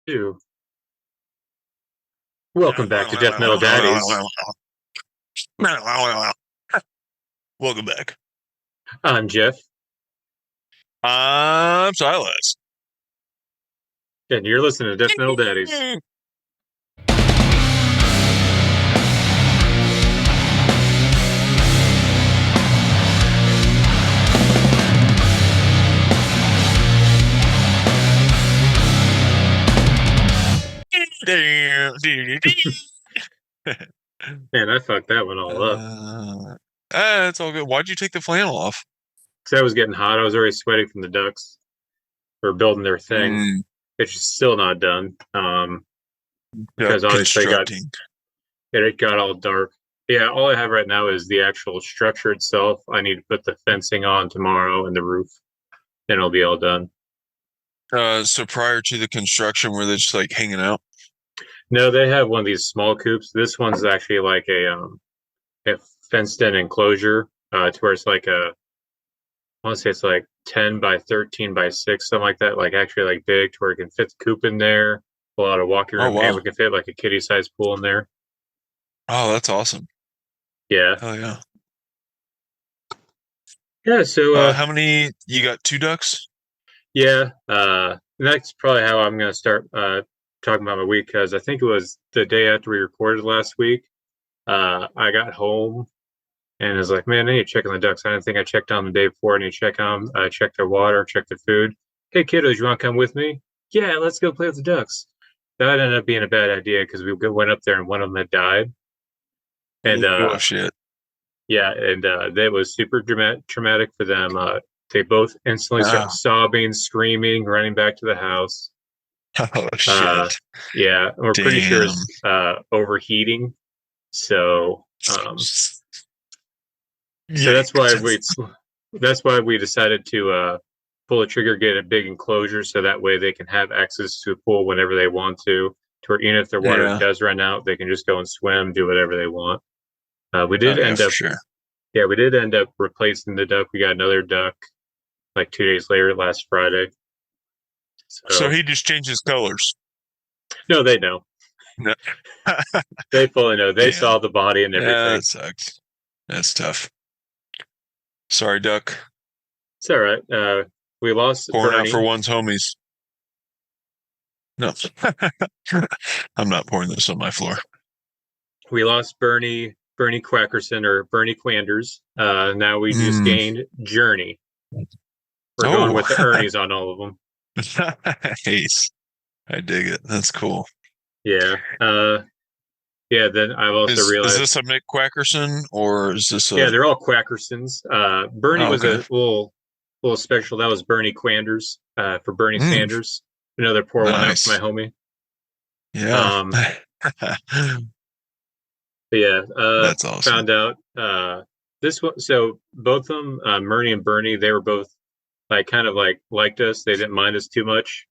Two. Welcome back to Death Metal Daddies. Welcome back. I'm Jeff, I'm Silas. and you're listening to Death Metal Daddies. Man, I fucked that one all up. It's all good. Why'd you take the flannel off? Because I was getting hot. I was already sweating from the ducks for building their thing. It's still not done. Because obviously it got all dark. Yeah, all I have right now is the actual structure itself. I need to put the fencing on tomorrow and the roof, and it'll be all done. So prior to the construction, were they just like hanging out? No, they have one of these small coops. This one's actually like a fenced in enclosure, to where it's like I want to say it's like 10 by 13 by 6, something like that. Like actually like big to where it can fit the coop in there, a lot of walking room, and we can fit like a kiddie size pool in there. Oh, that's awesome. Yeah. Oh yeah. Yeah, so how many you got? Two ducks? Yeah, that's probably how I'm gonna start talking about my week, because I think it was the day after we recorded last week. I got home and was like, man, I need to check on the ducks. I didn't think I checked on the day before. I need to check on them, check their water, check their food. Hey, kiddos, you want to come with me? Yeah, let's go play with the ducks. That ended up being a bad idea because we went up there and one of them had died. And oh shit. Yeah, and that was super traumatic for them. They both instantly started sobbing, screaming, running back to the house. Oh shit. Yeah, we're pretty sure it's overheating. So that's why we decided to pull the trigger, get a big enclosure, so that way they can have access to the pool whenever they want to where even if their water does run out, they can just go and swim, do whatever they want. We did end up replacing the duck. We got another duck like 2 days later, last Friday. So he just changes colors. No, they know. No. They fully know. They saw the body and everything. Yeah, that sucks. That's tough. Sorry, duck. It's all right. We lost Pouring Bernie. out for one's homies. No, I'm not pouring this on my floor. We lost Bernie Quackerson, or Bernie Quanders. Now we just gained Journey. We're going with the Ernies on all of them. Nice. I dig it. That's cool. Yeah. Yeah, then I've also realized... Is this a Mick Quackerson, or is this a... Yeah, they're all Quackersons. Bernie was a little special. That was Bernie Quanders, for Bernie Sanders. Another pour one out for my homie. Yeah. Yeah. That's awesome. Found out this one. So both of them, Murray and Bernie, they were both like kind of like liked us. They didn't mind us too much.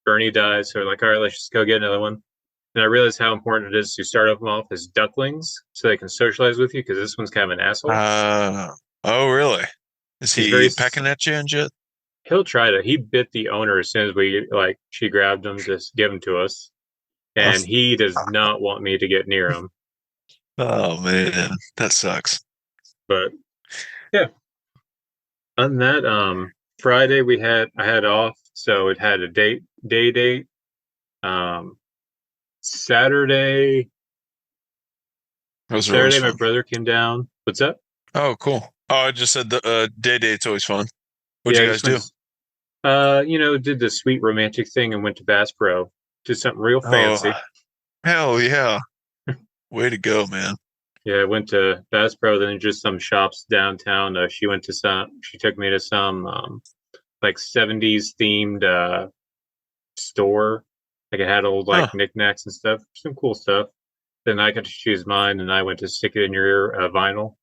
Bernie died, so we're like, all right, let's just go get another one. And I realized how important it is to start them off as ducklings so they can socialize with you, because this one's kind of an asshole. Oh, really? Is he pecking at you and shit? He'll try to. He bit the owner as soon as she grabbed him to give him to us. And he does not want me to get near him. Oh, man. That sucks. But, yeah. On that, Friday I had off, so it had a day date. Saturday, my brother came down. What's up? Oh, cool. Oh, I just said the day date's always fun. What'd you guys do? Did the sweet romantic thing and went to Bass Pro. Did something real fancy. Hell yeah. Way to go, man. Yeah, I went to Bass Pro, then just some shops downtown. She took me to some like 70s themed store. Like it had old knickknacks and stuff, some cool stuff. Then I got to choose mine, and I went to Stick It in Your Ear vinyl.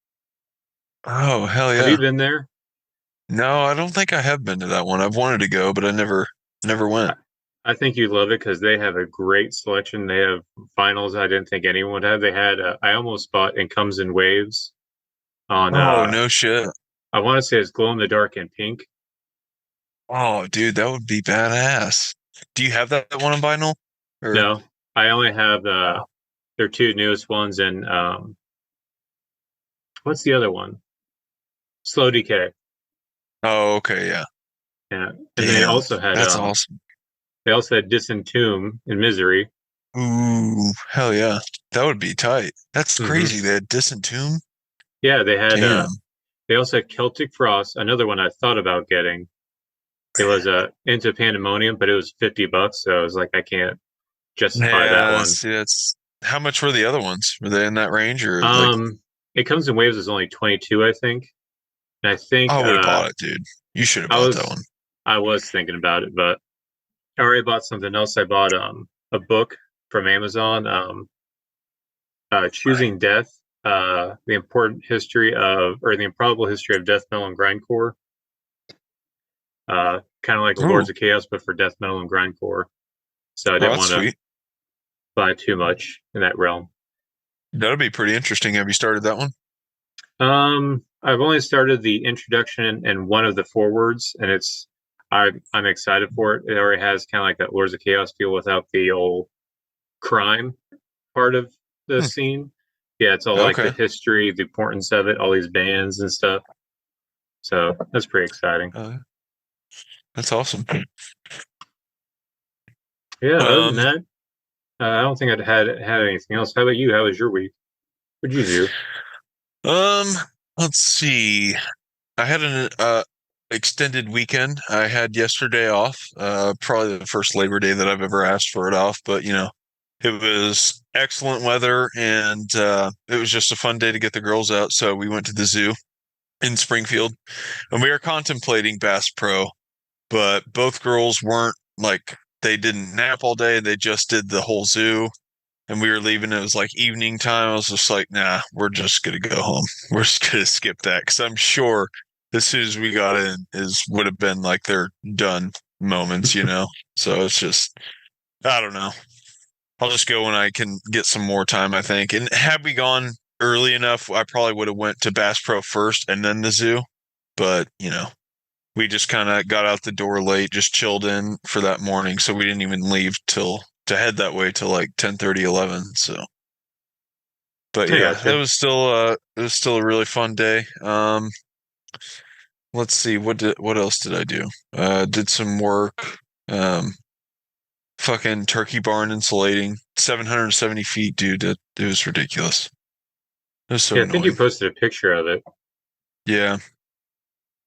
Oh, hell yeah. Have you been there? No, I don't think I have been to that one. I've wanted to go, but I never went. I think you'd love it because they have a great selection. They have vinyls I didn't think anyone would have. They had, I almost bought "It Comes in Waves" on. Oh, no shit. I want to say it's glow in the dark and pink. Oh, dude, that would be badass. Do you have that one on vinyl? Or No, I only have oh, their two newest ones, and what's the other one? Slow Decay. oh, okay, yeah. Yeah, and Damn, that's awesome. they also had Disentomb and Misery. Ooh, hell yeah. That would be tight. That's Hmm. crazy. They had Distant Tomb. Yeah, Damn. they also had Celtic Frost, another one I thought about getting. It was Into Pandemonium, but it was $50, so I was like, I can't justify that Yeah, one. see, that's how much were the other ones? Were they in that range or like Um, it comes in waves. It's only 22, I think. And I think I would have bought it, dude. You should have I bought that was one. I was thinking about it, but I already bought something else. I bought a book from Amazon, Choosing Death, the important history of or the improbable history of death metal and grindcore. Kind of like a Ooh, Lords of Chaos, but for death metal and grindcore. So I oh, didn't that's want to sweet. buy too much in that realm. That'll be pretty interesting. Have you started that one? I've only started the introduction and one of the forewords, and I'm excited for it. It already has kind of like that Lords of Chaos feel without the old crime part of the Hmm, scene. Yeah, it's all like the okay. history, the importance of it, all these bands and stuff. So that's pretty exciting. Uh, that's awesome. Yeah, other than Um, that, I don't think I'd had anything else. How about you? How was your week? What'd you do? um, let's see. I had an extended weekend. I had yesterday off. Probably the first Labor Day that I've ever asked for it off, but it was excellent weather and it was just a fun day to get the girls out. So we went to the zoo in Springfield and we are contemplating Bass Pro, but both girls weren't like they didn't nap all day. They just did the whole zoo and we were leaving. It was like evening time. I was just like, nah, we're just gonna go home. We're just gonna skip that because I'm sure as soon as we got in is would have been like their done moments. So it's just I don't know. I'll just go when I can get some more time, I think. And had we gone early enough, I probably would have went to Bass Pro first and then the zoo. But we just kind of got out the door late, just chilled in for that morning, so we didn't even leave till to head that way till like 10:30, 11. So but I yeah, gotcha. it was still a really fun day. Let's see, what else did I do? Did some work. Fucking turkey barn insulating, 770 feet, dude. It was ridiculous. It was so Yeah, I think you annoying. posted a picture of it. Yeah,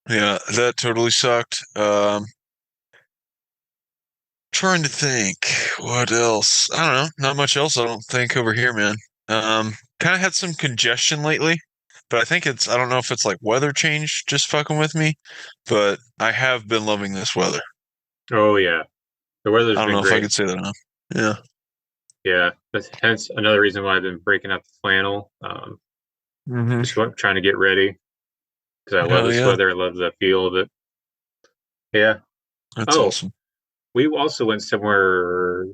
yeah, that totally sucked. Trying to think what else. I don't know. Not much else. I don't think over here, man. Kind of had some congestion lately, but I don't know if it's like weather change just fucking with me, but I have been loving this weather. Oh yeah, the weather's I don't been know if I great. could say that enough. Yeah. Yeah, that's hence another reason why I've been breaking out the flannel. Hmm. Just trying to get ready because I love Hell this yeah. weather. I love the feel of it. Yeah. That's Oh, awesome. we also went somewhere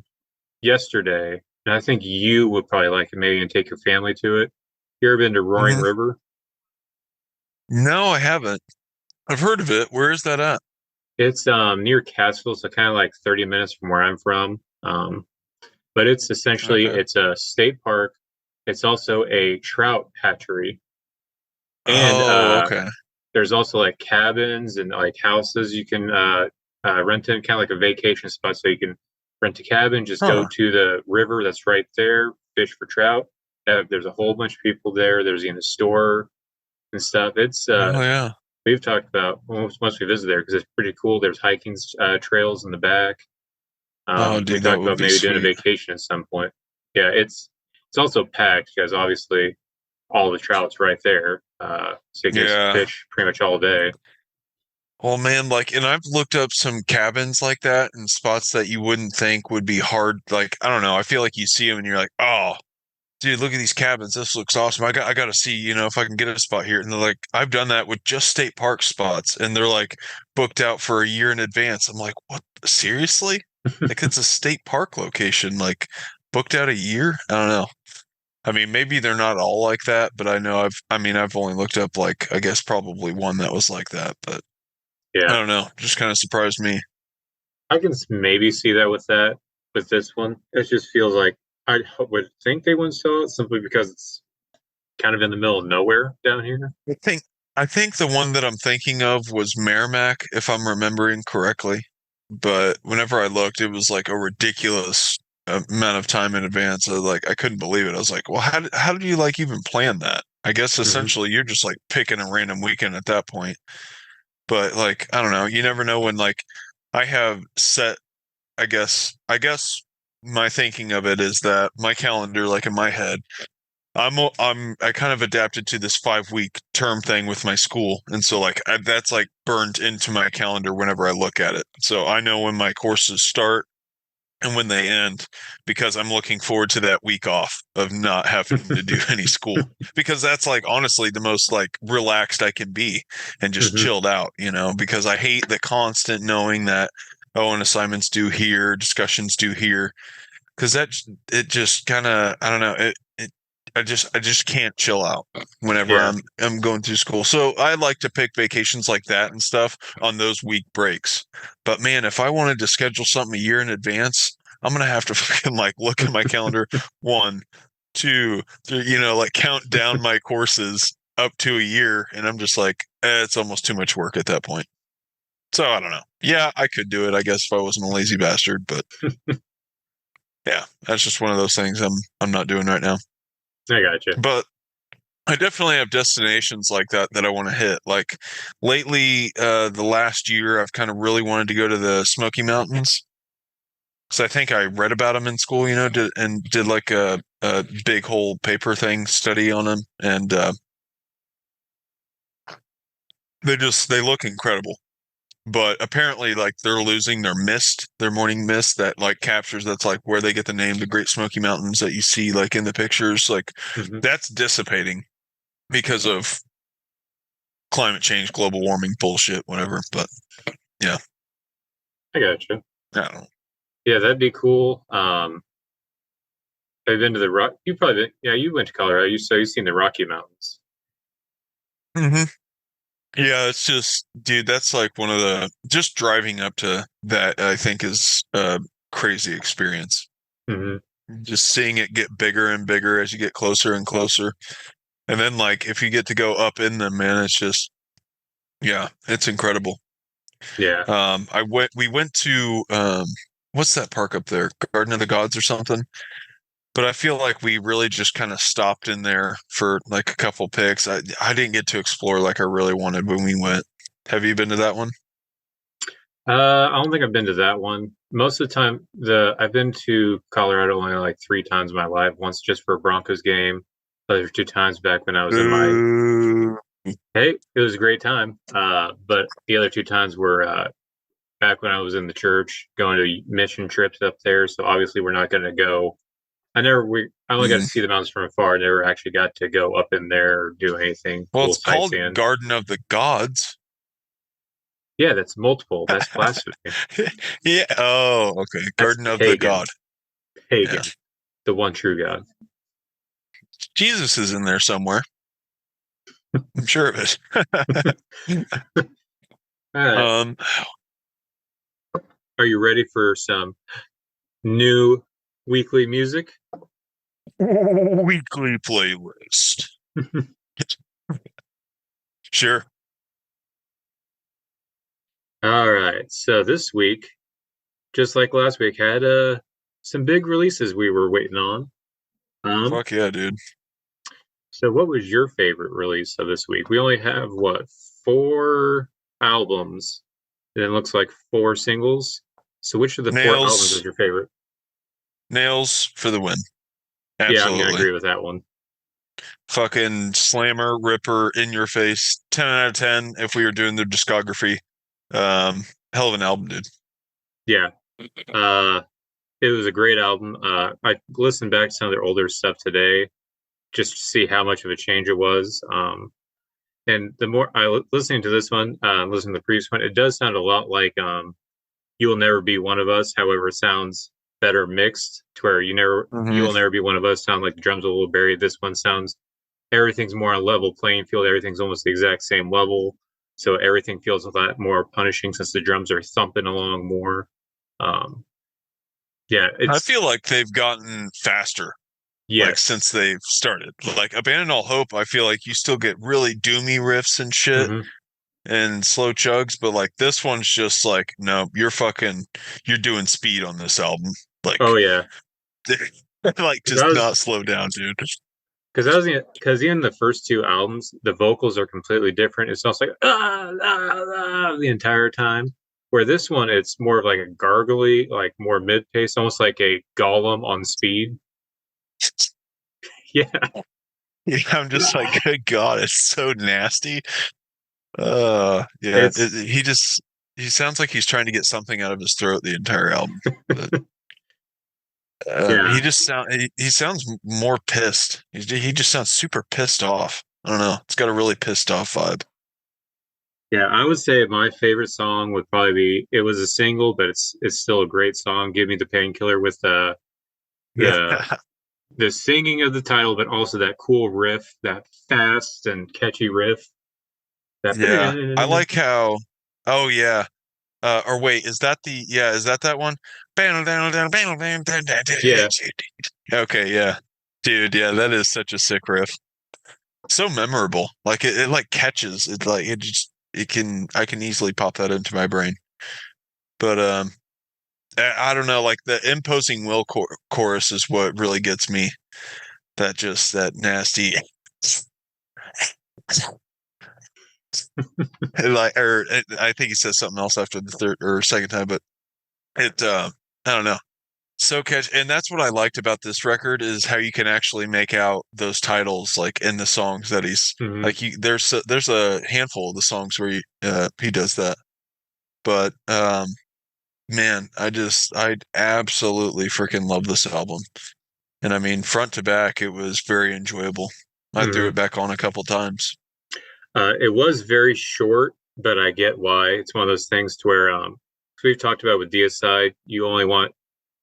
yesterday, and I think you would probably like it maybe and take your family to it. You ever been to Roaring Hmm. River? No, I haven't. I've heard of it. Where is that at? It's near Cassville, so kind of like 30 minutes from where I'm from. But it's essentially Okay. it's a state park. It's also a trout hatchery, and Oh, okay. there's also like cabins and like houses you can rent in, kind of like a vacation spot. So you can rent a cabin, just go Huh. to the river that's right there, fish for trout. There's a whole bunch of people there. There's even a store and stuff. Oh yeah. We've talked about once we visit there because it's pretty cool. There's hiking trails in the back. Oh, We dude, that talked would about be maybe doing a sweet. vacation at some point. Yeah, it's also packed because obviously all the trout's right there, so you can just Yeah. fish pretty much all day. Well, man, like, and I've looked up some cabins like that and spots that you wouldn't think would be hard. Like, I don't know. I feel like you see them and you're like, oh, dude, look at these cabins. This looks awesome. I got to see, if I can get a spot here. And they're like, I've done that with just state park spots, and they're like booked out for a year in advance. I'm like, what? Seriously? Like, it's a state park location, like booked out a year? I don't know. I mean, maybe they're not all like that, but I've only looked up like, I guess probably one that was like that, but I Yeah, don't know. Just kind of surprised me. I can maybe see that with this one. It just feels like would think they wouldn't sell it simply because it's kind of in the middle of nowhere down here. I think I think the one that I'm thinking of was Merrimack, if I'm remembering correctly. But whenever I looked, it was like a ridiculous amount of time in advance. I couldn't believe it. I was like, well, how did you like even plan that? I guess Hmm. essentially you're just like picking a random weekend at that point. But like, I don't know. You never know when like I have set, I guess my thinking of it is that my calendar, like in my head, I kind of adapted to this 5 week term thing with my school, and so like that's like burned into my calendar whenever I look at it. So I know when my courses start and when they end because I'm looking forward to that week off of not having to do any school because that's like honestly the most like relaxed I can be and just Hmm. chilled out, because I hate the constant knowing that oh, an assignment's due here, discussions due here because it just kind of I don't know I just can't chill out whenever Yeah. I'm going through school. So I like to pick vacations like that and stuff on those week breaks. But man, if I wanted to schedule something a year in advance, I'm gonna have to fucking like look at my calendar, one, two, three, like count down my courses up to a year, and I'm just like, it's almost too much work at that point. So I don't know. Yeah, I could do it, I guess, if I wasn't a lazy bastard, but yeah, that's just one of those things I'm not doing right now. I got you. But I definitely have destinations like that I want to hit. Like lately, the last year, I've kind of really wanted to go to the Smoky Mountains because I think I read about them in school, did like a big whole paper thing study on them, and they look incredible. But apparently, like they're losing their morning mist that like captures that's like where they get the name, the Great Smoky Mountains that you see like in the pictures. Like Hmm. that's dissipating because of climate change, global warming bullshit, whatever. But yeah, I got you. I don't know. Yeah, that'd be cool. I've been to the rock. You probably been, yeah. You went to Colorado. You've seen the Rocky Mountains. Hmm. Yeah, it's just, dude, that's like one of the just driving up to that, I think is a crazy experience. Hmm. Just seeing it get bigger and bigger as you get closer and closer. And then like if you get to go up in them, man, it's just yeah, it's incredible. Yeah. We went to what's that park up there? Garden of the Gods or something? But I feel like we really just kind of stopped in there for like a couple picks. I didn't get to explore like I really wanted when we went. Have you been to that one? I don't think I've been to that one. Most of the time, the I've been to Colorado only like 3 times in my life. Once just for a Broncos game. Other 2 times back when I was in my Boo. hey, it was a great time. But the other 2 times were back when I was in the church, going to mission trips up there. So obviously, we're not going to go. I only got to Mm. see the mountains from afar. Never actually got to go up in there or do anything Well, cool it's called sightseeing. Garden of the Gods. Yeah, that's multiple. That's blasphemy. Yeah. Oh, okay. That's Garden of the pagan. God. Yeah. Pagan. The one true God. Jesus is in there somewhere. I'm sure of it. All right. Um, Are you ready for some new weekly music? weekly playlist. Sure. All right. So this week, just like last week, had some big releases we were waiting on. Um, Fuck yeah, dude. so what was your favorite release of this week? We only have what, 4 albums, and it looks like 4 singles. So which of the 4 albums was Nails, your favorite? nails for the win. Yeah, I'm gonna Absolutely. agree with that one. Fucking slammer, ripper, in your face. 10 out of 10 if we were doing the discography. Um, Hell of an album, dude. Yeah. Uh, it was a great album. I listened back to some of their older stuff today just to see how much of a change it was. And the more listening to this one, listening to the previous one, it does sound a lot like "You Will Never Be One of Us." However, it sounds better mixed to where "You Hmm. Will Never Be One of Us" sound like the drums are a little buried. This one sounds everything's more on a level playing field. Everything's almost the exact same level, so everything feels a lot more punishing since the drums are thumping along more. Um, yeah, I it's feel like they've gotten faster, like yes. since they've started. Like Abandon All Hope, I feel like you still get really doomy riffs and shit Hmm. and slow chugs, but like this one's just like, no, you're doing speed on this album. Oh Like, yeah, like because I just was not slow down, dude. because in the first two albums, the vocals are completely different. It's almost like the entire time. Where this one, it's more of like a gargly, like more mid pace, almost like a golem on speed. Yeah, Yeah, I'm just like, good God, it's so nasty. Yeah, it's he sounds like he's trying to get something out of his throat the entire album. But yeah, he sounds more pissed. He just sounds super pissed off. I don't know. It's got a really pissed off vibe. yeah. I would say my favorite song would probably be it was a single, but it's still a great song. Give Me the Painkiller with Yeah. the the singing of the title, but also that cool riff, that fast and catchy riff. That Yeah. I like how oh yeah. Or wait, is that one? yeah, Okay, yeah. Dude, yeah, that is such a sick riff. So memorable. Like it like catches. It like it just it can I can easily pop that into my brain. But I don't know, like the imposing will chorus is what really gets me. That nasty like or I think he says something else after the third or second time, but it I don't know. So catch and that's what I liked about this record is how you can actually make out those titles like in the songs that he's hmm like there's a handful of the songs where he does that. But man, I absolutely freaking love this album. And I mean front to back it was very enjoyable. I threw hmm it back on a couple times. It was very short, but I get why. It's one of those things to where, 'cause we've talked about with Deicide, you only want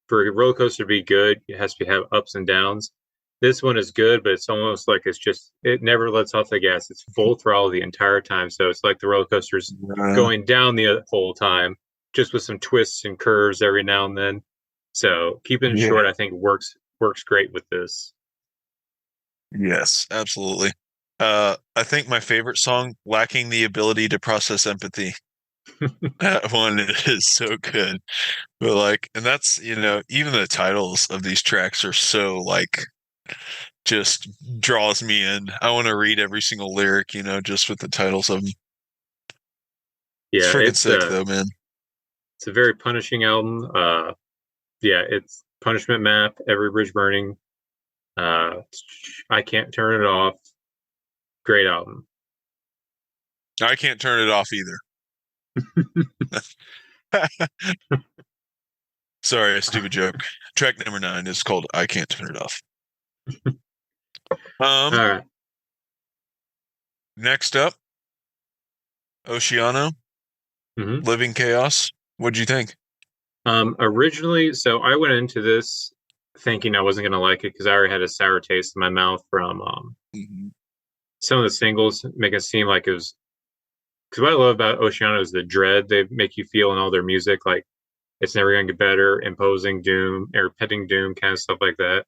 for a roller coaster to be good, it has to have ups and downs. This one is good, but it's almost like it's just it never lets off the gas. It's full throttle the entire time, so it's like the roller coaster's Uh, going down the whole time, just with some twists and curves every now and then. So keeping it yeah. short, I think works great with this. Yes, absolutely. I think my favorite song, Lacking the Ability to Process Empathy. That one is so good. But like, and that's, even the titles of these tracks are so like just draws me in. I want to read every single lyric, just with the titles of them. It's Yeah, freaking sick though, man. it's a very punishing album. Yeah, it's Punishment Map, Every Bridge Burning. Uh, I Can't Turn It Off. Great album. I can't turn it off either. Sorry, a stupid joke. Track number 9 is called I Can't Turn It Off. All Um, right. Next up, Oceano, Mm-hmm. Living Chaos. What'd you think? Originally, so I went into this thinking I wasn't gonna like it because I already had a sour taste in my mouth from Mhm. some of the singles, make it seem like it was. Because what I love about Oceano is the dread they make you feel in all their music, like it's never gonna get better, imposing doom or petting doom, kind of stuff like that.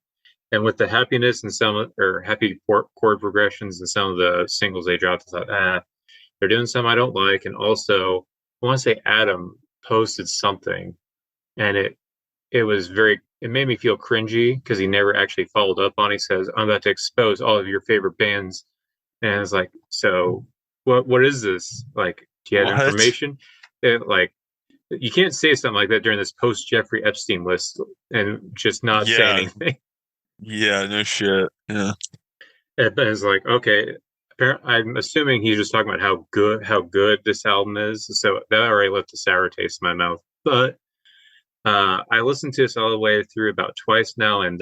And with the happiness and some or happy chord progressions and some of the singles they dropped, I thought, they're doing something I don't like. And also, I want to say Adam posted something, and it made me feel cringy because he never actually followed up on. He says, "I'm about to expose all of your favorite bands," and it's like, so what is this? Like, do you have What? information? Like, you can't say something like that during this post Jeffrey Epstein list and just not say Yeah, anything. yeah, no shit. Yeah. But it's like, okay, I'm assuming he's just talking about how good this album is. So that already left a sour taste in my mouth. But I listened to this all the way through about twice now, and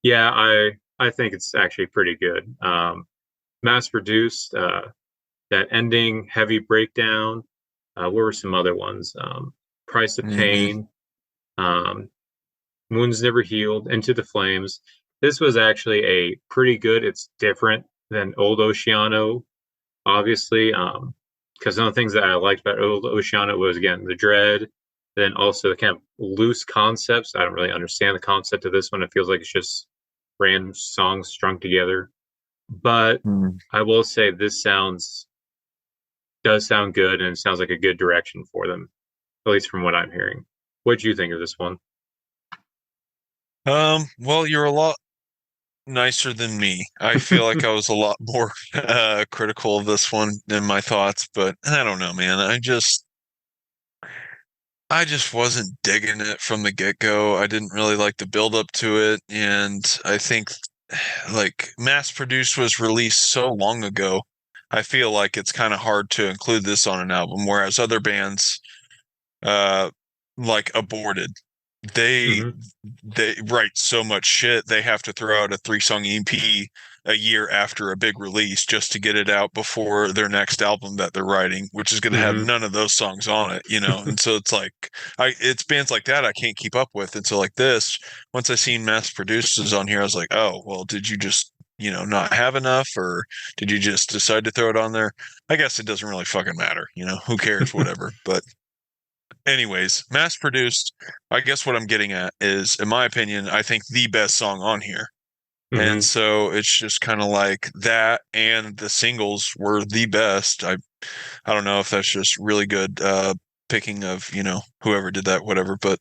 yeah, I think it's actually pretty good. Mass produced, that ending, heavy breakdown. What were some other ones? Price of Hmm. Pain, um, Wounds Never Healed, Into the Flames. This was actually a pretty good. It's different than old Oceano, obviously, because one of the things that I liked about old Oceano was again the dread, Then also the kind of loose concepts. I don't really understand the concept of this one. It feels like it's just random songs strung together. But Mm. I will say this does sound good, and it sounds like a good direction for them, at least from what I'm hearing. What do you think of this one? Well, you're a lot nicer than me. I feel like I was a lot more critical of this one than my thoughts, but I don't know, man. I just wasn't digging it from the get-go. I didn't really like the build up to it, and I think like Mass Produced was released so long ago. I feel like it's kind of hard to include this on an album, whereas other bands uh like Aborted, they Hmm. they write so much shit they have to throw out a 3-song EP a year after a big release just to get it out before their next album that they're writing, which is going to have Hmm. none of those songs on it, you know. And so it's like it's bands like that I can't keep up with. And so like this, once I seen Mass Producers on here, I was like, oh well, did you just not have enough, or did you just decide to throw it on there? I guess it doesn't really fucking matter, who cares, whatever. But anyways, Mass Produced, I guess what I'm getting at is, in my opinion, I think the best song on here. And Hmm. so it's just kind of like that, and the singles were the best. I don't know if that's just really good picking of, whoever did that, whatever, but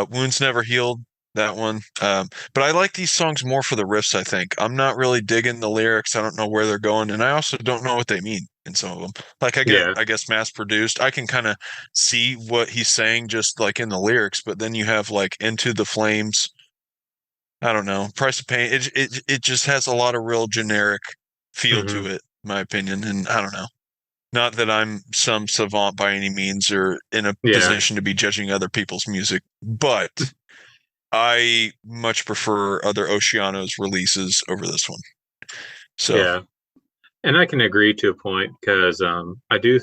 Wounds Never Healed, that one. But I like these songs more for the riffs, I think. I'm not really digging the lyrics. I don't know where they're going, and I also don't know what they mean in some of them. Like Yeah. I guess Mass Produced, I can kind of see what he's saying just like in the lyrics, but then you have like Into the Flames. I don't know. Price of Pain. It just has a lot of real generic feel Hmm. to it, in my opinion. And I don't know. Not that I'm some savant by any means or in a Yeah. position to be judging other people's music, but I much prefer other Oceano's releases over this one. So, Yeah. And I can agree to a point because I do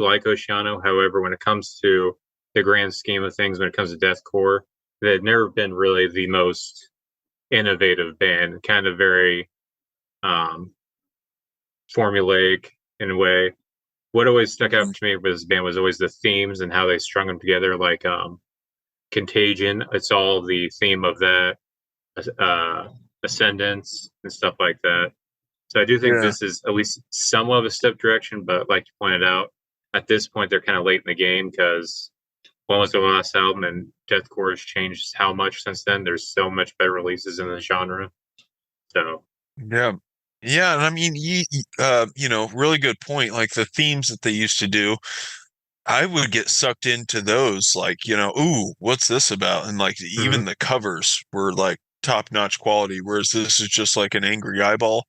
like Oceano. However, when it comes to the grand scheme of things, when it comes to deathcore, they've never been really the most innovative band. Kind of very um, formulaic in a way. What always stuck out mm, to me with this band was always the themes and how they strung them together. Like Contagion, it's all the theme of that, uh, Ascendance and stuff like that. So I do think yeah, this is at least somewhat of a step direction, but like you pointed out, at this point they're kind of late in the game because one was their last album and deathcore has changed how much since then. There's so much better releases in the genre. So yeah, yeah. And I mean, really good point. Like the themes that they used to do, I would get sucked into those, like, ooh, what's this about? And like even mhm, the covers were like top-notch quality, whereas this is just like an angry eyeball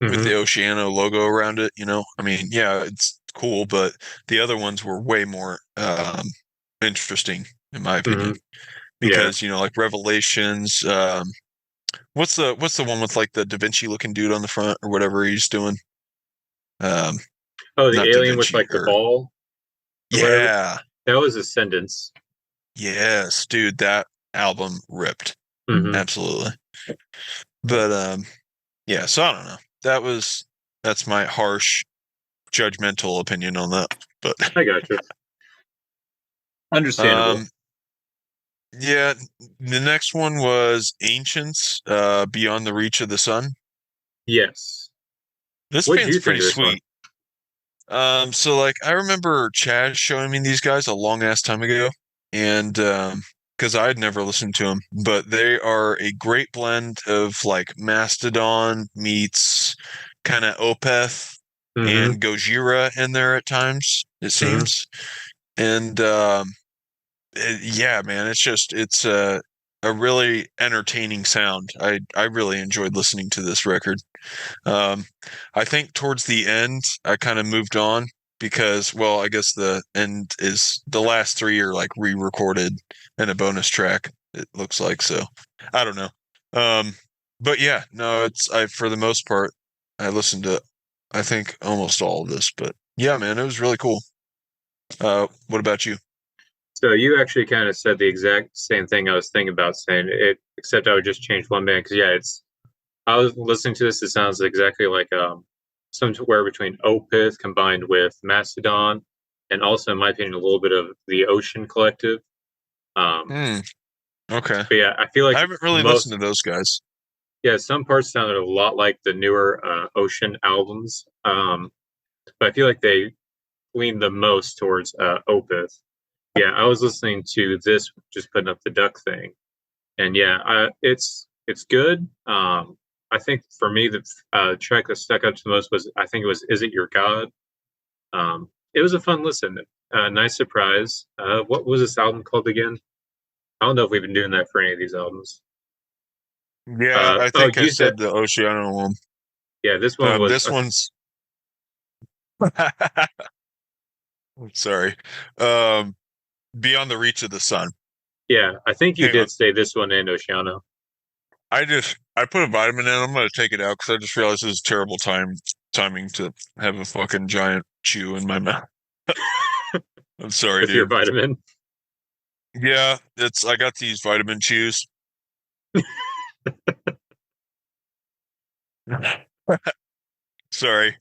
with the mhm, Oceano logo around it. I mean, yeah, it's cool, but the other ones were way more interesting, in my opinion. mhm, yeah. Because, like Revelations, what's the one with like the Da Vinci looking dude on the front or whatever he's doing? Um, Oh, the not Da alien with Vinci, like the or ball or whatever. yeah. That was Ascendance. Yes, dude, that album ripped. Hmm. Absolutely. But yeah, so I don't know. That's my harsh judgmental opinion on that. But I gotcha. Understandable. um yeah, the next one was Ancients, Beyond the Reach of the Sun. Yes. This What do band's you think pretty of this one? sweet. So like I remember Chaz showing me these guys a long ass time ago, and because I had never listened to them, but they are a great blend of like Mastodon meets kind of Opeth Hmm. and Gojira in there at times, it Hmm. seems. And yeah, man, it's a really entertaining sound. I really enjoyed listening to this record. Um, I think towards the end, I kind of moved on because, well, I guess the end is the last three are like re-recorded in a bonus track, it looks like. So I don't know. Um, but yeah, no, for the most part, I listened to, I think almost all of this, but yeah, man, it was really cool. What about you? So you actually kind of said the exact same thing I was thinking about saying it, except I would just change one band because yeah, it's I was listening to this. It sounds exactly like somewhere between Opeth combined with Mastodon. and also, in my opinion, a little bit of the Ocean Collective. Um, Hmm. Okay. but yeah, I feel I like haven't really listened most, to those guys. yeah, some parts sounded a lot like the newer Ocean albums, but I feel like they lean the most towards Opeth. Yeah, I was listening to this, just putting up the duck thing, and yeah, it's good. I think for me, the track that stuck out to the most was I think it was "Is It Your God." It was a fun listen, nice surprise. What was this album called again? I don't know if we've been doing that for any of these albums. Yeah, I Oh, think I you said said the Oceano one. yeah. This one was This one's sorry. Um, Beyond the Reach of the Sun. yeah. I think you Hang on. did say this one and Oceano. I put a vitamin in. I'm gonna take it out because I just realized it was terrible timing to have a fucking giant chew in my mouth. I'm sorry, With your dude. vitamin. Yeah, it's I got these vitamin chews. Sorry.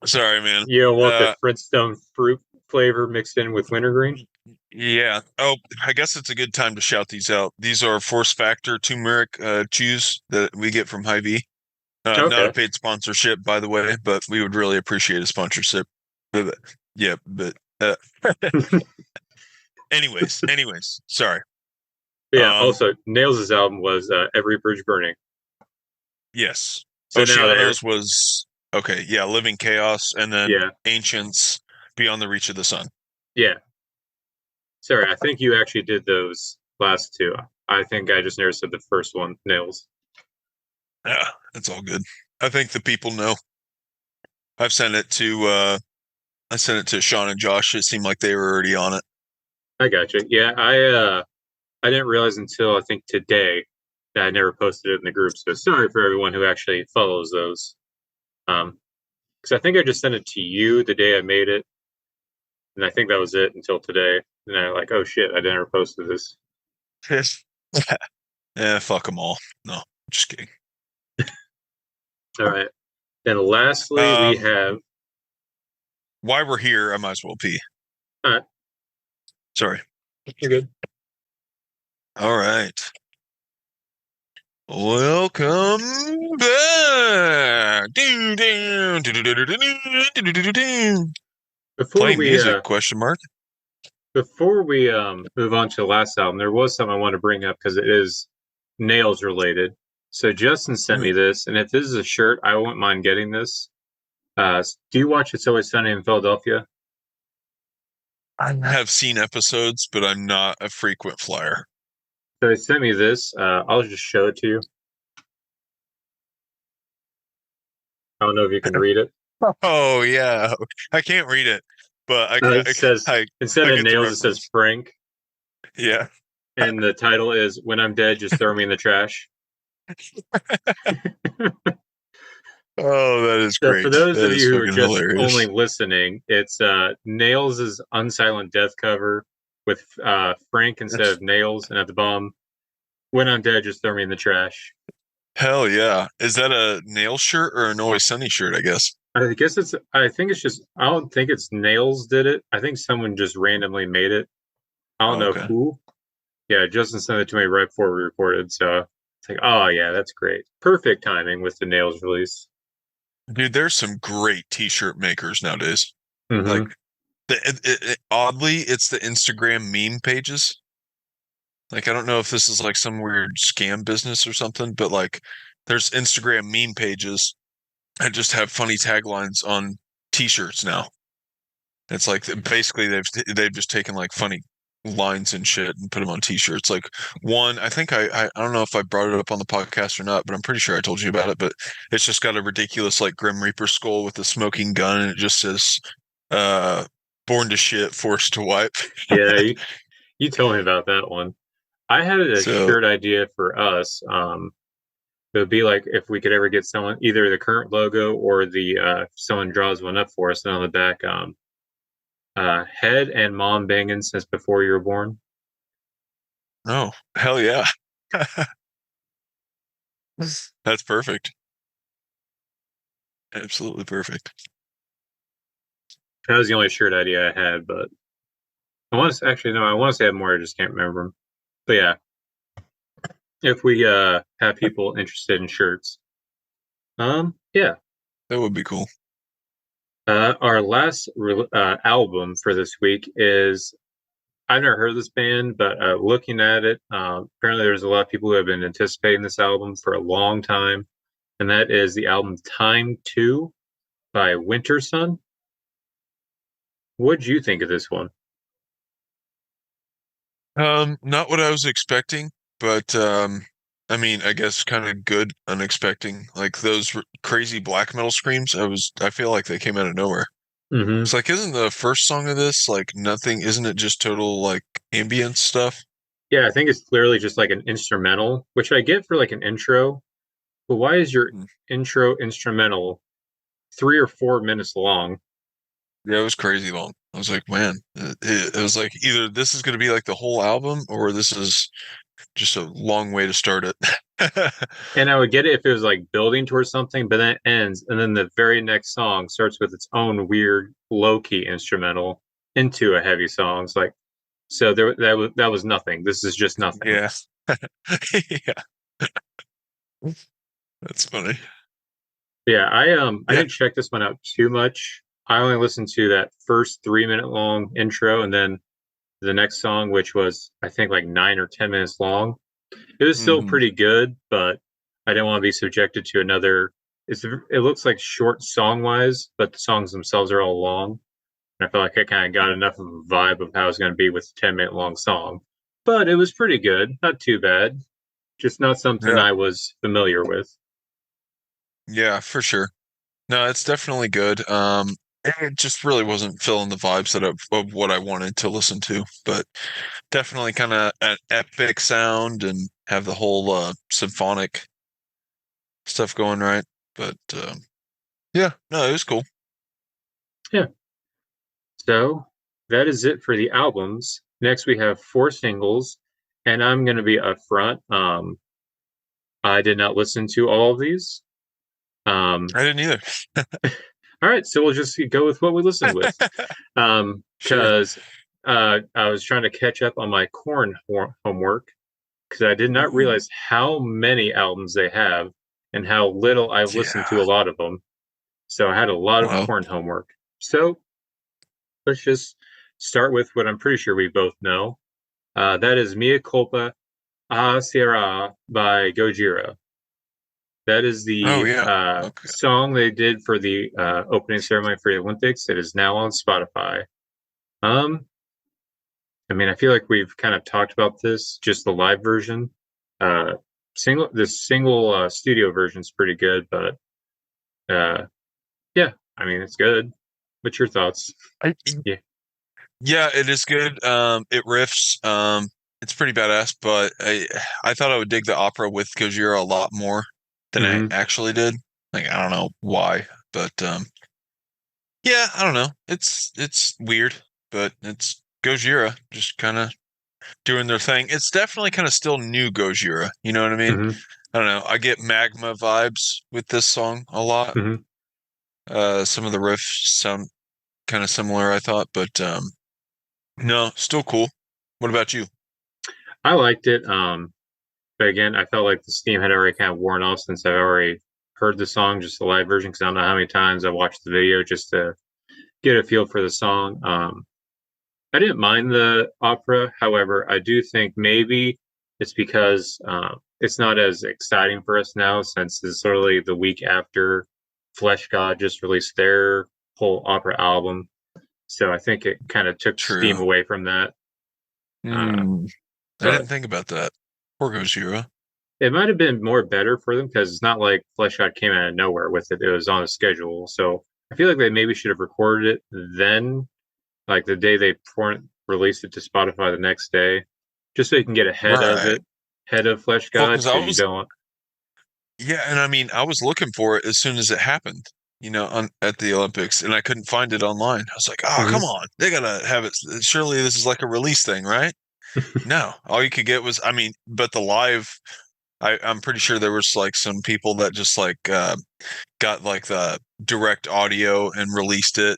Sorry, man. You don't want the Uh, Flintstone fruit flavor mixed in with wintergreen? yeah. Oh, I guess it's a good time to shout these out. These are Force Factor turmeric chews that we get from Hy-Vee. Not a Okay. paid sponsorship, by the way, but we would really appreciate a sponsorship. But, yeah, but anyways, sorry. Yeah. Um, Also, Nails' album was Every Bridge Burning. yes. So now there, Oceanos was okay, yeah, Living Chaos, and then yeah, Ancients, Beyond the Reach of the Sun. yeah. Sorry, I think you actually did those last two. I think I just never said the first one, Nails. Yeah, it's all good. I think the people know. I've sent it to I sent it to Sean and Josh. It seemed like they were already on it. I got you. Yeah, I didn't realize until I think today that I never posted it in the group. So sorry for everyone who actually follows those. Because I think I just sent it to you the day I made it, and I think that was it until today. And I like, oh shit, I never posted this. Yeah, fuck them all. No, just kidding. All right. Then lastly, we Um, have. Why we're here, I might as well pee. All right, Sorry. you're good. All right. Welcome back. Before Playing we music, question mark. before we move on to the last album, there was something I want to bring up because it is nails related. So Justin sent Hmm. me this, and if this is a shirt, I wouldn't mind getting this. Do you watch It's Always Sunny in Philadelphia? I have seen episodes, but I'm not a frequent flyer. So he sent me this. I'll just show it to you. I don't know if you can read it. Oh yeah, I can't read it, but It says instead I of get the nails, it says reference. Frank, Yeah. and the title is "When I'm Dead, Just Throw Me in the Trash." Oh, that is So for great. those That of is you who are fucking just only hilarious. listening, it's Nails' Unsilent Death cover with Frank instead of Nails, and at the bottom, "When I'm dead, just throw me in the trash." Hell yeah. Is that a nail shirt or an Always Sunny shirt, I guess? I guess it's. I think it's just. I don't think it's Nails did it. I think someone just randomly made it. I don't Oh, know okay. who. Yeah, Justin sent it to me right before we recorded, so it's like, oh yeah, that's great. Perfect timing with the Nails release. Dude, there's some great t-shirt makers nowadays. Hmm. Like oddly, it's the Instagram meme pages. Like I don't know if this is like some weird scam business or something, but like there's Instagram meme pages that just have funny taglines on t-shirts now. It's like basically they've just taken like funny lines and shit and put them on t-shirts. Like one, I think I don't know if I brought it up on the podcast or not, but I'm pretty sure I told you about it. But it's just got a ridiculous like Grim Reaper skull with a smoking gun, and it just says, uh, "Born to shit, forced to wipe." Yeah, you told me about that one. I had a So shirt idea for us. It would be like if we could ever get someone either the current logo or the someone draws one up for us, and on the back, head and mom banging since before you were born. no, hell yeah, that's perfect. Absolutely perfect. That was the only shirt idea I had, but I want to actually no, I want to say I have more. I just can't remember them. But yeah, if we have people interested in shirts, yeah. That would be cool. Our last album for this week is I've never heard of this band, but looking at it, apparently there's a lot of people who have been anticipating this album for a long time, and that is the album Time 2 by Winter Sun. What'd you think of this one? Not what I was expecting, but I mean, I guess kind of good, unexpected. Like those crazy black metal screams, I feel like they came out of nowhere. Hmm. It's like, isn't the first song of this like nothing? Isn't it just total like ambient stuff? Yeah, I think it's clearly just like an instrumental, which I get for like an intro, but why is your Hmm. intro instrumental 3 or 4 minutes long? Yeah, it was crazy long. I was like, man, it was like either this is going to be like the whole album, or this is just a long way to start it. And I would get it if it was like building towards something, but then it ends, and then the very next song starts with its own weird low key instrumental into a heavy song. It's like so that was nothing. This is just nothing. Yeah, yeah, that's funny. Yeah, I Yeah. didn't check this one out too much. I only listened to that first 3 minute long intro and then the next song, which was I think like 9 or 10 minutes long. It was still Hmm. pretty good, but I didn't want to be subjected to another. It looks like short song wise, but the songs themselves are all long. And I felt like I kind of got enough of a vibe of how it's going to be with a 10 minute long song. But it was pretty good, not too bad. Just not something Yeah. I was familiar with. Yeah, for sure. No, it's definitely good. It just really wasn't filling the vibes of what I wanted to listen to, but definitely kind of an epic sound and have the whole symphonic stuff going right. But yeah, no, it was cool. Yeah. So that is it for the albums. Next, we have 4 singles, and I'm going to be upfront. I did not listen to all of these. Um, I didn't either. all right, so we'll just go with what we listened with. Sure. Because I was trying to catch up on my corn homework because I did not Ooh, realize how many albums they have and how little I've listened to yeah. a lot of them. So I had a lot of Well, corn homework. So let's just start with what I'm pretty sure we both know. That is Mia Culpa Ah Sierra by Gojira. That is oh the yeah. Okay. song they did for the opening ceremony for the Olympics. It is now on Spotify. Um, I mean, I feel like we've kind of talked about this, just the live version. Uh, single studio version is pretty good, but yeah, I mean, it's good. What's your thoughts? I, Yeah. yeah, it is good. It riffs. It's pretty badass, but I thought I would dig the opera with Gojira a lot more than I Hmm. actually did. Like I don't know why, but yeah, I don't know. It's weird, but it's Gojira just kind of doing their thing. It's definitely kind of still new Gojira. You know what I mean? Hmm. I don't know. I get magma vibes with this song a lot. Hmm. Some of the riffs sound kind of similar, I thought, but no, still cool. What about you? I liked it. But again, I felt like the steam had already kind of worn off since I've already heard the song, just the live version, because I don't know how many times I watched the video just to get a feel for the song. I didn't mind the opera. However, I do think maybe it's because it's not as exciting for us now since it's literally the week after Flesh God just released their whole opera album. So I think it kind of took steam True. away from that. Uh, Hmm. I but didn't think about that. Poor Gojira. it might have been more better for them because it's not like Flesh God came out of nowhere with it. It was on a schedule. So I feel like they maybe should have recorded it then, like the day they released it to Spotify the next day, just so you can get ahead of Right. it, ahead of Flesh Well, God, because I because you was, don't. yeah, and I mean, I was looking for it as soon as it happened, on at the Olympics, and I couldn't find it online. I was like, oh, come Mhm. on, they gotta have it. Surely this is like a release thing, right? No, all you could get was, I mean, but the live. I'm pretty sure there was like some people that just like got like the direct audio and released it,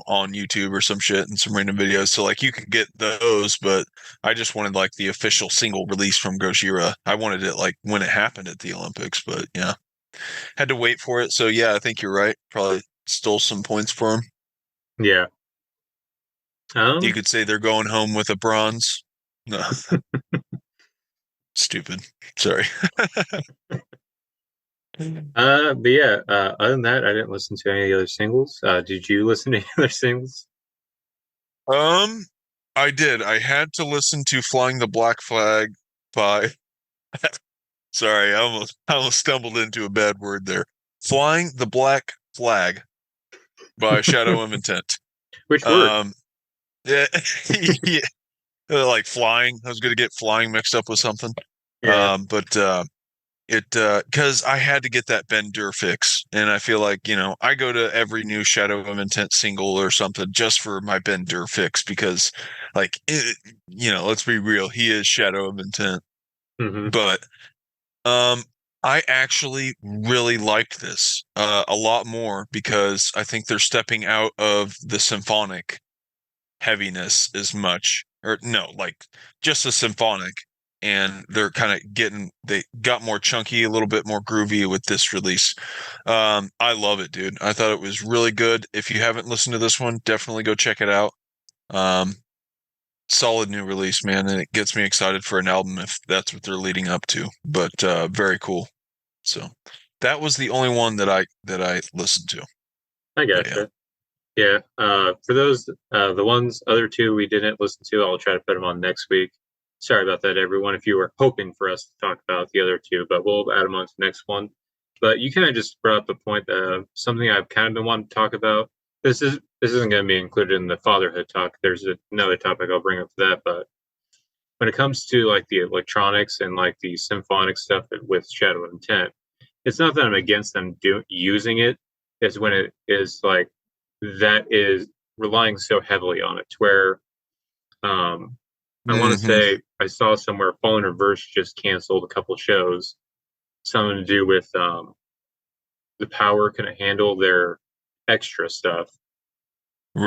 on YouTube or some shit and some random videos. So like you could get those, but I just wanted like the official single release from Gojira. I wanted it like when it happened at the Olympics, but yeah, had to wait for it. So yeah, I think you're right. Probably stole some points for him. Yeah. You Um. could say they're going home with a bronze. No, stupid. Sorry. But yeah. Other than that, I didn't listen to any of the other singles. Did you listen to any other singles? Um, I did. I had to listen to Flying the Black Flag by sorry, I almost stumbled into a bad word there. Flying the Black Flag by Shadow of Intent. Which word? Um, yeah, yeah, like flying. I was gonna get flying mixed up with something. Yeah. But it because I had to get that Ben Dur fix, and I feel like I go to every new Shadow of Intent single or something just for my Ben Dur fix because, like, let's be real, he is Shadow of Intent. Hmm. But Um, I actually really liked this a lot more because I think they're stepping out of the symphonic heaviness as much, or no, like just the symphonic, and they're kind of they got more chunky, a little bit more groovy with this release. I love it, dude. I thought it was really good. If you haven't listened to this one, definitely go check it out. Um, Solid new release, man, and it gets me excited for an album if that's what they're leading up to. But very cool. So that was the only one that I listened to. I But yeah. gotcha. Yeah. For those, the ones other two we didn't listen to, I'll try to put them on next week. Sorry about that, everyone. If you were hoping for us to talk about the other two, but we'll add them on to the next one. But you kind of just brought up the point that something I've kind of been wanting to talk about. This isn't going to be included in the fatherhood talk. There's another topic I'll bring up for that. But when it comes to like the electronics and like the symphonic stuff with Shadow of Intent, it's not that I'm against them using it. It's when it is like that is relying so heavily on it to where um, I want to Hmm. say I saw somewhere Fallen Reverse just canceled a couple shows, something to do with the power couldn't handle their extra stuff,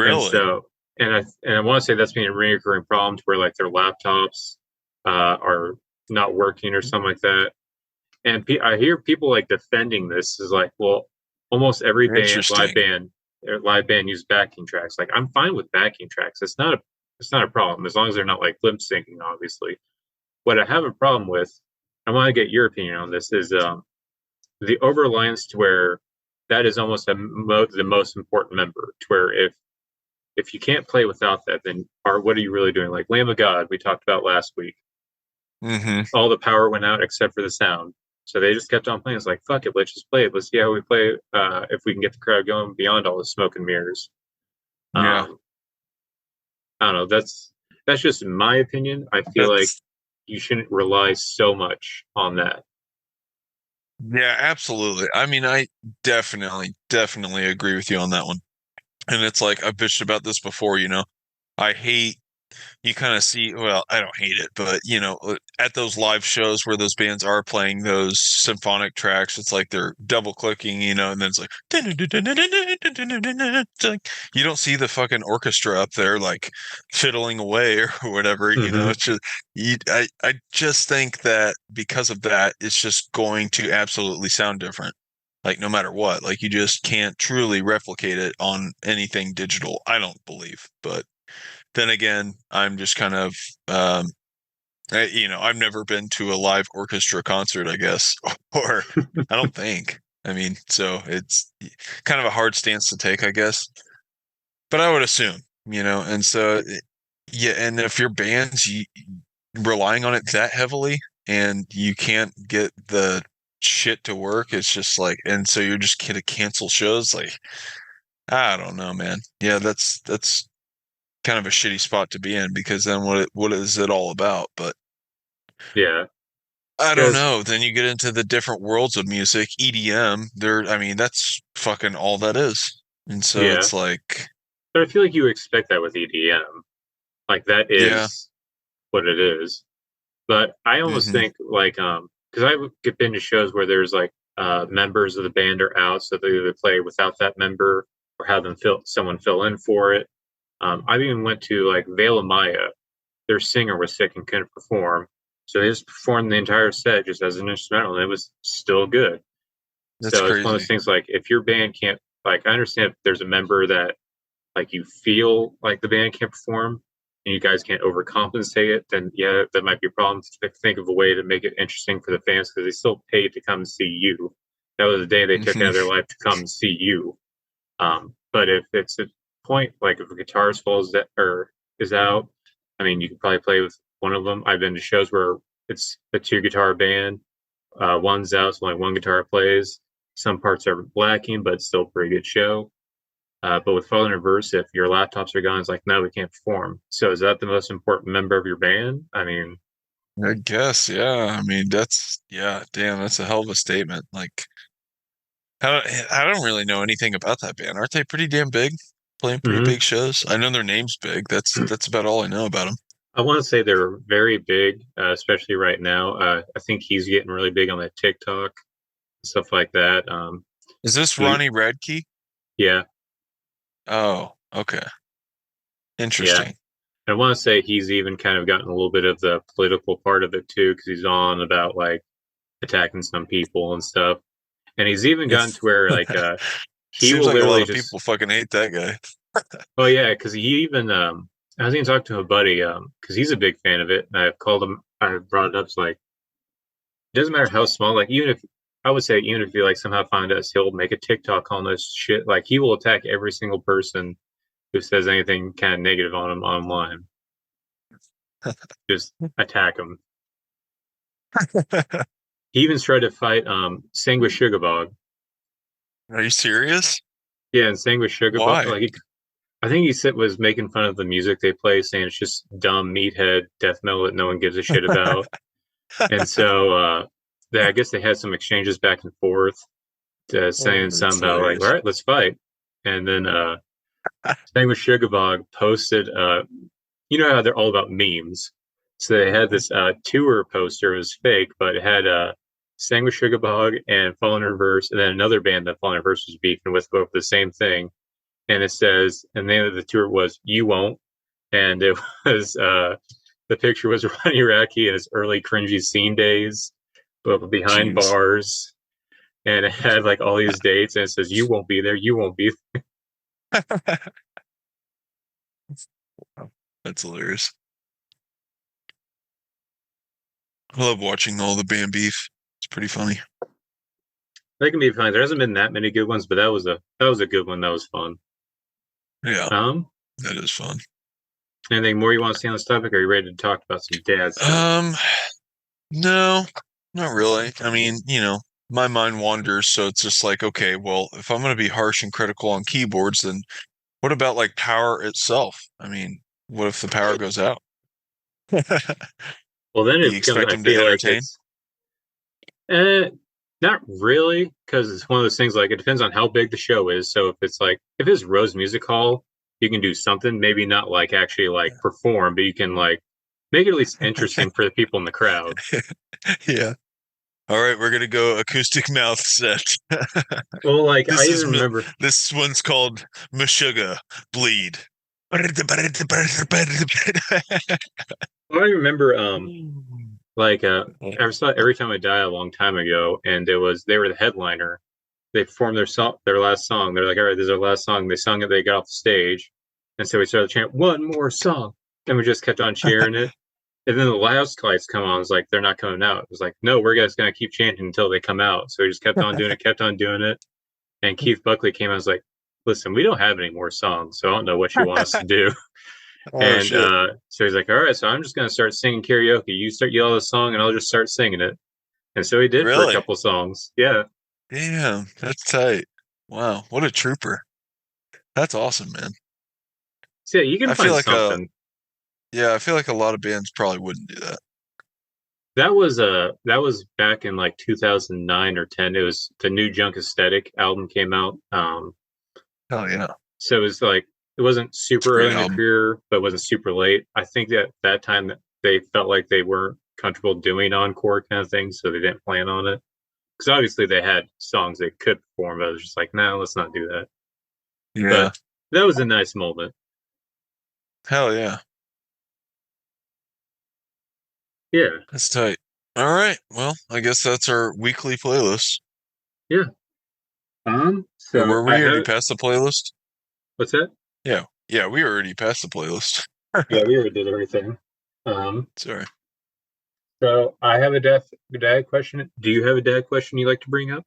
and Really? so and I want to say that's being a recurring problem to where like their laptops are not working or something like that. And I hear people like defending this is like, well, almost every Interesting. live band use backing tracks. Like I'm fine with backing tracks. It's not a problem as long as they're not like lip syncing. Obviously, what I have a problem with, I want to get your opinion on this is the over reliance to where that is almost the most important member. To where if you can't play without that, then what are you really doing? Like Lamb of God, we talked about last week, Hmm. all the power went out except for the sound. So they just kept on playing. It's like, fuck it, let's just play it. Let's see how we play. If we can get the crowd going beyond all the smoke and mirrors. Yeah. Um, I don't know. That's just my opinion. I feel like That's you shouldn't rely so much on that. yeah, absolutely. I mean, I definitely agree with you on that one. And it's like I've bitched about this before, I hate you kind of see, well, I don't hate it, but at those live shows where those bands are playing those symphonic tracks, it's like they're double clicking, and then it's like it's like you don't see the fucking orchestra up there like fiddling away or whatever, Hmm. it's just I just think that because of that, it's just going to absolutely sound different. Like no matter what, like you just can't truly replicate it on anything digital, I don't believe. But then again, I'm just kind of, I've never been to a live orchestra concert, I guess, or I don't think. I mean, so it's kind of a hard stance to take, I guess. But I would assume, and so, yeah, and if your band's relying on it that heavily and you can't get the shit to work, it's just like, and so you're just gonna cancel shows, like, I don't know, man. Yeah, that's kind of a shitty spot to be in because then what is it all about? But Yeah, I don't because know. Then you get into the different worlds of music, EDM. I mean, that's fucking all that is. And so yeah, it's like, but I feel like you expect that with EDM. Like that yeah, is what it is. But I almost hmm think like because I've been to shows where there's like members of the band are out, so they either play without that member or have them someone fill in for it. I even went to like Veil of Maya. Their singer was sick and couldn't perform, so they just performed the entire set just as an instrumental, and it was still good. That's So it's one of those crazy. things like if your band can't, like, I understand if there's a member that like you feel like the band can't perform and you guys can't overcompensate it, then yeah, that might be a problem. Think of a way to make it interesting for the fans because they still paid to come see you. That was the day they took out Hmm. of their life to come see you. But if it's a point like if a guitarist falls that or is out, I mean, you could probably play with one of them. I've been to shows where it's a two guitar band. One's out, so only one guitar plays. Some parts are lacking, but it's still a pretty good show. But with Fallen Reverse, if your laptops are gone, it's like, no, we can't perform. So is that the most important member of your band? I mean, I guess, yeah. I mean, yeah, damn, that's a hell of a statement. Like, I don't really know anything about that band. Aren't they pretty damn big? Playing pretty mhm. big shows. I know their name's big. That's about all I know about them. I want to say they're very big, especially right now. I think he's getting really big on that TikTok stuff like that. Is this He, Ronnie Radke? yeah, Oh, okay. yeah. Interesting. I want to say he's even kind of gotten a little bit of the political part of it too, because he's on about like attacking some people and stuff. And he's even gotten to where like he Seems will like a literally lot of just, people fucking hate that guy. oh yeah, because he even I was even talking to a buddy because he's a big fan of it, and I've called him, I brought it up, it's like it doesn't matter how small, like even if I would say even if you like somehow find us, he'll make a TikTok on this shit. Like he will attack every single person who says anything kind of negative on him online. Just attack him. He even tried to fight Sangwa Sugabog. Are you serious? Yeah, and Sangwa Sugabog, Why? like I think he said was making fun of the music they play, saying it's just dumb meathead death metal that no one gives a shit about. And so I guess they had some exchanges back and forth, Oh, saying that's something about like, all hilarious. right, let's fight. And then thing with Sugabog posted, you know how they're all about memes. So they had this tour poster. It was fake, but it had Sang with Sugabog and Fallen Reverse, and then another band that Fallen Reverse was beefing with both the same thing. And it says, and the name of the tour was "You Won't," and it was the picture was Ronnie Radke in his early cringy scene days, but behind Jeez. bars, and it had like all these dates, and it says, "You won't be there. You won't be." That's hilarious. I love watching all the band beef. It's pretty funny. They can be fine. There hasn't been that many good ones, but that was a good one. That was fun. Yeah, Um, that is fun. Anything more you want to see on this topic? Or are you ready to talk about some dad stuff? Um, no, not really. I mean, my mind wanders, so it's just like, okay, well, if I'm going to be harsh and critical on keyboards, then what about like power itself? I mean, what if the power goes out? Do Well, then you it becomes. expect I them to feel like entertain? it's eh, not really because it's one of those things. Like it depends on how big the show is. So if it's Rose Music Hall, you can do something. Maybe not like actually like perform, but you can like make it at least interesting for the people in the crowd. Yeah. All right, we're gonna go acoustic mouth set. Well, like I This even is remember. this one's called Meshuggah Bleed. Well, I remember. Like I saw Every Time I Die a long time ago, and they were the headliner. They performed their last song. They're like, all right, this is our last song. They sung it. They got off the stage, and so we started chanting one more song, and we just kept on cheering it. And then the last lights come on. It's like they're not coming out. It was like, no, we're just gonna keep chanting until they come out. So we just kept on doing it. And Keith Buckley came out and was like, listen, we don't have any more songs, so I don't know what you want us to do. Oh And shit. so he's like, all right, so I'm just gonna start singing karaoke. You start yelling a song, and I'll just start singing it. And so he did for a Really? couple songs. Yeah. Damn, that's tight. Wow, what a trooper. That's awesome, man. So yeah, you can I feel find like something. I feel like a lot of bands probably wouldn't do that. That was back in like 2009 or 10. It was the new Junk Aesthetic album came out. Hell yeah. So it was like it wasn't It's a super great early in their album. career, but it wasn't super late. I think that time that they felt like they weren't. comfortable doing encore kind of thing, so they didn't plan on it. Because obviously they had songs they could perform, but I was just like, no, let's not do that. Yeah. But that was a nice moment. Hell yeah. Yeah. That's tight. All right. Well, I guess that's our weekly playlist. Yeah. Were So we I already have past the playlist? what's that? Yeah. Yeah, we already passed the playlist. Yeah, we already did everything. Um, Sorry. so I have a dad question. Do you have a dad question you'd like to bring up?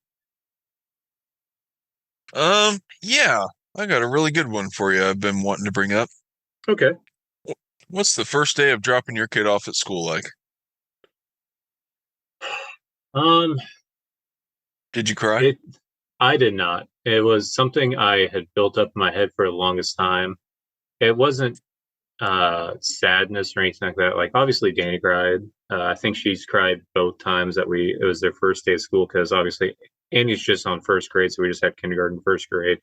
Yeah, I got a really good one for you I've been wanting to bring up. Okay. What's the first day of dropping your kid off at school like? Um, Did you cry? it I did not. It was something I had built up in my head for the longest time. It wasn't sadness or anything like that. Like obviously Danny cried. I think she's cried both times that we it was their first day of school because obviously Annie's just on first grade, so we just had kindergarten, first grade.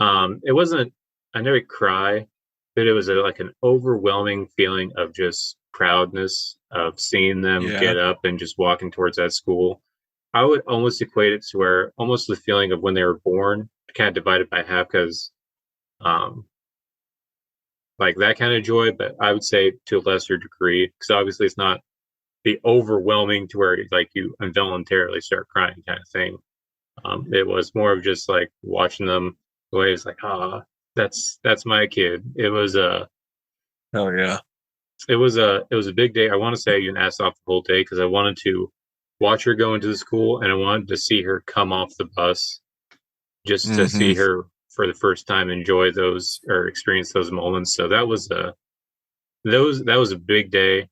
It wasn't I never cry, but it was like an overwhelming feeling of just proudness of seeing them Yeah. get up and just walking towards that school. I would almost equate it to where almost the feeling of when they were born, kind of divided by half because um, like that kind of joy, but I would say to a lesser degree because obviously it's not the overwhelming to where like you involuntarily start crying kind of thing. It was more of just like watching them the way it's like that's my kid. Oh yeah. It was a big day. I want to say I even asked off the whole day because I wanted to watch her go into the school and I wanted to see her come off the bus just to Mm-hmm. see her for the first time enjoy those or experience those moments. So that was a big day.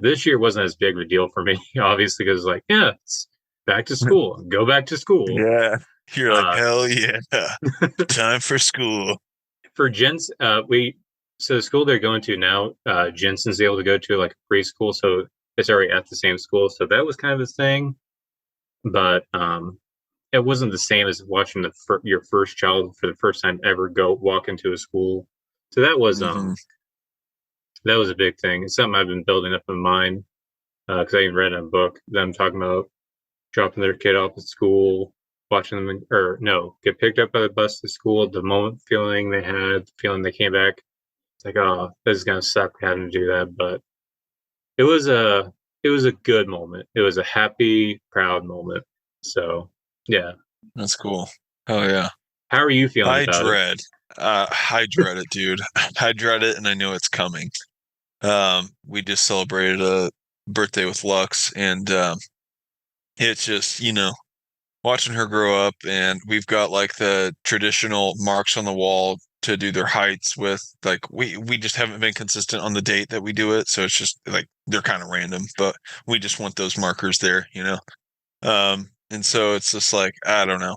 This year wasn't as big of a deal for me, obviously, because like, yeah, it's back to school, go back to school. Yeah. You're like, Uh, hell yeah. Time for school. for Jens, so the school they're going to now, Jensen's able to go to like a preschool, so it's already at the same school. So that was kind of a thing, but it wasn't the same as watching your first child for the first time ever go walk into a school. So Mm-hmm. that was a big thing. It's something I've been building up in mind because I even read in a book them talking about dropping their kid off at school, watching them or no get picked up by the bus to school. The moment feeling they had, the feeling they came back, it's like oh this is gonna suck having to do that, but it was a it was a good moment. It was a happy, proud moment. So yeah, That's cool. Oh yeah. how are you feeling I about it? dread. I dread it, dude. I dread it and I know it's coming. We just celebrated a birthday with Lux and it's just, watching her grow up and we've got like the traditional marks on the wall to do their heights with. Like we just haven't been consistent on the date that we do it, so it's just like they're kind of random, but we just want those markers there. And so it's just like I don't know.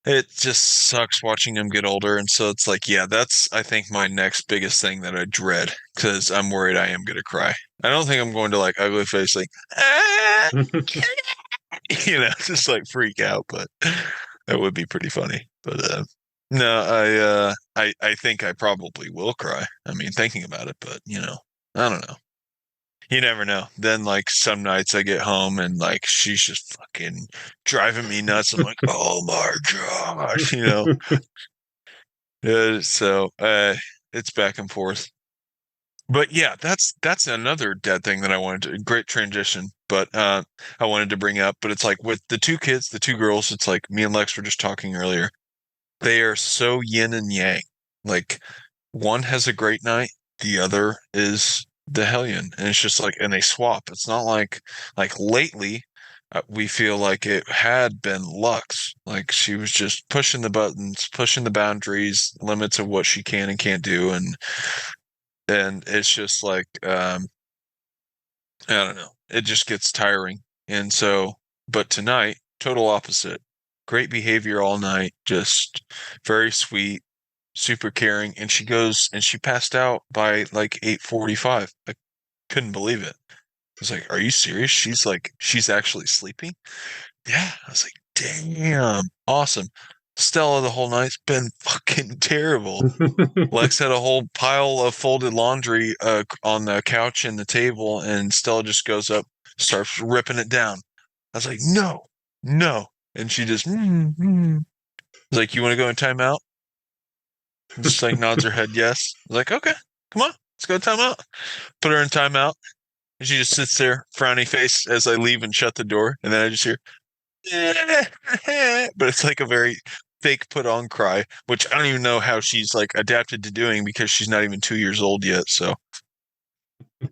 It just sucks watching them get older, and so it's like, yeah, that's I think my next biggest thing that I dread because I'm worried I am gonna cry. I don't think I'm going to like ugly face like ah! Just like freak out, but that would be pretty funny. But no, I think I probably will cry. I mean, thinking about it, but I don't know. You never know. Then like some nights I get home and like she's just fucking driving me nuts. I'm like, oh my gosh. So it's back and forth. But yeah, that's another dead thing that I wanted to great transition, but I wanted to bring up. But it's like with the two kids, the two girls, it's like me and Lex were just talking earlier. They are so yin and yang. Like one has a great night, the other is the hellion. And it's just like and they swap. It's not like lately we feel like it had been Lux. Like she was just pushing the buttons, pushing the boundaries, limits of what she can and can't do, and it's just like I don't know. It just gets tiring. And so, but tonight, total opposite. Great behavior all night, just very sweet, super caring. And she goes and she passed out by like 8:45. I couldn't believe it. I was like, "Are you serious?" She's like, "She's actually sleeping?" Yeah. I was like, "Damn, awesome." Stella the whole night's been fucking terrible. Lex had a whole pile of folded laundry on the couch and the table, and Stella just goes up, starts ripping it down. I was like, no, no. And she just, like, you want to go in timeout? And just like nods her head yes. I was like, okay, come on, let's go timeout. Put her in timeout. And she just sits there, frowny face, as I leave and shut the door. And then I just hear, but it's like a very fake put on cry, which I don't even know how she's like adapted to doing because she's not even 2 years old yet. So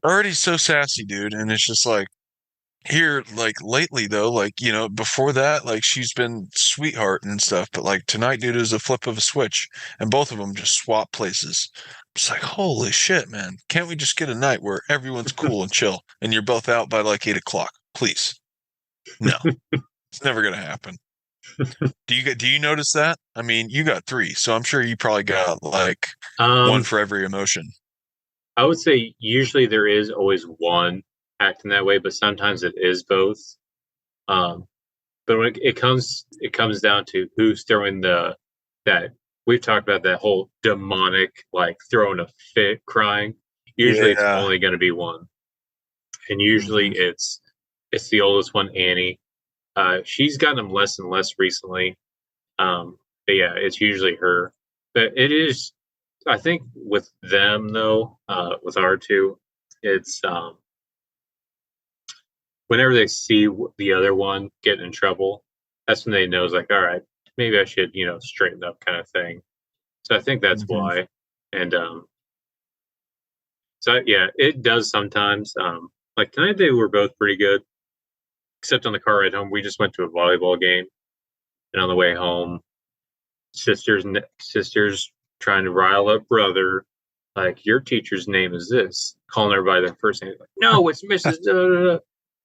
already so sassy, dude. And it's just like here, like lately though, like, before that, like she's been sweetheart and stuff. But like tonight, dude, is a flip of a switch. And both of them just swap places. It's like, holy shit, man. Can't we just get a night where everyone's cool and chill and you're both out by like 8 o'clock? Please. No, it's never gonna happen. Do you notice that? I mean, you got three, so I'm sure you probably got like one um, for every emotion. I would say usually there is always one acting that way, but sometimes it is both. Um, but when it comes down to who's throwing that we've talked about that whole demonic like throwing a fit crying. Usually it's Yeah. only going to be one, and Hmm. usually it's the oldest one, Annie. She's gotten them less and less recently. But yeah, it's usually her. But it is, I think, with them though, with our two, it's whenever they see the other one get in trouble, that's when they know it's like, all right, maybe I should, straighten up, kind of thing. So I think that's Hmm. why. And so yeah, it does sometimes. Like tonight, they were both pretty good, except on the car ride home, we just went to a volleyball game, and on the way home, sisters trying to rile up brother. Like your teacher's name is this, calling everybody their first name. Like, no, it's Mrs. Da, da, da.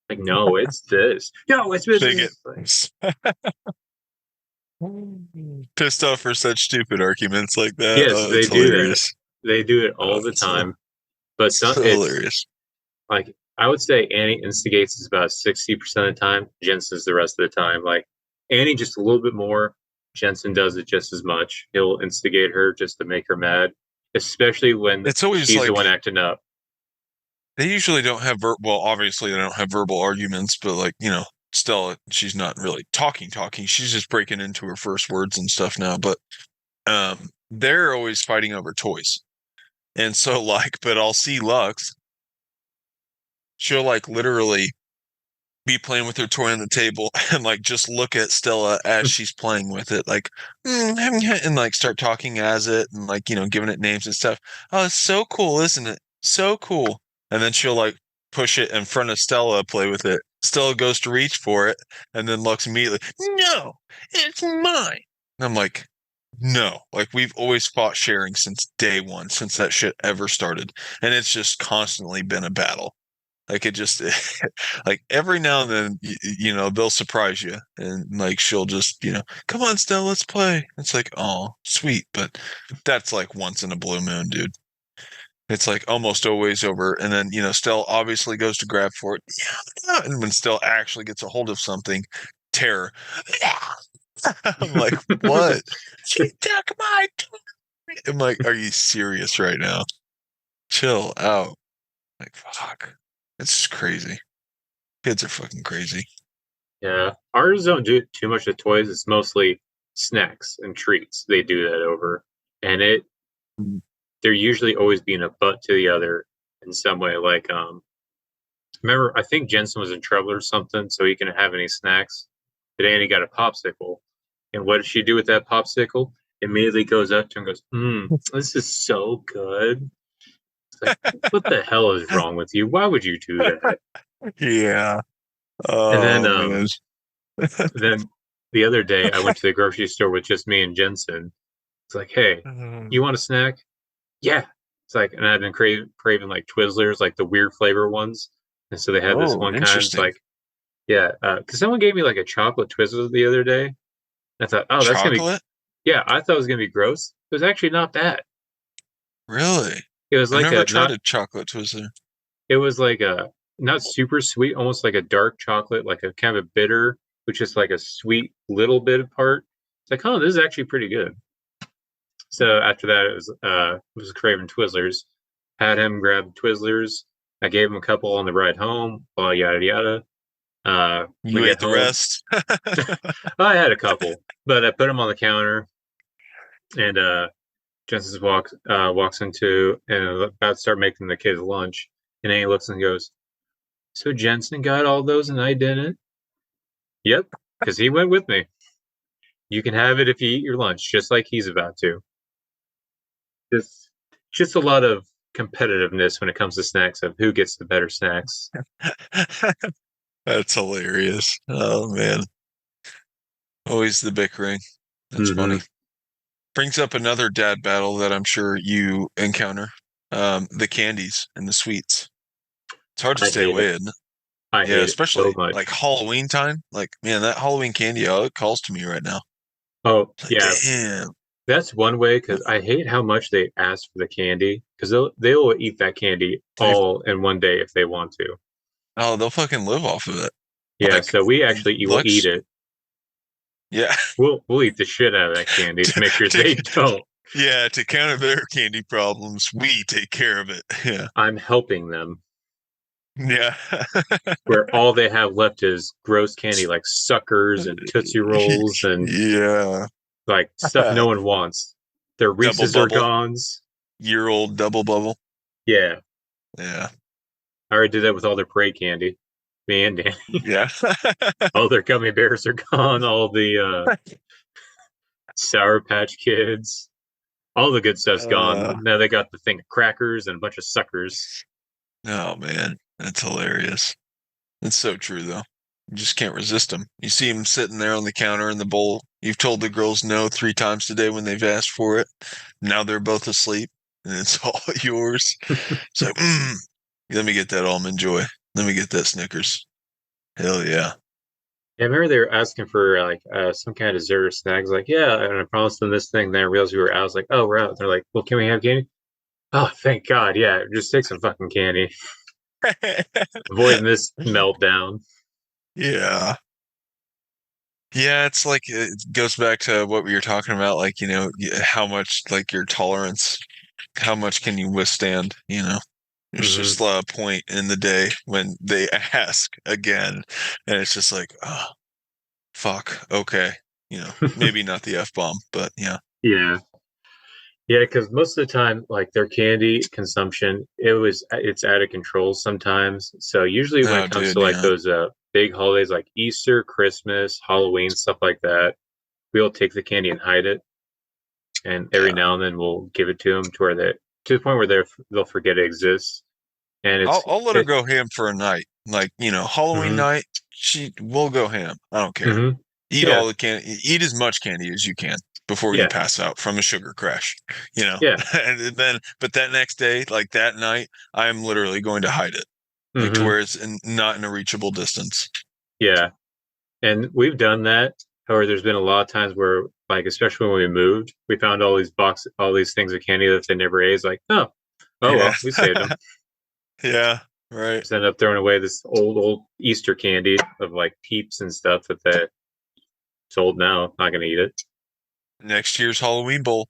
Like, no, it's this. No, it's They Mrs. get Like, pissed off for such stupid arguments like that. yes, Oh, they it's do that. hilarious. They do it Oh, all the it's so, time. But some, so it's hilarious. like I would say Annie instigates is about 60% of the time. Jensen's the rest of the time. Like Annie just a little bit more. Jensen does it just as much. He'll instigate her just to make her mad, especially when It's always she's the like one acting up. they usually don't have well, obviously they don't have verbal arguments, but like, Stella, she's not really talking. She's just breaking into her first words and stuff now. But they're always fighting over toys. And so like, but I'll see Lux, she'll like literally be playing with her toy on the table and like just look at Stella as she's playing with it, like and like start talking as it and like giving it names and stuff. Oh, it's so cool, isn't it? So cool. And then she'll like push it in front of Stella, play with it. Stella goes to reach for it, and then looks immediately. No, it's mine. And I'm like, no, like we've always fought sharing since day one, since that shit ever started, and it's just constantly been a battle. Like it just like every now and then they'll surprise you and like she'll just, come on, Stella, let's play. It's like, oh, sweet, but that's like once in a blue moon, dude. It's like almost always over. And then, Stella obviously goes to grab for it. Yeah. And when Stella actually gets a hold of something, terror. I'm like, what? She took my toy. I'm like, are you serious right now? Chill out. Like, fuck. It's just crazy. Kids are fucking crazy. Yeah, ours don't do too much with toys. It's mostly snacks and treats. They do that over, and they're usually always being a butt to the other in some way. Like, remember, I think Jensen was in trouble or something, so he couldn't have any snacks. But Annie got a popsicle, and what did she do with that popsicle? Immediately goes up to him and goes, this is so good." It's like, what the hell is wrong with you? Why would you do that? Yeah. And then, Oh man. then the other day, I went to the grocery store with just me and Jensen. It's like, hey, you want a snack? Yeah. It's like, and I've been craving like Twizzlers, like the weird flavor ones. And so they had this Oh, one kind. It's interesting. like, yeah, because someone gave me like a chocolate Twizzler the other day. And I thought, oh, that's gonna be, Chocolate? yeah, I thought it was gonna be gross. It was actually not bad. Really? It was I've like never a tried not. a chocolate Twizzler. It was like a not super sweet, almost like a dark chocolate, like a kind of a bitter, which is like a sweet little bit of part. It's like, oh, this is actually pretty good. So after that, it was craving Twizzlers. Had him grab Twizzlers. I gave him a couple on the ride home. Well, yada yada. We You get ate the home. rest. I had a couple, but I put them on the counter, and Jensen walks into and about to start making the kids lunch, and then he looks and goes, "So Jensen got all those and I didn't?" Yep, because he went with me. You can have it if you eat your lunch, just like he's about to. Just, just a lot of competitiveness when it comes to snacks of who gets the better snacks. That's hilarious. Oh man. Always the bickering. That's Mm-hmm. funny. Brings up another dad battle that I'm sure you encounter. The candies and the sweets. It's hard to I stay hate away, it. isn't it? I Yeah, hate it so especially like much. Halloween time. Like, man, that Halloween candy, oh, it calls to me right now. Oh It's like, yeah, damn. that's one way because I hate how much they ask for the candy because they'll eat that candy They, all in one day if they want to. oh, they'll fucking live off of it. Yeah, Like, so we actually will eat Lex, it. yeah. We'll eat the shit out of that candy to to, make sure to, they don't. yeah, to counter their candy problems, we take care of it. Yeah. I'm helping them. Yeah. Where all they have left is gross candy like suckers and Tootsie Rolls and Yeah. like stuff no one wants. Their Double Reese's are bubble, gones. year-old double bubble. Yeah, Yeah. I already did that with all their parade candy. Me and Dan. Yeah. All their gummy bears are gone. All the Sour Patch Kids. All the good stuff's Uh, gone. Now they got the thing of crackers and a bunch of suckers. oh man, that's hilarious. It's so true though. You just can't resist them. You see them sitting there on the counter in the bowl. You've told the girls no 3 times today when they've asked for it. Now they're both asleep and it's all yours. It's like, let me get that almond joy. Let me get that Snickers. Hell yeah. Yeah, I remember they were asking for like some kind of dessert or snacks. Like, yeah, and I promised them this thing. Then I realized we were out. I was like, oh, we're out. They're like, well, can we have candy? Oh, thank God. Yeah, just take some fucking candy. Avoiding this meltdown. Yeah. Yeah, it's like it goes back to what we were talking about, like, how much like your tolerance, how much can you withstand, There's Hmm. just a point in the day when they ask again, and it's just like, oh, fuck, okay. Maybe not the F-bomb, but yeah. Yeah. Yeah, because most of the time, like their candy consumption, it's out of control sometimes. So usually when Oh, it comes to dude, like yeah. those big holidays like Easter, Christmas, Halloween, stuff like that, we'll take the candy and hide it, and every Yeah. now and then we'll give it to them to the point where they'll forget it exists. And I'll let her go ham for a night. Like, Halloween mhm, night, she will go ham. I don't care. mhm. Eat Yeah, all the candy, eat as much candy as you can before you yeah, pass out from a sugar crash, yeah, And then, but that next day, like that night, I am literally going to hide it, like to hmm, where it's not in a reachable distance. yeah. And we've done that. However, there's been a lot of times where, like, especially when we moved, we found all these things of candy that they never ate. It's like, oh Yeah. well, we saved them. Yeah. Right. Just ended up throwing away this old Easter candy of like Peeps and stuff that they sold now. Not gonna eat it. Next year's Halloween bowl.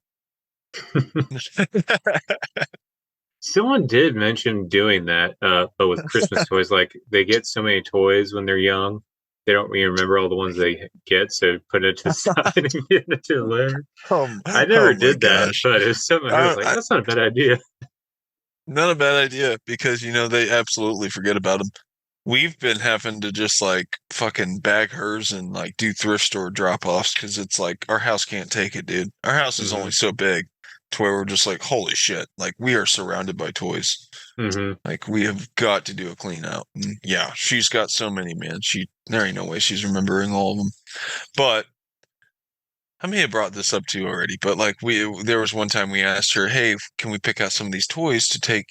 Someone did mention doing that, but with Christmas toys, like they get so many toys when they're young, they don't really remember all the ones they get, so put it to the side and get it to later. I never Oh my did that, gosh. but it's something I heard. It's like I, that's not a bad idea. Not a bad idea because they absolutely forget about them. We've been having to just like fucking bag hers and like do thrift store drop offs because it's like our house can't take it, dude. Our house is only Hmm. so big to where we're just like, holy shit, like we are surrounded by toys. Hmm. Like we have got to do a clean out. And yeah, she's got so many, man. There ain't no way she's remembering all of them. But I may have brought this up to you already, but like there was one time we asked her, "Hey, can we pick out some of these toys to take,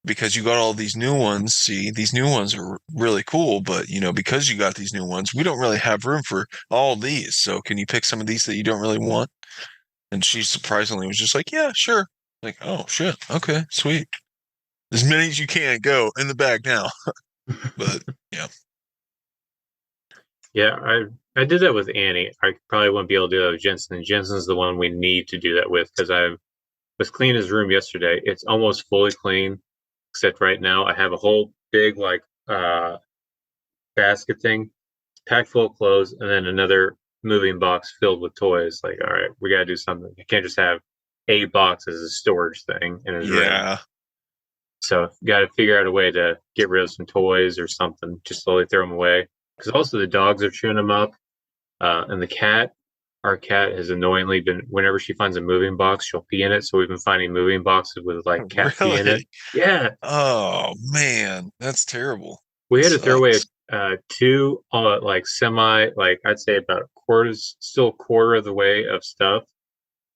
because you got all these new ones. See, these new ones are really cool, but because you got these new ones, we don't really have room for all these. So can you pick some of these that you don't really want?" And she surprisingly was just like, "Yeah, sure." Like, "Oh shit, okay, sweet. As many as you can go in the bag now." But yeah, Yeah, I did that with Annie. I probably wouldn't be able to do that with Jensen. Jensen's the one we need to do that with because I was cleaning his room yesterday. It's almost fully clean, except right now I have a whole big like basket thing packed full of clothes, and then another moving box filled with toys. Like, all right, we gotta do something. You can't just have a box as a storage thing in his room. Yeah. So, got to figure out a way to get rid of some toys or something. Just slowly throw them away. Because also the dogs are chewing them up, and the cat. Our cat has annoyingly been. Whenever she finds a moving box, she'll pee in it. So we've been finding moving boxes with like cat pee in it. Really? Yeah, Oh man, that's terrible. we That had to throw away sucks. two like semi like I'd say about a quarter, still quarter of the way of stuff.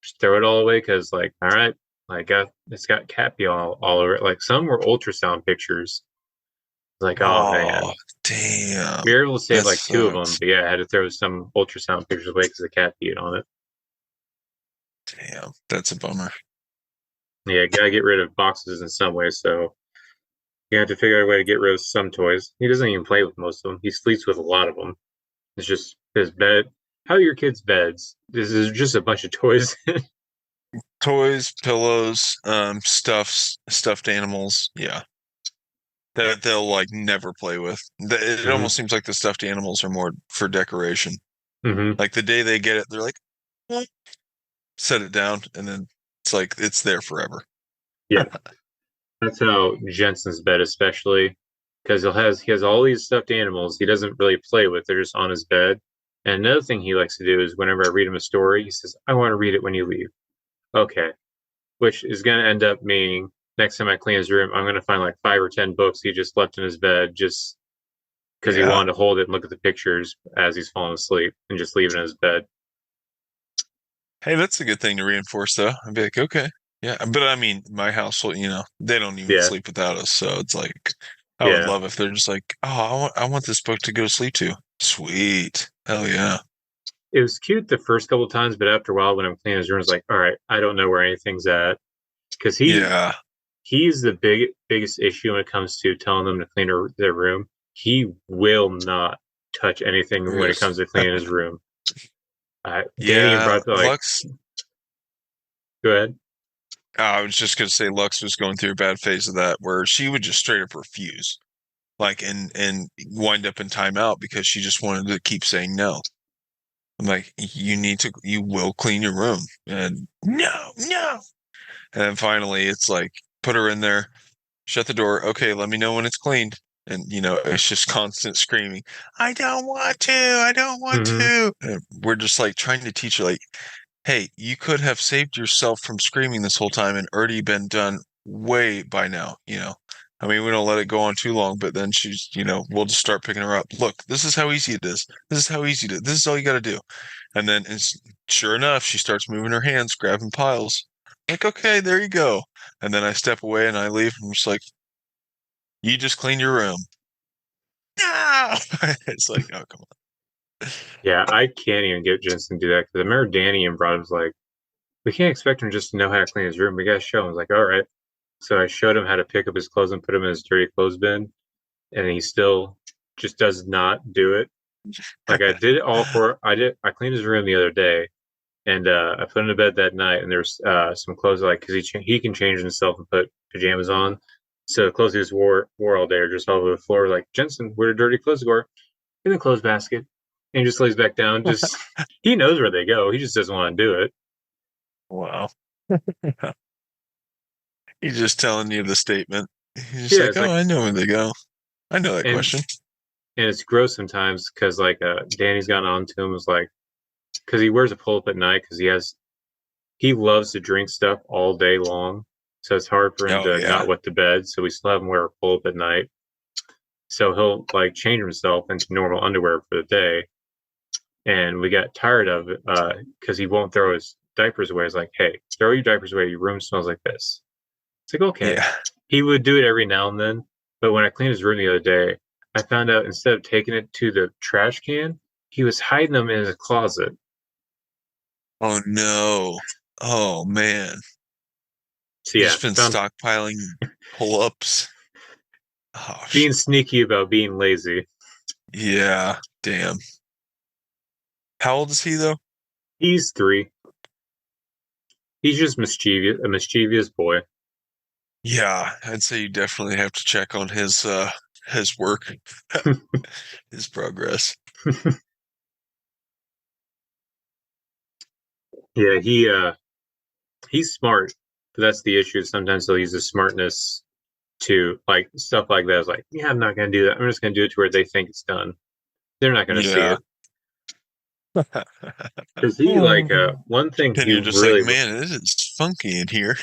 Just throw it all away because like all right, like it's got cat pee all over it. Like some were ultrasound pictures. Like oh Oh, man, we damn. were able to save That like two of them, sucks. but yeah, I had to throw some ultrasound pictures away because the cat peed on it. Damn, that's a bummer. Yeah, gotta get rid of boxes in some way. So you have to figure out a way to get rid of some toys. He doesn't even play with most of them. He sleeps with a lot of them. It's just his bed. How are your kids' beds? This is just a bunch of toys. Toys, pillows, stuffed animals. Yeah. That they'll like never play with. It Hmm. almost seems like the stuffed animals are more for decoration. Hmm. Like the day they get it, they're like, "Eh," set it down, and then it's like it's there forever. Yeah, that's how Jensen's bed, especially because he has all these stuffed animals he doesn't really play with. They're just on his bed. And another thing he likes to do is whenever I read him a story, he says, "I want to read it when you leave." Okay, which is going to end up meaning next time I clean his room, I'm going to find like 5 or 10 books he just left in his bed just because he Yeah. wanted to hold it and look at the pictures as he's falling asleep and just leave it in his bed. Hey, that's a good thing to reinforce, though. I'd be like, okay, yeah. But I mean, my household, they don't even Yeah, sleep without us, so it's like, I would yeah. love if they're just like, oh, I want this book to go to sleep to. Sweet, hell yeah, It was cute the first couple of times, but after a while, when I'm cleaning his room, it's like, all right, I don't know where anything's at because yeah. he's the biggest issue when it comes to telling them to clean their room. He will not touch anything when Really. it comes to cleaning his room. Danny and Yeah, brought like, Lux. go ahead. I was just gonna say Lux was going through a bad phase of that, where she would just straight up refuse, like, and wind up in timeout because she just wanted to keep saying no. I'm like, you will clean your room, and no, no. And then finally, it's like, put her in there, shut the door. Okay, let me know when it's cleaned. And, it's just constant screaming, I don't want to. I don't want Hmm. to. And we're just like trying to teach her, like, hey, you could have saved yourself from screaming this whole time and already been done way by now. I mean, we don't let it go on too long, but then we'll just start picking her up. Look, this is how easy it is. This is how easy it is. This is all you got to do. And then, sure enough, she starts moving her hands, grabbing piles. Like, okay, there you go. And then I step away and I leave. And I'm just like, you just clean your room. No! It's like, oh, come on. Yeah, I can't even get Jensen to do that because I remember Danny and Brad was like, we can't expect him just to know how to clean his room. We gotta show him. I was like, all right. So I showed him how to pick up his clothes and put them in his dirty clothes bin, and he still just does not do it. Like I did it all for I cleaned his room the other day, and I put him to bed that night, and there's some clothes like because he can change himself and put pajamas on. So the clothes he just wore all day are just all over the floor. Like Jensen, where did dirty clothes go? In the clothes basket. And he just lays back down. Just he knows where they go. He just doesn't want to do it. Wow. He's just telling you the statement. He's just Yeah, like, it's oh, like I know where they go. I know that and question. and it's gross sometimes because like Danny's gotten on to him was like because he wears a pull up at night because he loves to drink stuff all day long. So it's hard for him Oh to yeah. not wet the bed. So we still have him wear a pull up at night. So he'll like change himself into normal underwear for the day. And we got tired of it because he won't throw his diapers away. It's like, hey, throw your diapers away. Your room smells like this. It's like, okay. Yeah. He would do it every now and then. But when I cleaned his room the other day, I found out instead of taking it to the trash can, he was hiding them in his closet. Oh no. Oh man. So He's yeah, just been found stockpiling pull-ups. Oh being shoot. sneaky about being lazy. Yeah. Damn. How old is he though? He's 3. He's just mischievous, a mischievous boy. Yeah, I'd say you definitely have to check on his work, his progress. Yeah, he's smart, but that's the issue. Sometimes he'll use his smartness to like stuff like that. It's like, yeah, I'm not gonna do that. I'm just gonna do it to where they think it's done. They're not gonna see Yeah. it. Because he like one thing Then he you're just like, really man, it is funky in here.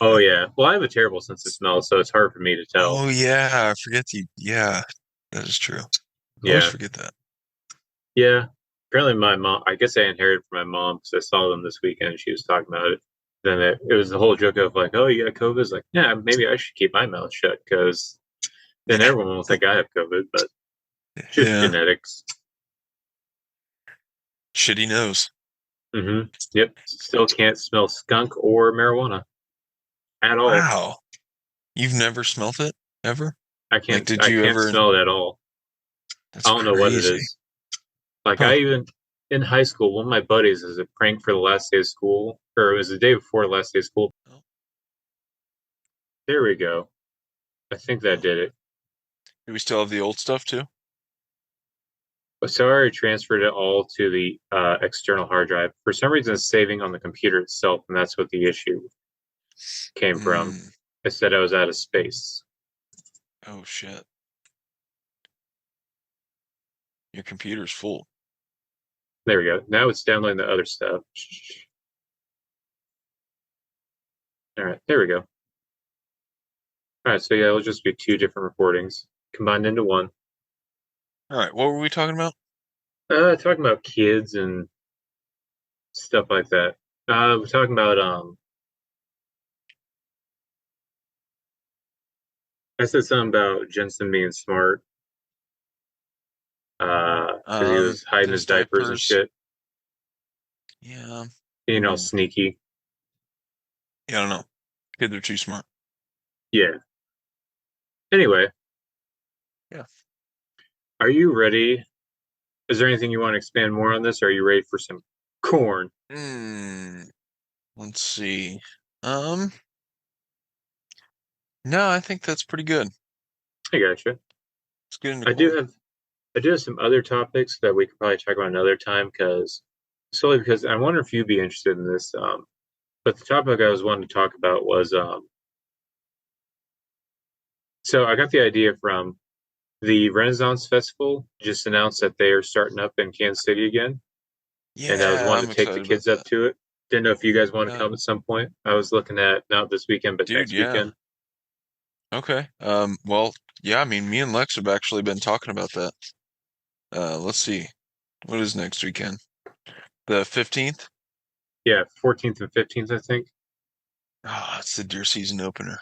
oh yeah. Well, I have a terrible sense of smell, so it's hard for me to tell. Oh yeah, I forget you. Yeah, that is true. I always Yeah. forget that. Yeah. Apparently my mom I guess I inherited from my mom because I saw them this weekend and she was talking about it. Then it was the whole joke of like, oh, you got COVID. It's like, yeah, maybe I should keep my mouth shut because then everyone will think I have COVID, but it's just Yeah, genetics. shitty nose. Yep. Still can't smell skunk or marijuana at all. Wow, you've never smelt it ever? Like, did I you can't ever? smell it at all. I That's don't know what it crazy. is. Like I Huh. even in high school, one of my buddies is a prank for the last day of school, or it was the day before the last day of school. Oh, There we go. I think that huh. did it. Do we still have the old stuff too? So I already transferred it all to the external hard drive. For some reason, it's saving on the computer itself, and that's what the issue came from. Hmm. It said I was out of space. Oh shit. Your computer's full. There we go. Now it's downloading the other stuff. All right, there we go. All right, so yeah, it'll just be 2 different recordings combined into one. All right, what were we talking about? Talking about kids and stuff like that. We're talking about I said something about Jensen being smart, because he was hiding his His diapers and diapers. shit, Yeah. being all Hmm. sneaky. Yeah, I don't know. Kids are too smart. Yeah. Anyway, Yeah. are you ready? Is there anything you want to expand more on this? Or are you ready for some corn? Hmm. Let's see. Um, no, I think that's pretty good. I gotcha. Let's get into I do corn. have I do have some other topics that we could probably talk about another time because solely because I wonder if you'd be interested in this. But the topic I was wanting to talk about was so I got the idea from the Renaissance Festival just announced that they are starting up in Kansas City again, and I was Yeah, wanting I'm to take the excited about kids up that. to it. Didn't know if you guys want to Yeah, come at some point. I was looking at not this weekend, but dude, next yeah. weekend. Okay. Well, yeah, I mean, me and Lex have actually been talking about that. Let's see. What is next weekend? The 15th? Yeah, 14th and 15th, I think, Oh, it's the deer season opener.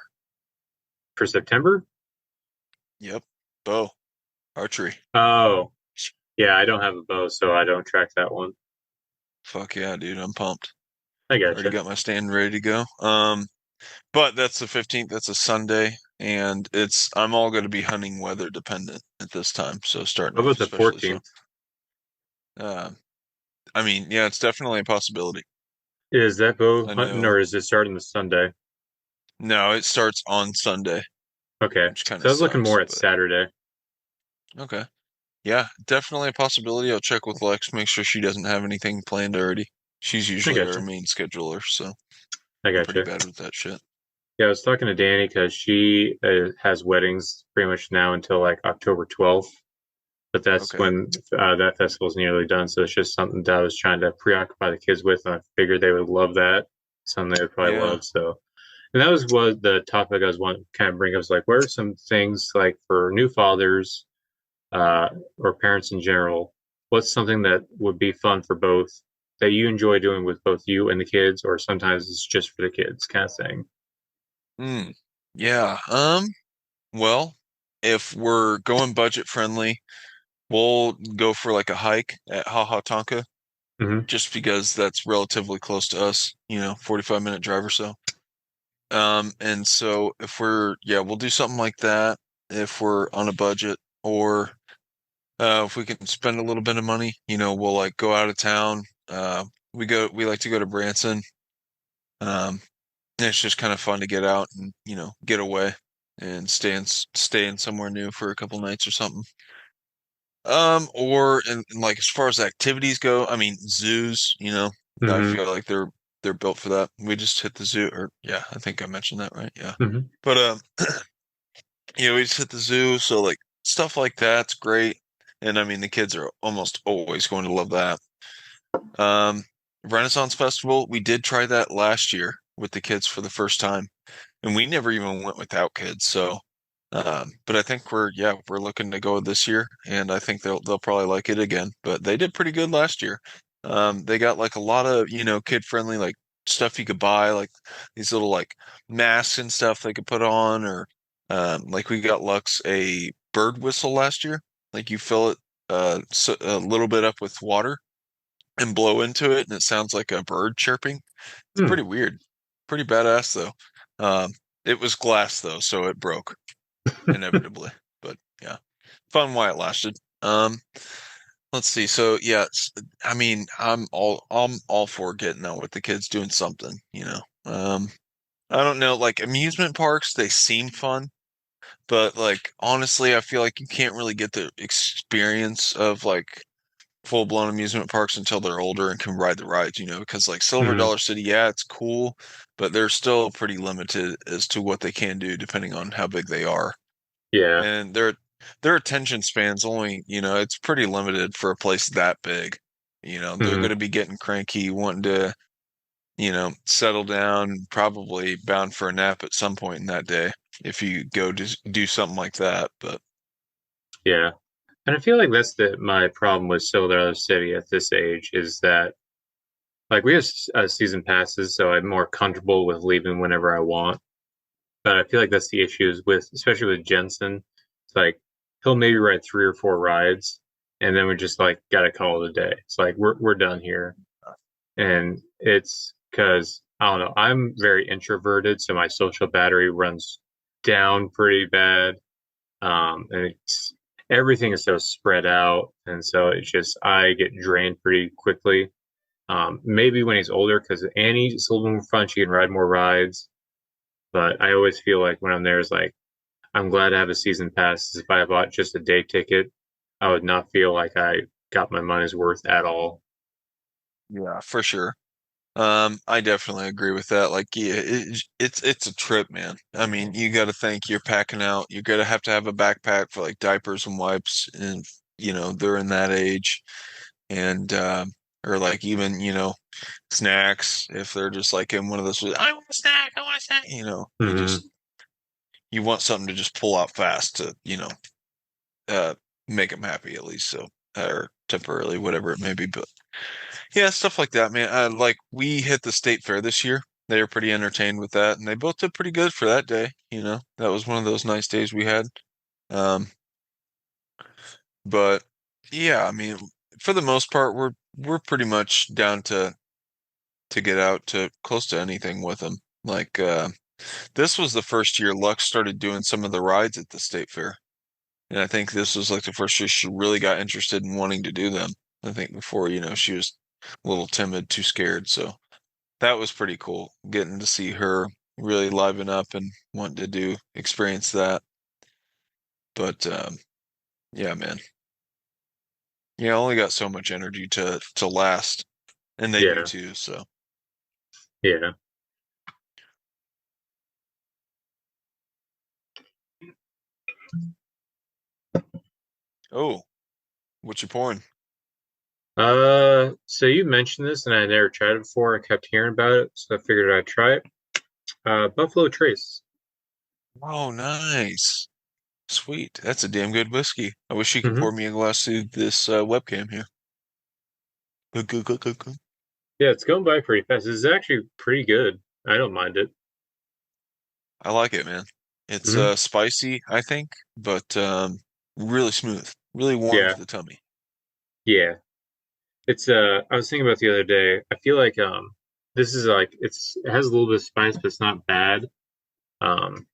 for September. Yep. Bow. Archery. Oh, yeah, I don't have a bow, so I don't track that one. Fuck yeah, dude. I'm pumped. I Already gotcha. got my stand ready to go. But that's the 15th. That's a Sunday, and I'm all going to be hunting weather dependent at this time. So starting How off about the especially so. 14th? Uh, I mean, yeah, it's definitely a possibility. Is that bow I hunting know. or is it starting the Sunday? No, it starts on Sunday, Okay, which kind so of I was looking sucks, more at but Saturday. okay. Yeah, definitely a possibility. I'll check with Lex, make sure she doesn't have anything planned already. She's I usually our gotcha. main scheduler, so I I'm pretty gotcha. bad with that shit. Yeah, I was talking to Danny because she has weddings pretty much now until like October 12th, but that's Okay. when that festival's nearly done. So it's just something that I was trying to preoccupy the kids with, and I figured they would love that. Something they would probably Yeah. love. So, and that was what the topic I was wanting to kind of bring up was like, what are some things like for new fathers uh, or parents in general? What's something that would be fun for both that you enjoy doing with both you and the kids, or sometimes it's just for the kids kind of thing? Mm. Yeah. Well, if we're going budget friendly, we'll go for like a hike at Ha Ha Tonka, Hmm. just because that's relatively close to us, 45-minute drive or so. And so if we're, yeah, we'll do something like that if we're on a budget, or If we can spend a little bit of money, we'll like go out of town. We like to go to Branson. Um, and it's just kind of fun to get out and, get away and stay in somewhere new for a couple nights or something. Or and like as far as activities go, I mean zoos, I Hmm. feel like they're built for that. We just hit the zoo, or yeah, I think I mentioned that, right? Yeah. Hmm. But we just hit the zoo, so like stuff like that's great. And I mean the kids are almost always going to love that. Um, Renaissance Festival, we did try that last year with the kids for the first time, and we never even went without kids. So, but I think we're looking to go this year, and I think they'll probably like it again. But they did pretty good last year. They got like a lot of kid friendly like stuff you could buy, like these little like masks and stuff they could put on, or like we got Lux a bird whistle last year. Like you fill it a little bit up with water and blow into it, and it sounds like a bird chirping. It's Hmm. pretty weird, pretty badass though. It was glass though, so it broke inevitably. But yeah, fun while it lasted. Let's see. So yeah, I mean, I'm all for getting out with the kids doing something. I don't know, like amusement parks, they seem fun, but like honestly, I feel like you can't really get the experience of like full blown amusement parks until they're older and can ride the rides, because like Silver Hmm. Dollar City, yeah, it's cool, but they're still pretty limited as to what they can do depending on how big they are. Yeah. And their attention spans only, it's pretty limited for a place that big. They're Hmm. going to be getting cranky, wanting to, settle down, probably bound for a nap at some point in that day if you go to do something like that. But Yeah. And I feel like that's my problem with Silver City at this age is that like we have season passes, so I'm more comfortable with leaving whenever I want. But I feel like that's the issues with, especially with Jensen. It's like he'll maybe ride 3 or 4 rides, and then we just like gotta call it a day. It's like we're done here, and it's because I don't know. I'm very introverted, so my social battery runs down pretty bad. And it's everything is so spread out, and so it's just I get drained pretty quickly. Maybe when he's older, because Annie's a little more fun, she can ride more rides. But I always feel like when I'm there, is like I'm glad to have a season pass. If I bought just a day ticket, I would not feel like I got my money's worth at all. yeah, for sure. I definitely agree with that. Like, yeah, it's a trip, man. I mean, you got to think you're packing out. You're gonna have to have a backpack for like diapers and wipes, and they're in that age, and or like even snacks if they're just like in one of those. I want a snack. I want a snack. Hmm. You want something to just pull out fast to uh make them happy at least, so or temporarily, whatever it may be, but. Yeah, stuff like that, man. Like we hit the state fair this year. They were pretty entertained with that, and they both did pretty good for that day. That was one of those nice days we had. Um, but yeah, I mean, for the most part, we're pretty much down to get out to close to anything with them. Like this was the first year Lux started doing some of the rides at the state fair, and I think this was like the first year she really got interested in wanting to do them. I think before, she was a little timid, too scared, so. That was pretty cool getting to see her really liven up and want to experience that. But yeah, man, I only got so much energy to last, and they do Yeah, too. So, yeah. oh, what you pouring? So you mentioned this, and I never tried it before. I kept hearing about it, so I figured I'd try it. Buffalo Trace. Oh, nice, sweet. That's a damn good whiskey. I wish you could Hmm. pour me a glass through this webcam here. Good, good, good, good, good. Yeah, it's going by pretty fast. It's actually pretty good. I don't mind it. I like it, man. It's Hmm. spicy, I think, but really smooth, really warms Yeah, the tummy. yeah. It's I was thinking about the other day. I feel like this is like it has a little bit of spice, but it's not bad. Um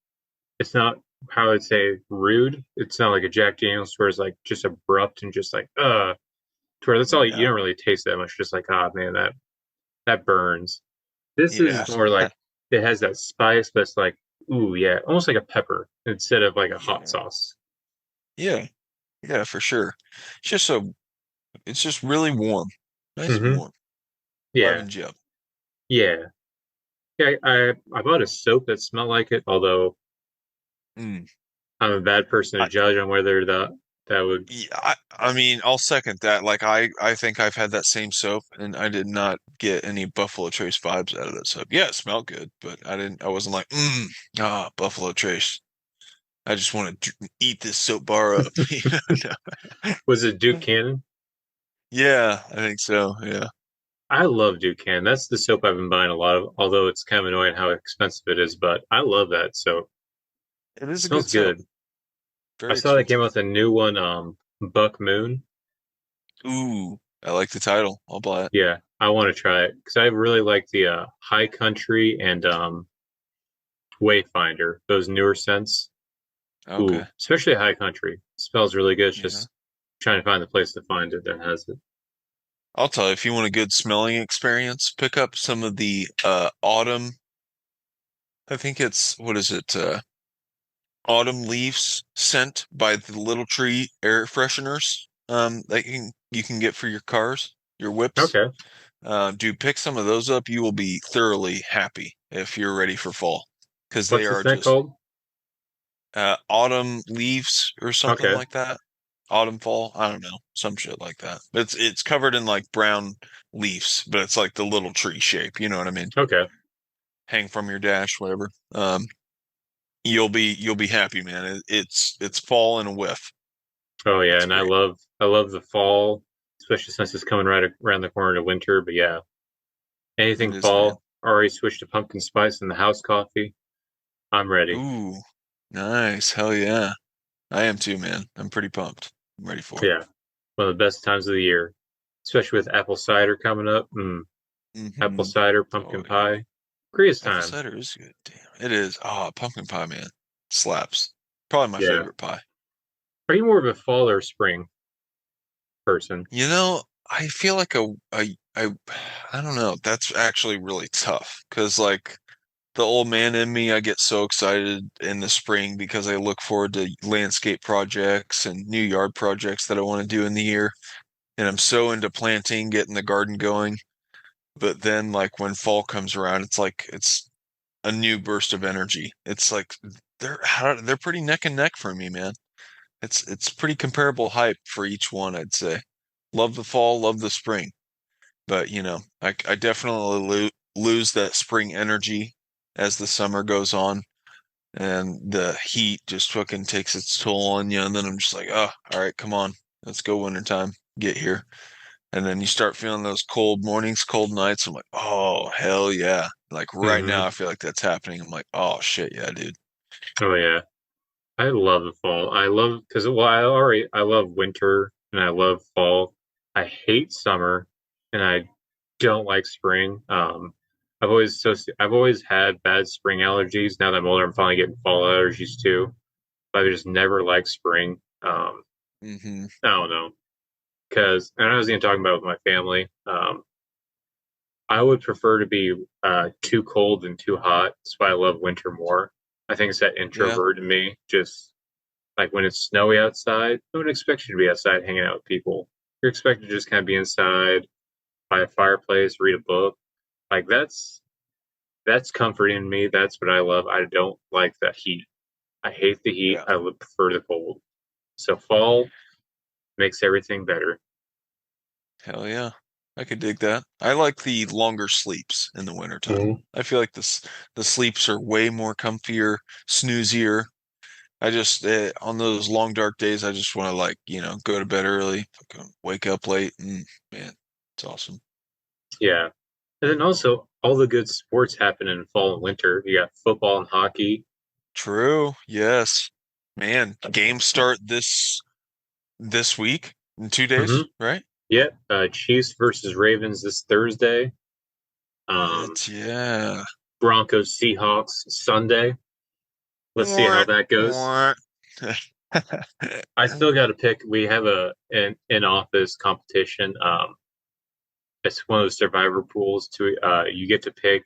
it's not how I'd say rude. It's not like a Jack Daniels where it's like just abrupt and just like to where that's all you Yeah. don't really taste that much. Just like ah man, that burns. This Yeah. is more like it has that spice, but it's like ooh yeah, almost like a pepper instead of like a hot Yeah. sauce. Yeah. Yeah, for sure. It's just so it's just really warm. Nice and Mm-hmm. warm. Yeah, Livens you up. yeah, yeah. I bought a soap that smelled like it, although Mm. I'm a bad person to I, judge on whether that would. yeah, I mean, I'll second that. Like I think I've had that same soap and I did not get any Buffalo Trace vibes out of that soap. Yeah, it smelled good, but I wasn't like, Buffalo Trace. I just want to eat this soap bar up. Was it Duke No. Cannon? Yeah, I think so. Yeah. I love Duke Cannon. That's the soap I've been buying a lot of, although it's kind of annoying how expensive it is, but I love that soap. It It is a smells good soap. good. I Very saw they came out expensive. with a new one, Buck Moon. Ooh, I like the title. I'll buy it. Yeah, I want to try it because I really like the High Country and Wayfinder, those newer scents. Okay. Ooh, especially High Country. It smells really good. It's Yeah. just trying to find the place to find it that has it. I'll tell you, if you want a good smelling experience, pick up some of the autumn. I think it's what is it? Autumn leaves scent by the Little Tree air fresheners. That you can get for your cars, your whips. Okay. Dude, pick some of those up. You will be thoroughly happy if you're ready for fall, because they What's the are scent just called? autumn leaves or something Okay. like that. Autumn fall, I don't know, some shit like that. It's covered in like brown leaves, but it's like the little tree shape. You know what I mean? Okay. Hang from your dash, whatever. You'll be happy, man. It's fall in a whiff. Oh yeah, It's and great. I love the fall, especially since it's coming right around the corner to winter. But yeah, anything It is, man. fall. Already switched to pumpkin spice and the house coffee. I'm ready. Ooh, nice. Hell yeah. I am too, man. I'm pretty pumped. I'm ready for it. Yeah, one of the best times of the year, especially with apple cider coming up. Apple Hmm. cider, pumpkin Oh yeah. pie, greatest Apple time. cider is good. Damn. It is. Oh, pumpkin pie, man. Slaps. Probably my Yeah. favorite pie. Are you more of a fall or spring person? You know, I feel like I don't know. That's actually really tough because like the old man in me, I get so excited in the spring because I look forward to landscape projects and new yard projects that I want to do in the year. And I'm so into planting, getting the garden going. But then like when fall comes around, it's like it's a new burst of energy. It's like they're pretty neck and neck for me, man. It's pretty comparable hype for each one, I'd say. Love the fall, love the spring. But, I definitely lose that spring energy as the summer goes on and the heat just fucking takes its toll on you. And then I'm just like, oh, all right, come on, let's go wintertime, get here. And then you start feeling those cold mornings, cold nights. I'm like, oh, hell yeah. Like right Hmm. now, I feel like that's happening. I'm like, oh, shit, yeah, dude. Oh yeah, I love the fall. I love because well, I love winter and I love fall. I hate summer and I don't like spring. I've always had bad spring allergies. Now that I'm older, I'm finally getting fall allergies too. But I just never liked spring. Hmm. I don't know because and I was even talking about it with my family. I would prefer to be too cold than too hot. That's why I love winter more. I think it's that Yeah, introvert in me. Just like when it's snowy outside, no one expects you to be outside hanging out with people. You're expected to just kind of be inside, by a fireplace, read a book. Like that's comforting to me. That's what I love. I don't like the heat. I hate the heat. yeah. I would prefer the cold. So fall makes everything better. Hell yeah. I could dig that. I like the longer sleeps in the wintertime. Mhm. I feel like the sleeps are way more comfier, snoozier. I just on those long dark days, I just want to like, go to bed early, fucking wake up late, and man, it's awesome. Yeah. And then also all the good sports happen in fall and winter. You got football and hockey. True. Yes. Man, games start this week in 2 days, Hmm. right? Yeah. Chiefs versus Ravens this Thursday. Um, Yeah. Broncos Seahawks Sunday. let's see how that goes. Mwah. I still got to pick. We have an in office competition. It's one of the survivor pools. To you get to pick.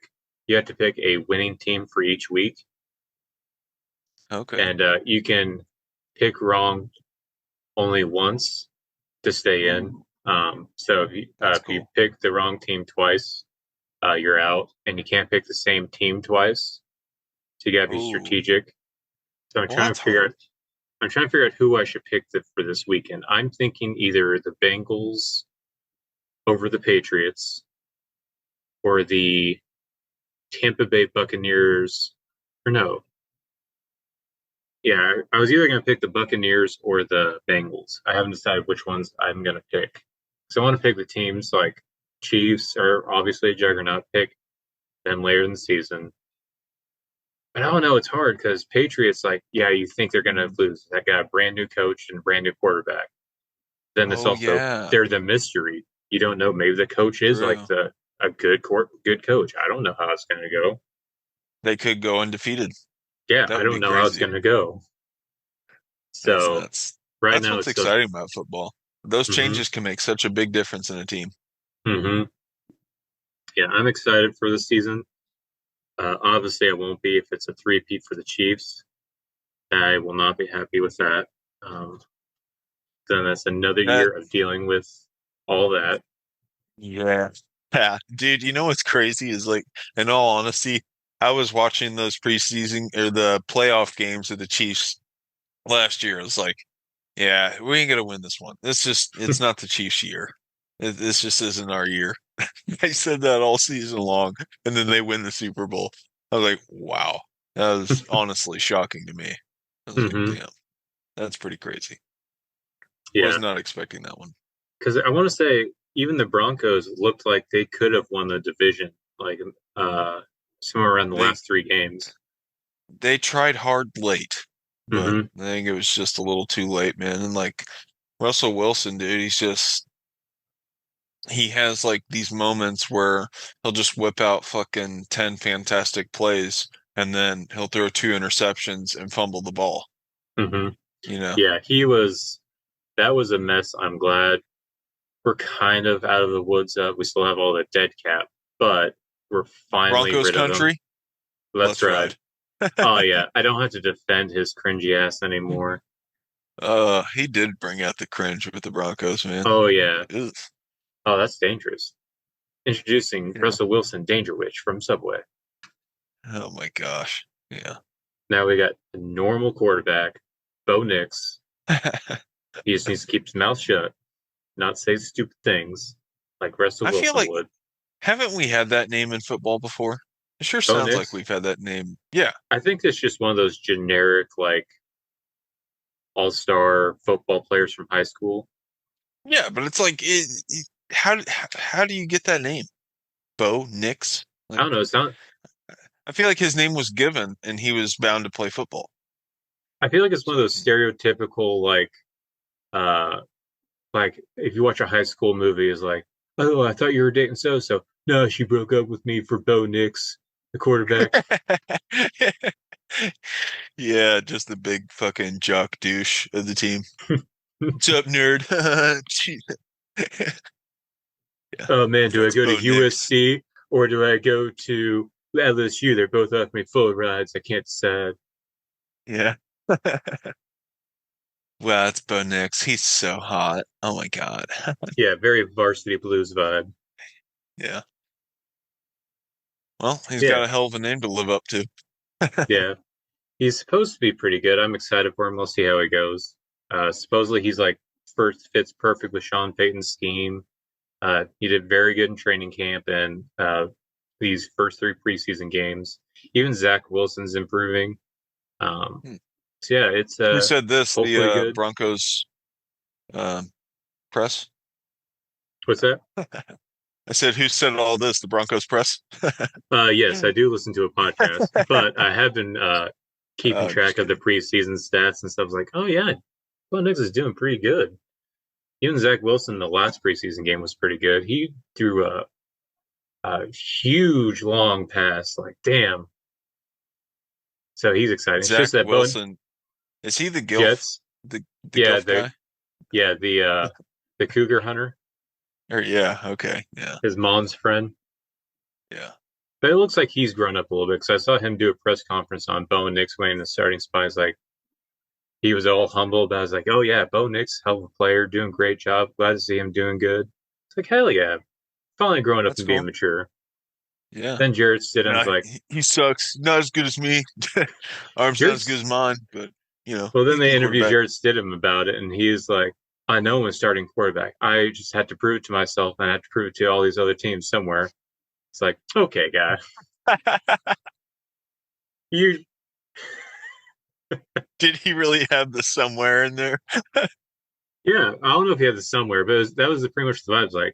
You have to pick a winning team for each week, Okay. and you can pick wrong only once to stay in. So That's if you cool. pick the wrong team twice, you're out, and you can't pick the same team twice. So you got to be Oh, strategic. So well, that's hard. I'm trying to figure out who I should pick for this weekend. I'm thinking either the Bengals over the Patriots or the Tampa Bay Buccaneers. Or no, yeah, I was either going to pick the Buccaneers or the Bengals. I haven't decided which ones I'm going to pick. So I want to pick the teams like Chiefs are obviously a juggernaut. Pick them later in the season. But I don't know. It's hard because Patriots, like, yeah, you think they're going to Mm. lose. That got a brand new coach and a brand new quarterback. Then it's Oh also yeah, they're the mystery. You don't know. Maybe the coach is like true. the a good coach. I don't know how it's going to go. They could go undefeated. Yeah, That I would don't be know how it's crazy. going to go. That's So nuts. right That's now what's it's still. exciting about football. Those Hmm. changes can make such a big difference in a team. Hmm. Yeah, I'm excited for the season. Obviously, I won't be if it's a three-peat for the Chiefs. I will not be happy with that. Um, then that's another That year of dealing with all that. Yeah. Yeah, dude, you know what's crazy is like, in all honesty, I was watching those preseason or the playoff games of the Chiefs last year. I was like, yeah, we ain't gonna win this one. It's not the Chiefs' year. This just isn't our year. I said that all season long, and then they win the Super Bowl. I was like, wow, that was honestly shocking to me. I was like, Hmm. damn, that's pretty crazy. Was Yeah, not expecting that one. because I want to say even the Broncos looked like they could have won the division, like uh, somewhere around the They last three games. they tried hard late, but Hmm. I think it was just a little too late, man. And like Russell Wilson, dude, he has like these moments where he'll just whip out fucking 10 fantastic plays and then he'll throw two interceptions and fumble the ball, Hmm. you know. Yeah, he was. That was a mess. I'm glad we're kind of out of the woods. We still have all the dead cap, but we're finally Broncos rid of him. country, That's let's right. ride. Oh yeah, I don't have to defend his cringy ass anymore. He did bring out the cringe with the Broncos, man. Oh yeah. Ugh. Oh, that's dangerous. Introducing Yeah. Russell Wilson, Danger Witch from Subway. Oh my gosh. Yeah. Now we got a normal quarterback, Bo Nix. He just needs to keep his mouth shut, not say stupid things like Russell I feel Wilson like would. haven't we had that name in football before? It sure Bo sounds like Nix, we've had that name. Yeah. I think it's just one of those generic, like all-star football players from high school. Yeah, but it's like how do you get that name? Bo Nix? I Like don't know. It's not. I feel like his name was given and he was bound to play football. I feel like it's one of So those stereotypical, uh, like if you watch a high school movie, is like, oh, I thought you were dating so so. No, she broke up with me for Bo Nix, the quarterback. yeah, just the big fucking jock douche of the team. What's up, nerd? Yeah, Oh man, do I that's go to Bo Nix. USC or do I go to LSU? They're both off me full rides. I can't decide. Yeah. Wow, that's Bo Nix. He's so hot. Oh my God. Yeah, very varsity blues vibe. Yeah. Well, he's got Yeah, a hell of a name to live up to. yeah. He's supposed to be pretty good. I'm excited for him. We'll see how he goes. Supposedly he's like first fits perfect with Sean Payton's scheme. He did very good in training camp and these first three preseason games. Even Zach Wilson's improving. Um, Hmm. so yeah, it's Who said this? The hopefully good. Broncos um, press? What's that? I said, who said all this? The Broncos press? Yes, I do listen to a podcast, but I have been keeping I'm just track of the kidding. preseason stats and stuff. Like, oh yeah, Bo Nix is doing pretty good. Even Zach Wilson, the last preseason game was pretty good. He threw a huge long pass. Like, damn, So he's exciting. It's Zach just that Bo Wilson, is he the Gilf, Jets, the yeah, Gilf guy? the Cougar Hunter, Or yeah, okay, yeah, his mom's friend. yeah. But it looks like he's grown up a little bit because I saw him do a press conference on Bo Nix winning the starting spot. He's like, he was all humble, but I was like, oh yeah, Bo Nix, hell of a player, doing a great job. Glad to see him doing good. It's like, hell yeah, finally growing up That's and being cool. mature. Yeah. Then Jared Stidham's No, like, he sucks. Not as good as me. Arm's not as good as Jared's, mine, but well, then he's a they good interviewed quarterback. Jared Stidham about it, and he's like, I know I'm a starting quarterback. I just had to prove it to myself, and I had to prove it to all these other teams somewhere. It's like, okay, guy, you, Did he really have the somewhere in there? yeah, I don't know if he had this somewhere, but that was pretty much the vibes. Like,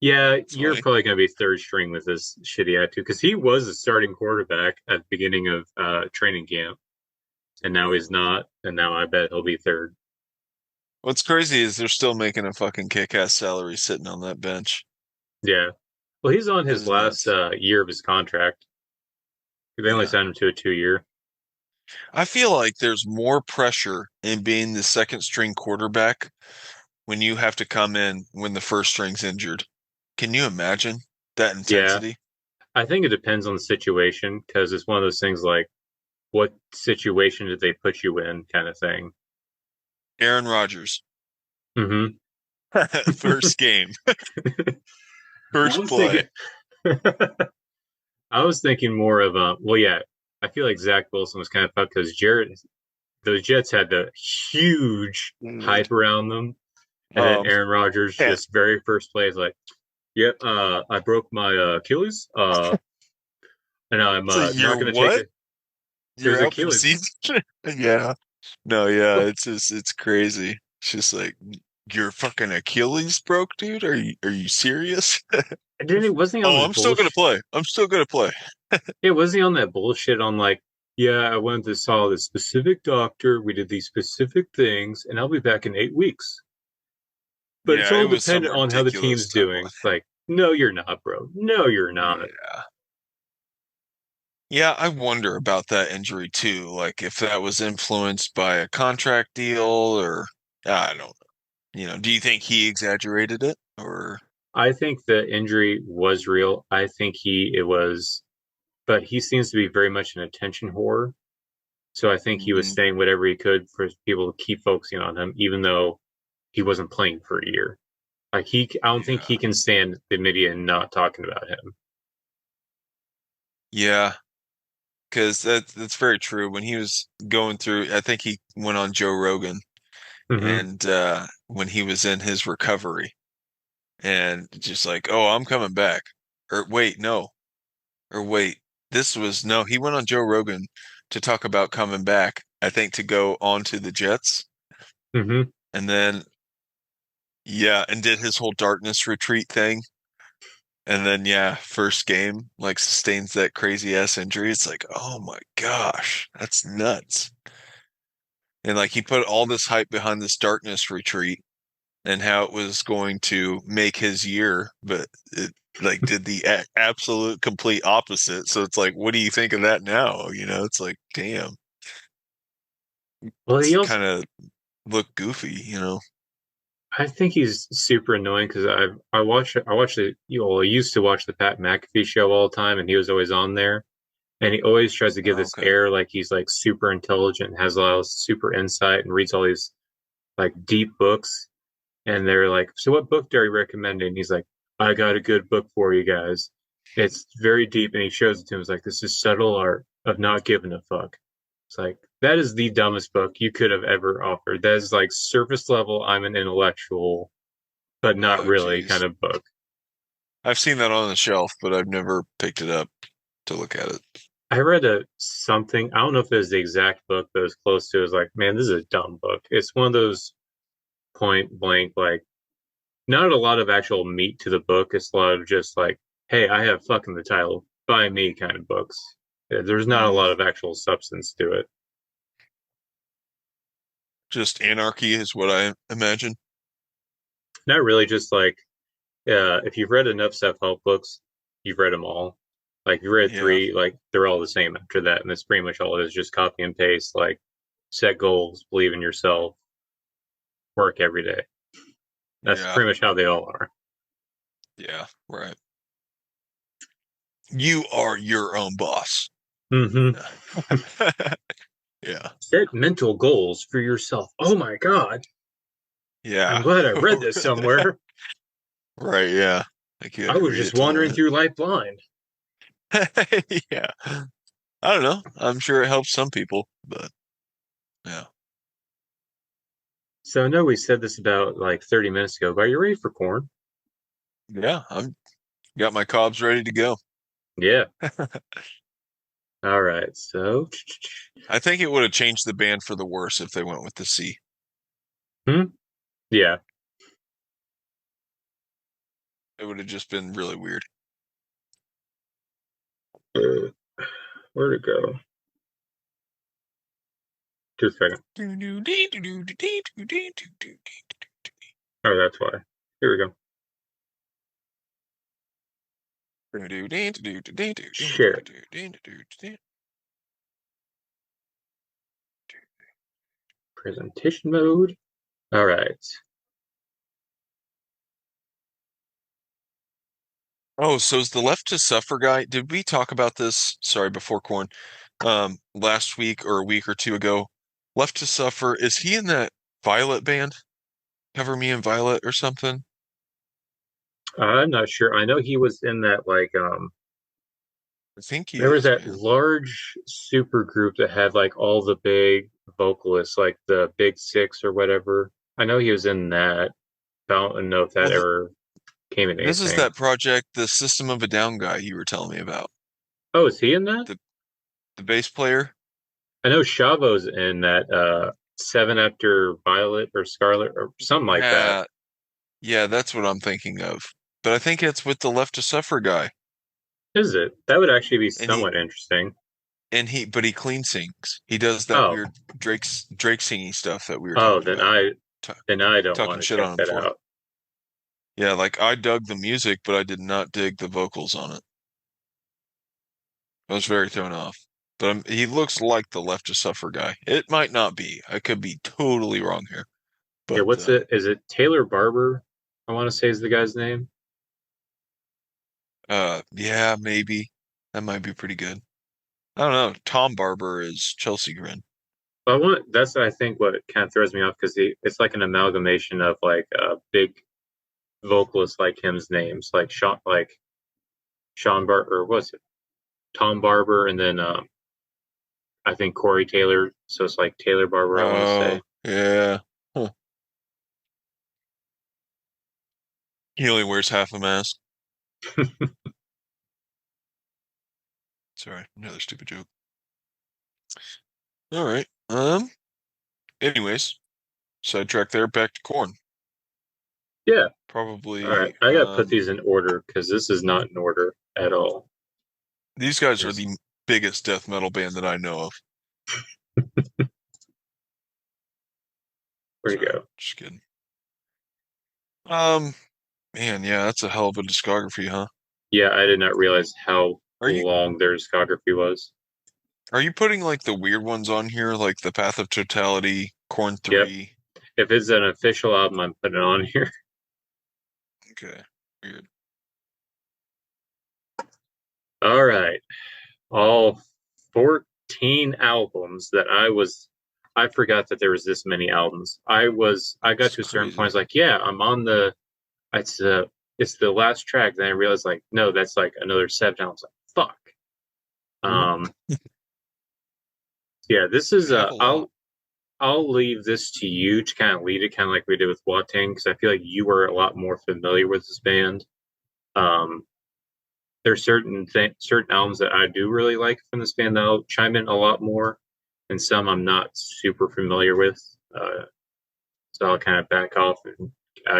yeah, It's you're funny. probably going to be third string with this shitty attitude because he was a starting quarterback at the beginning of training camp, and now he's not, and now I bet he'll be third. What's crazy is they're still making a fucking kick-ass salary sitting on that bench. Yeah, well, he's on That his is last nuts. year of his contract. They only Yeah. signed him to a 2 year. I feel like there's more pressure in being the second string quarterback when you have to come in when the first string's injured. Can you imagine that Yeah, intensity? I think it depends on the situation because it's one of those things like what situation did they put you in, kind of thing. Aaron Rodgers, Hmm. first game, I first was play. thinking, I was thinking more of well, yeah, I feel like Zach Wilson was kind of fucked because Jared, those Jets had the huge Mm. hype around them, and then Um, Aaron Rodgers yeah. just very first play is like, "Yep, I broke my Achilles, and I'm So not you're going to take what? it." So his You're out for the Achilles. season? Yeah. No, yeah, it's crazy. It's just like your fucking Achilles broke, dude. Are you serious? And then it wasn't he on Oh, this I'm still gonna bullshit. play. I'm still gonna play. It wasn't he on that bullshit on like, yeah, I went to saw this specific doctor. We did these specific things, and I'll be back in 8 weeks. But it's Yeah, it all was some dependent on how the ridiculous team's timeline. doing. It's like, no, you're not, bro. No, you're not. Yeah. Yeah, I wonder about that injury too. Like if that was influenced by a contract deal or I don't know. Do you think he exaggerated it or I think the injury was real. I think it was, but he seems to be very much an attention whore. So I think he was Mhm. saying whatever he could for people to keep focusing on him, even though he wasn't playing for a year. Like I don't think Yeah. he can stand the media and not talking about him. Yeah, because that's very true. When he was going through, I think he went on Joe Rogan Hmm. and when he was in his recovery and just like, oh, I'm coming back. Or wait, no. Or wait, this was no, he went on Joe Rogan to talk about coming back, I think to go on to the Jets. Hmm. And then yeah, and did his whole darkness retreat thing. And then yeah, first game, like sustains that crazy ass injury. It's like, oh my gosh, that's nuts. And like he put all this hype behind this darkness retreat and how it was going to make his year, but it like did the absolute complete opposite. So it's like, what do you think of that now? It's like, damn, Well, he it's also, kind of look goofy. I think he's super annoying because I watch the I used to watch the Pat McAfee show all the time, and he was always on there, and he always tries to give Oh, this okay. air like he's like super intelligent, and has a lot of super insight, and reads all these like deep books. And they're like, "So what book are you recommending?" And he's like, "I got a good book for you guys. It's very deep." And he shows it to him. He's like, "This is subtle art of not giving a fuck." It's like that is the dumbest book you could have ever offered. That is like surface level. I'm an intellectual, but not Oh, really kind geez. of book. I've seen that on the shelf, but I've never picked it up to look at it. I read a something. I don't know if it was the exact book, but it was close to. It was like, man, this is a dumb book. It's one of those point blank like not a lot of actual meat to the book. It's a lot of just like, hey, I have fucking the title, buy me kind of books. There's not a Mm, lot of actual substance to it. just anarchy is what I imagine. Not really just like, if you've read enough self help books, you've read them all. Like you read Yeah. three, like they're all the same after that, and that's pretty much all it is, just copy and paste, like set goals, believe in yourself, work every day. That's Yeah. pretty much how they all are. Yeah. Right. You are your own boss. Mm-hmm. Yeah. Yeah. Set mental goals for yourself. Oh my God. I'm Yeah. glad I read this somewhere. Right. Yeah. Like you I had to was read just it to learn wandering it. through life blind. Yeah. I don't know. I'm sure it helps some people, but yeah. So I know we said this about like 30 minutes ago, but are you ready for corn? Yeah. I'm got my cobs ready to go. Yeah. All right. So, I think it would have changed the band for the worse if they went with the C. hmm? Yeah. It would have just been really weird. Uh, where'd it go? Just a second. Oh, that's why. Here we go. Share presentation mode. All right. Oh, so is the Left to Suffer guy? Did we talk about this? Sorry, before Corn. Last week or a week or two ago. Left to Suffer, is he in that Violet band? Cover Me in Violet or something? I'm not sure. I know he was in that I think he there was is, that man. large super group that had like all the big vocalists, like the Big Six or whatever. I know he was in that. I don't know if that Well, ever came in this is anything. that project, the System of a Down guy you were telling me about. Oh, is he in that? The the bass player. I know Shavo's in that Seven After Violet or Scarlet or something like that. Yeah, yeah, that's what I'm thinking of. But I think it's with the Left to Suffer guy. Is it? That would actually be And he somewhat interesting. but he clean sings. He does that Oh, weird Drake singing stuff that we were oh, talking about. T then I don't talking want to shit check on him that for. out. Yeah, like I dug the music, but I did not dig the vocals on it. I was very thrown off. But he looks like the Left to Suffer guy. It might not be. I could be totally wrong here. Yeah, But what's it? Is it Taylor Barber? I want to say is the guy's name. yeah, maybe. That might be pretty good. I don't know. Tom Barber is Chelsea Grin. I want that's I think what kind of throws me off because it's like an amalgamation of like big vocalists like him's names, like Sean Barber or what's it? Tom Barber, and then I think Corey Taylor. So it's like Taylor Barber. I want to Oh, say. yeah. Huh. He only wears half a mask. Sorry, another stupid joke. All right. Anyways, sidetrack there, back to corn. Yeah. All right. Probably, I got to put these in order because this is not in order at all. these guys are Yes. the biggest death metal band that I know of. Where you Sorry, go? just kidding. Um, Man, yeah, that's a hell of a discography, huh? Yeah, I did not realize how Are you long their discography was. are you putting like the weird ones on here, like the Path of Totality, Corn Yep. 3? If it's an official album, I'm putting it on here. Okay, weird. All right. All 14 albums that I forgot that there was this many albums. I got It's to a certain point, I crazy. was like, yeah, I'm on the, it's it's the last track. Then I realized like, no, that's like another seven. I was like, fuck. Mhm. Um, yeah, this They is, have a lot. I'll leave this to you to kind of lead it, kind of like we did with Watang, because I feel like you were a lot more familiar with this band. Um, there's certain albums that I do really like from this band that I'll chime in a lot more, and some I'm not super familiar with. So I'll kind of back off and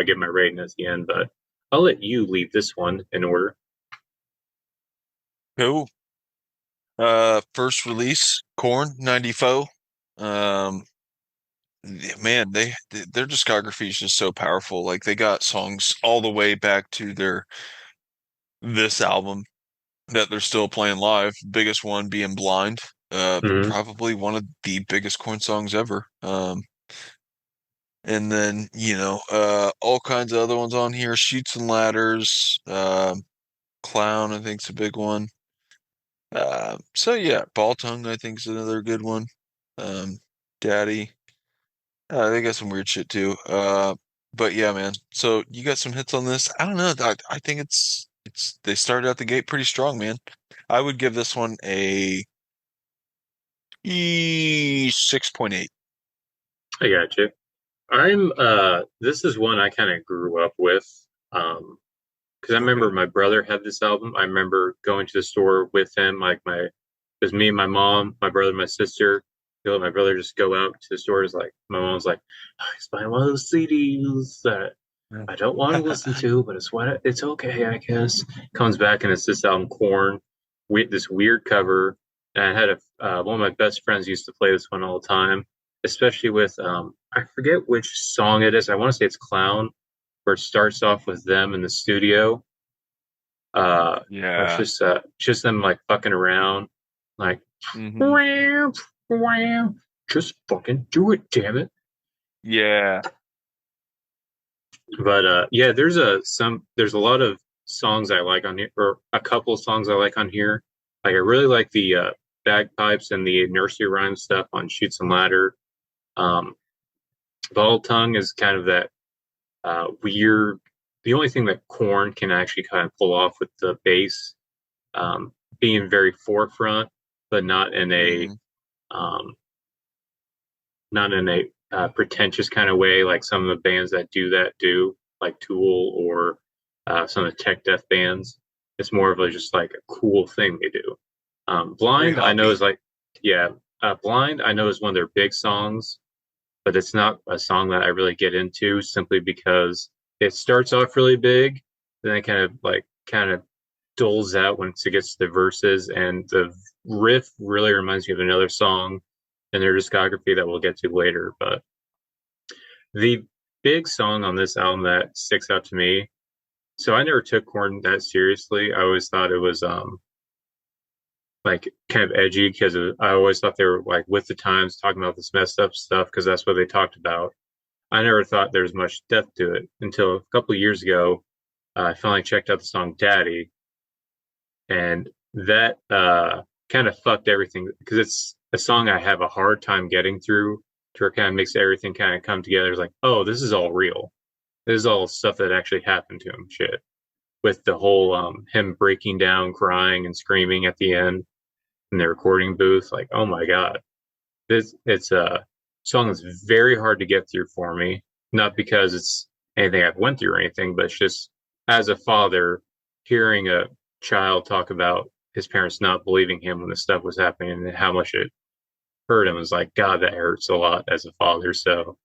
give my rating at the end. But I'll let you leave this one in order. Cool. First release, Corn 94. Um, Man, their discography is just so powerful. Like they got songs all the way back to their this album that they're still playing live. Biggest one being Blind. Hmm. Probably one of the biggest Korn songs ever. And then, all kinds of other ones on here. Shoots and Ladders, Clown, I think is a big one. So yeah, Ball Tongue, I think is another good one. Um, Daddy. They got some weird shit too. But yeah, man. So you got some hits on this. I don't know. I think it's they started out the gate pretty strong, man. I would give this one a 6.8. I got you. This is one I kind of grew up with. Because I remember Okay. my brother had this album. I remember going to the store with him, it was me and my mom, my brother, my sister. You know, my brother just go out to the stores. Like my mom's like, oh, he's buying one of those CDs that Yeah. I don't want to listen to, but it's okay, I guess. Comes back and it's this album, Corn, with this weird cover. And I had one of my best friends used to play this one all the time, especially with I forget which song it is. I want to say it's Clown, where it starts off with them in the studio, where Yeah. it's just them like fucking around, like Hmm. wham, wham, just fucking do it, damn it. Yeah. But yeah, there's a lot of songs I like on here, or a couple of songs I like on here. Like I really like the bagpipes and the nursery rhyme stuff on Shoots and Ladder. Um, Ball Tongue is kind of that weird. The only thing that Corn can actually kind of pull off with the bass, being very forefront, but Hmm. um, not in a pretentious kind of way, like some of the bands that do that do, like Tool or some of the tech death bands. It's more of a just like a cool thing they do. Very Blind, I know hoppy. is like, yeah, Blind, I know is one of their big songs, but it's not a song that I really get into simply because it starts off really big, then it kind of dulls out once it gets to the verses, and the riff really reminds me of another song in their discography that we'll get to later. But the big song on this album that sticks out to me, so I never took Korn that seriously. I always thought it was like kind of edgy because I always thought they were like with the times talking about this messed up stuff because that's what they talked about. I never thought there was much depth to it until a couple of years ago. I finally checked out the song Daddy, and that kind of fucked everything because it's a song I have a hard time getting through to where it kind of makes everything kind of come together. It's like, oh, this is all real. This is all stuff that actually happened to him. Shit. With the whole him breaking down, crying and screaming at the end in the recording booth, like, oh my god, it's a song that's very hard to get through for me. Not because it's anything I've went through or anything, but it's just as a father hearing a child talk about his parents not believing him when this stuff was happening and how much it hurt him is like, God, that hurts a lot as a father. So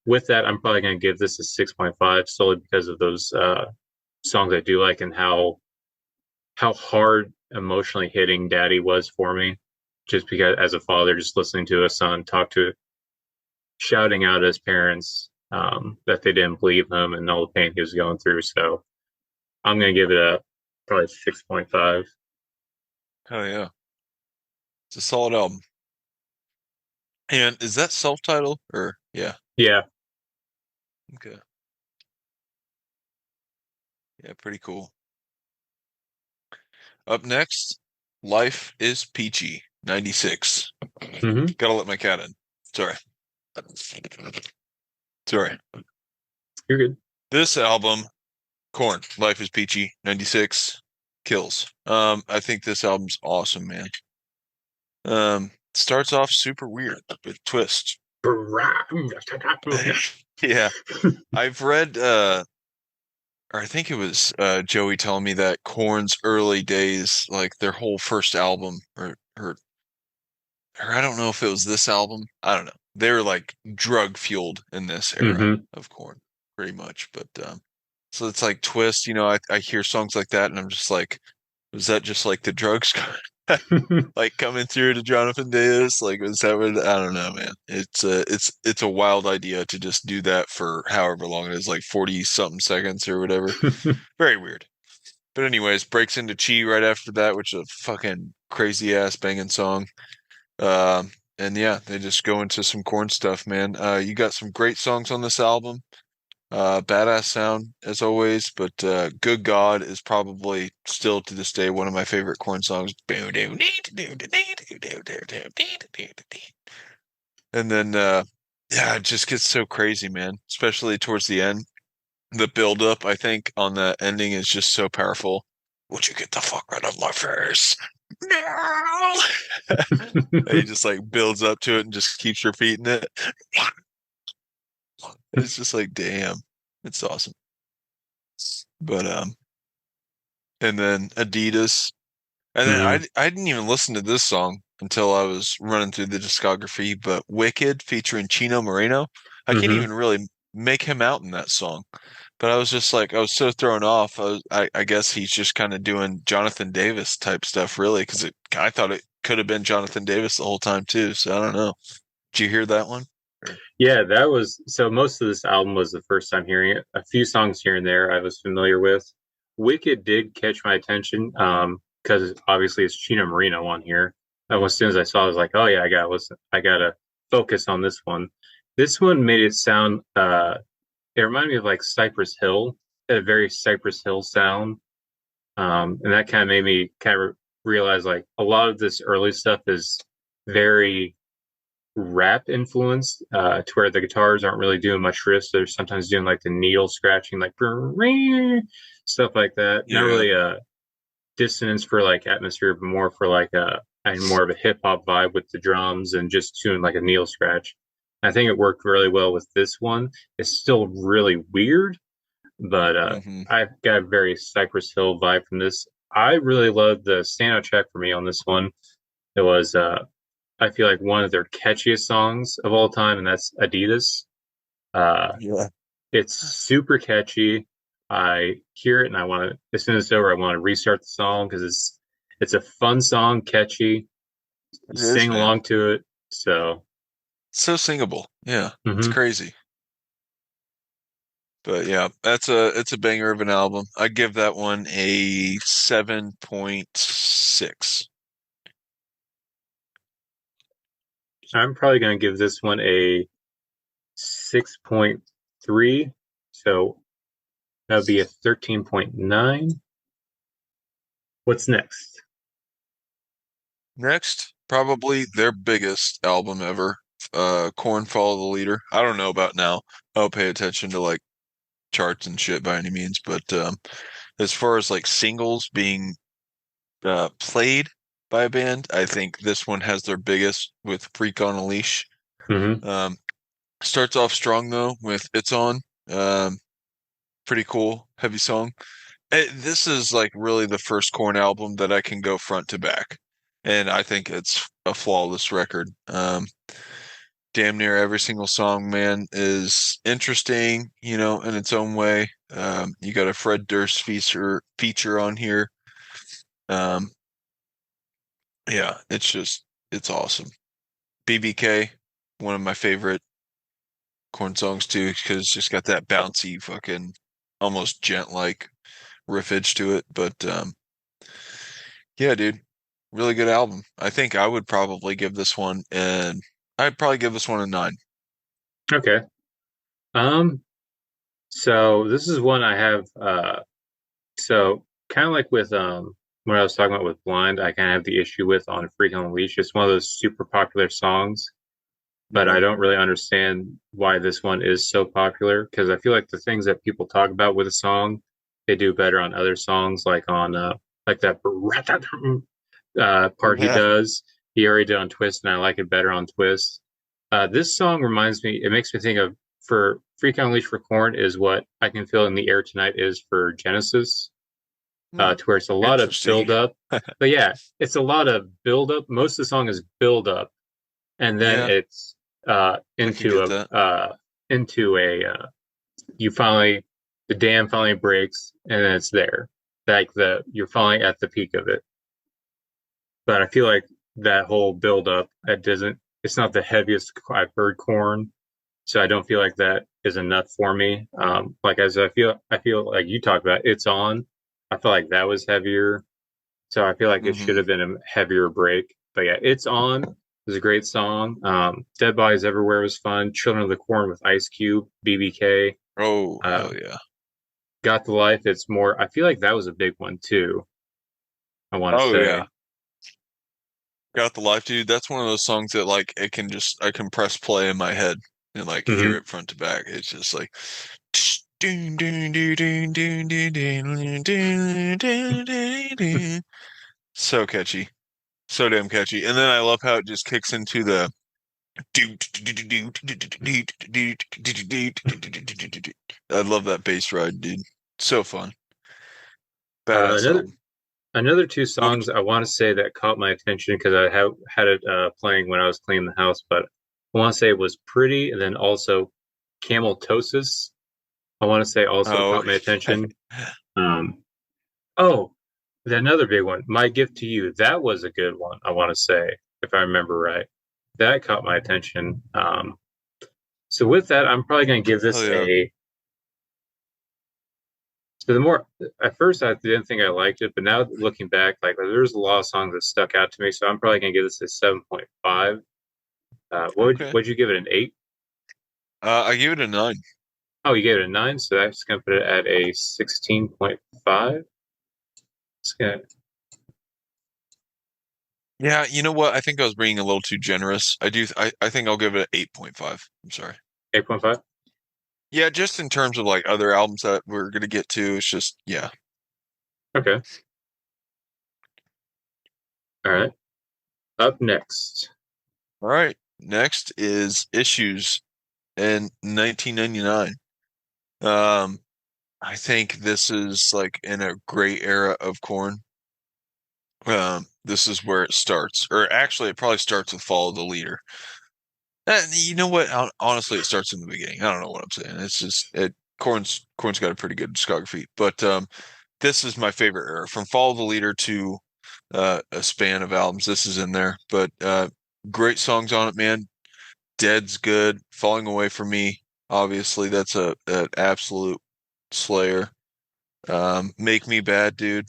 with that, I'm probably going to give this a 6.5 solely because of those songs I do like and how hard emotionally hitting Daddy was for me. Just because as a father, just listening to a son talk to shouting out at his parents that they didn't believe him and all the pain he was going through. So I'm going to give it a probably 6.5. Hell yeah. It's a solid album. And is that self-titled or yeah. Yeah. Okay. Yeah, pretty cool. Up next, Life is Peachy, 96. Hmm. Gotta let my cat in. Sorry. Sorry. You're good. This album, Korn, Life is Peachy, 96, kills. I think this album's awesome, man. Starts off super weird with twist. Yeah. I've read or I think it was Joey telling me that Korn's early days, like their whole first album, or I don't know if it was this album. I don't know. They were like drug fueled in this era Hmm. of Korn, pretty much. But so it's like Twist, I hear songs like that and I'm just like, was that just like the drugs like coming through to Jonathan Davis? Like was that what I don't know, man. It's a wild idea to just do that for however long it is, like 40 something seconds or whatever. Very weird. But anyways, breaks into Chi right after that, which is a fucking crazy ass banging song. And yeah, they just go into some corn stuff, man. You got some great songs on this album. Badass sound as always, but Good God is probably still to this day one of my favorite corn songs. And then yeah, it just gets so crazy, man, especially towards the end. The build up, I think, on that ending is just so powerful. Would you get the fuck out of my face? No! He just like builds up to it and just keeps repeating it. It's just like, damn, it's awesome. But and then Adidas, and then Hmm. I didn't even listen to this song until I was running through the discography. But Wicked featuring Chino Moreno, I can't Hmm. even really make him out in that song. But I was just like, I was so thrown off. I guess he's just kind of doing Jonathan Davis type stuff, really, because I thought it could have been Jonathan Davis the whole time too. So I don't know. Did you hear that one? Or- Yeah, that was so. Most of this album was the first time hearing it. A few songs here and there I was familiar with. Wicked did catch my attention because obviously it's Chino Marino on here. And as soon as I saw it, I was like, oh yeah, I gotta listen. I gotta focus on this one. This one made it sound. It reminded me of like Cypress Hill, a very Cypress Hill sound. And that kind of made me kind of realize like a lot of this early stuff is very rap influenced, to where the guitars aren't really doing much riff. They're sometimes doing like the needle scratching, like stuff like that. Not Yeah. really a dissonance for like atmosphere, but more for like a and more of a hip hop vibe with the drums and just doing like a needle scratch. I think it worked really well with this one. It's still really weird, but Hmm. I've got a very Cypress Hill vibe from this. I really love the standout track for me on this one. It was I feel like one of their catchiest songs of all time, and that's Adidas. Uh, Yeah. it's super catchy. I hear it and I want to, as soon as it's over, I want to restart the song because it's a fun song, catchy. You It is, sing man. along to it. So, So singable. Yeah. It's mhm. crazy. But yeah, it's a banger of an album. I give that one a 7.6. I'm probably going to give this one a 6.3. So that would be a 13.9. What's next? Next, probably their biggest album ever. Korn Follow the Leader. I don't know about now. I don't pay attention to like charts and shit by any means, but as far as like singles being played by a band, I think this one has their biggest with Freak on a Leash. Hmm. Um, Starts off strong though with It's On. Um, Pretty cool, heavy song. This is like really the first Korn album that I can go front to back, and I think it's a flawless record. Damn near every single song, man, is interesting, in its own way. You got a Fred Durst feature on here. Um, yeah, it's awesome. BBK, one of my favorite Korn songs too, because it's just got that bouncy, fucking, almost gent-like riffage to it. But yeah, dude, really good album. I think I would probably give this one, and I'd probably give this one a 9. Okay. Um, so this is one I have so kind of like with what I was talking about with Blind, I kind of have the issue with on Freak on the Leash. It's one of those super popular songs, but I Yeah. don't really understand why this one is so popular because I feel like the things that people talk about with a song, they do better on other songs, like that part he Yeah. does. He already did on Twist, and I like it better on Twist. This song reminds me. It makes me think of for Freak on Leash for Corn is what I Can Feel in the Air Tonight is for Genesis, Hmm. to where it's a lot of Interesting. build up. But yeah, it's a lot of build up. Most of the song is build up, and then Yeah, it's I can get that. into a you finally the dam finally breaks, and then it's there. Like you're finally at the peak of it. But I feel like that whole build up, that doesn't. It's not the heaviest I've heard Corn, so I don't feel like that is enough for me. Like as I feel like you talked about, it's on. I feel like that was heavier. So I feel like it should Hmm. have been a heavier break. But yeah, It's On. It was a great song. Dead Bodies Everywhere was fun. Children of the Corn with Ice Cube, BBK. Oh, Uh, hell yeah. Got the Life. It's more. I feel like that was a big one too. I want to Oh say. yeah. Got the life, dude. That's one of those songs that like it can just I can press play in my head and like hear Hmm. it front to back. It's just like doon, doon, doon, doon, doon, doon, doon, doon, doon, doon. So catchy. So damn catchy. And then I love how it just kicks into the I love that bass ride, dude. So fun. Badass Another album. another two What would songs I want to say that caught my attention because I have had it playing when I was cleaning the house, but I want to say it was Pretty, and then also Camel Tosis. I want to say also oh caught my attention. Um, oh, another big one, My Gift to You. That was a good one. I want to say, if I remember right, that caught my attention. So with that, I'm probably going to give hell this yeah. a. So the more at first I didn't think I liked it, but now looking back, like there's a lot of songs that stuck out to me. So I'm probably gonna give this a 7.5. Okay. Would you give it an 8? I give it a 9. Oh, you gave it a 9, so that's gonna put it at a 16.5. It's gonna Yeah, you know what? I think I was being a little too generous. I think I'll give it an 8.5. I'm sorry. 8.5. Yeah, just in terms of like other albums that we're gonna get to, it's just yeah. Okay. All right. Up next. All right. Next is Issues in 1999. Um, I think this is like in a great era of Korn. This is where it starts, or actually, it probably starts with Follow the Leader. You know what? Honestly, it starts in the beginning. I don't know what I'm saying. It's just it. Korn's got a pretty good discography, but this is my favorite era from Follow the Leader to a span of albums. This is in there, but great songs on it, man. Dead's good. Falling Away from Me, obviously, that's a an absolute slayer. Make Me Bad, dude.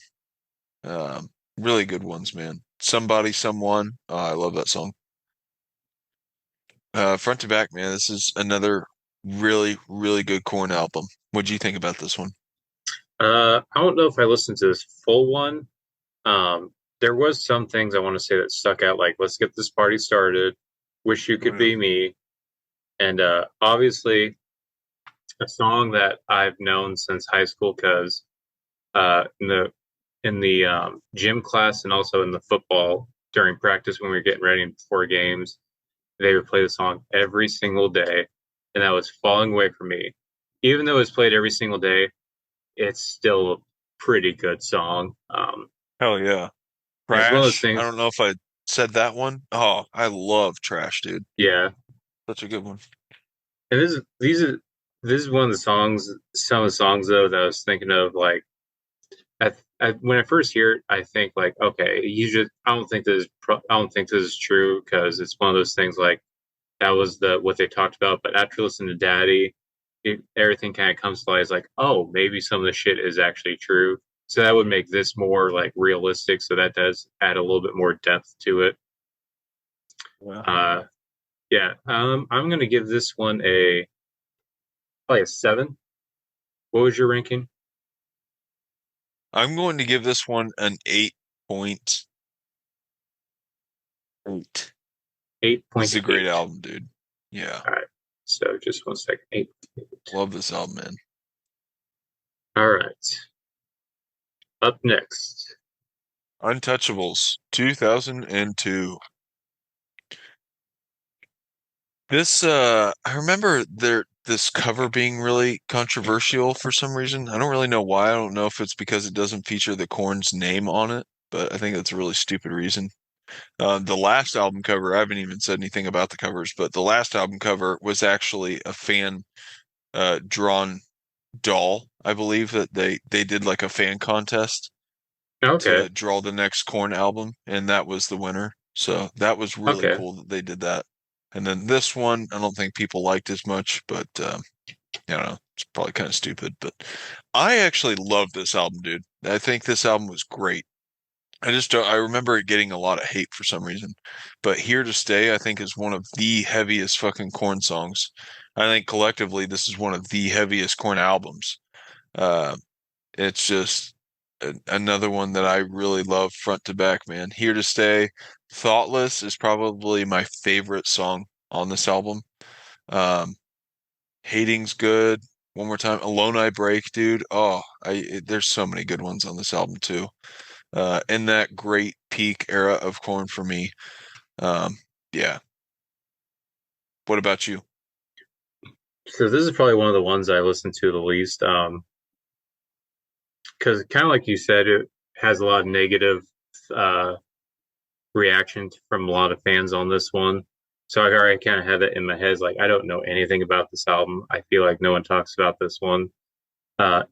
Really good ones, man. Somebody, Someone. I love that song. Front to back, man. This is another really, really good Korn album. What do you think about this one? I don't know if I listened to this full one. Um, there was some things I want to say that stuck out, like "Let's Get This Party Started," "Wish You Oh Could yeah. Be Me," and obviously a song that I've known since high school because in the gym class and also in the football during practice when we were getting ready before games, they would play the song every single day, and that was "Falling Away from Me." Even though it's played every single day, it's still a pretty good song. Hell yeah. And it's one of those Trash. I things. don't know if I said that one. Oh, I love Trash, dude. Yeah, Such a good one. and this is one of the songs. Some of the songs though that I was thinking of, like when I first hear it, I think like, okay, you just I don't think this is true because it's one of those things like that was the what they talked about. But after listening to Daddy, everything kind of comes to light. It's like, oh, maybe some of the shit is actually true. So that would make this more like realistic. So that does add a little bit more depth to it. Yeah. Uh, yeah, I'm gonna give this one a probably a 7. What was your ranking? I'm going to give this one an 8.8. This is a great 8.8. album, dude. Yeah. All right. So just 1 second. 8. Love this album, man. All right. Up next. Untouchables, 2002. I remember this cover being really controversial for some reason. I don't really know why. I don't know if it's because it doesn't feature the Corn's name on it, but I think that's a really stupid reason. The last album cover, I haven't even said anything about the covers, but the last album cover was actually a fan drawn doll. I believe that they did like a fan contest Okay. to draw the next Corn album, and that was the winner. So that was really Okay. cool that they did that. And then this one, I don't think people liked as much, but I don't know. It's probably kind of stupid, but I actually love this album, dude. I think this album was great. I just don't, I remember it getting a lot of hate for some reason. But Here to Stay, I think, is one of the heaviest fucking Korn songs. I think collectively, this is one of the heaviest Korn albums. Uh, it's just another one that I really love front to back, man. Here to Stay, Thoughtless is probably my favorite song on this album. Um, Hating's good. One more time, Alone I Break, dude. Oh, there's so many good ones on this album too. In that great peak era of Korn for me. Um, yeah. What about you? So this is probably one of the ones I listen to the least. Because kind of like you said, it has a lot of negative uh, reaction from a lot of fans on this one. So I already kind of had that in my head. It's like I don't know anything about this album. I feel like no one talks about this one.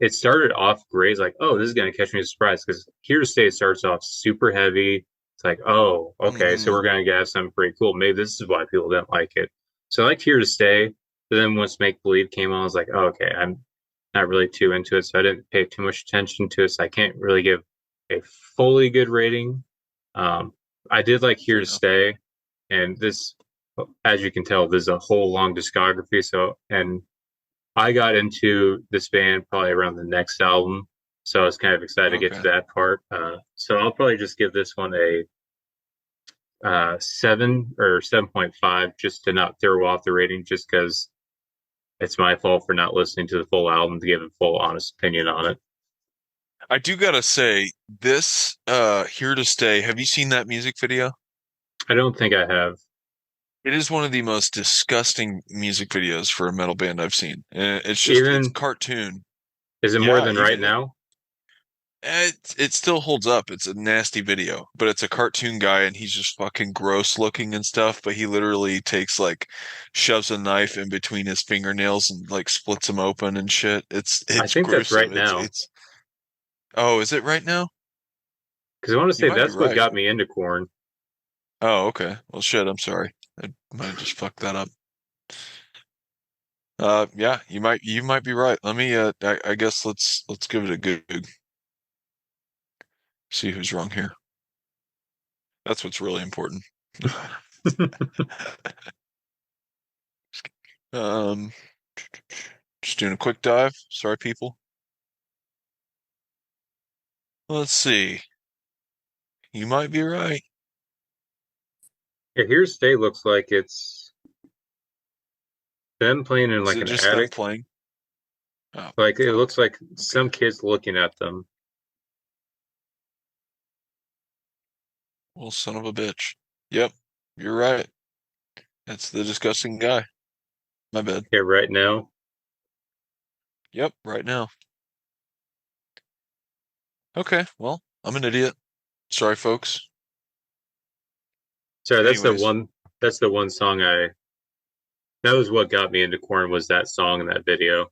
It started off great. It's like, oh, this is gonna catch me by surprise because Here to Stay starts off super heavy. It's like, oh, okay, so Hmm. we're gonna get something pretty cool. Maybe this is why people didn't like it. So I liked Here to Stay. But then once Make Believe came on, I was like, oh, okay, I'm not really too into it, so I didn't pay too much attention to it. So I can't really give a fully good rating. Um, I did like Here Fair to enough. Stay, and this, as you can tell, there's a whole long discography. So, and I got into this band probably around the next album, so I was kind of excited to get to Okay. that part. So I'll probably just give this one a 7 or 7.5, just to not throw off the rating, just because it's my fault for not listening to the full album to give a full honest opinion on it. I do gotta say, this Here to Stay, have you seen that music video? I don't think I have. It is one of the most disgusting music videos for a metal band I've seen. It's Even cartoon. is it more Yeah, than Right even Now? it still holds up. It's a nasty video, but it's a cartoon guy and he's just fucking gross looking and stuff, but he literally takes like shoves a knife in between his fingernails and like splits them open and shit. I It's think that's Right gruesome. Now It's Oh, is it right now? because I want to You say might be that's what right. got me into Corn. Oh, okay. Well, shit, I'm sorry. I might have just fucked that up. Yeah, you might be right. Let me I guess let's give it a Goog. See who's wrong here. That's what's really important. Um, just doing a quick dive. Sorry, people. Let's see. You might be right. Yeah, Here's Stay looks like it's them playing in Is like it an just them attic. playing? Oh, Like it fuck. looks like Okay. some kids looking at them. Well, son of a bitch. Yep, you're right. That's the disgusting guy. My bad. Yeah, right now. Yep, right now. Okay, well, I'm an idiot. Sorry, folks. Sorry, that's the Anyways, one. That's the one song I. That was what got me into Corn was that song and that video.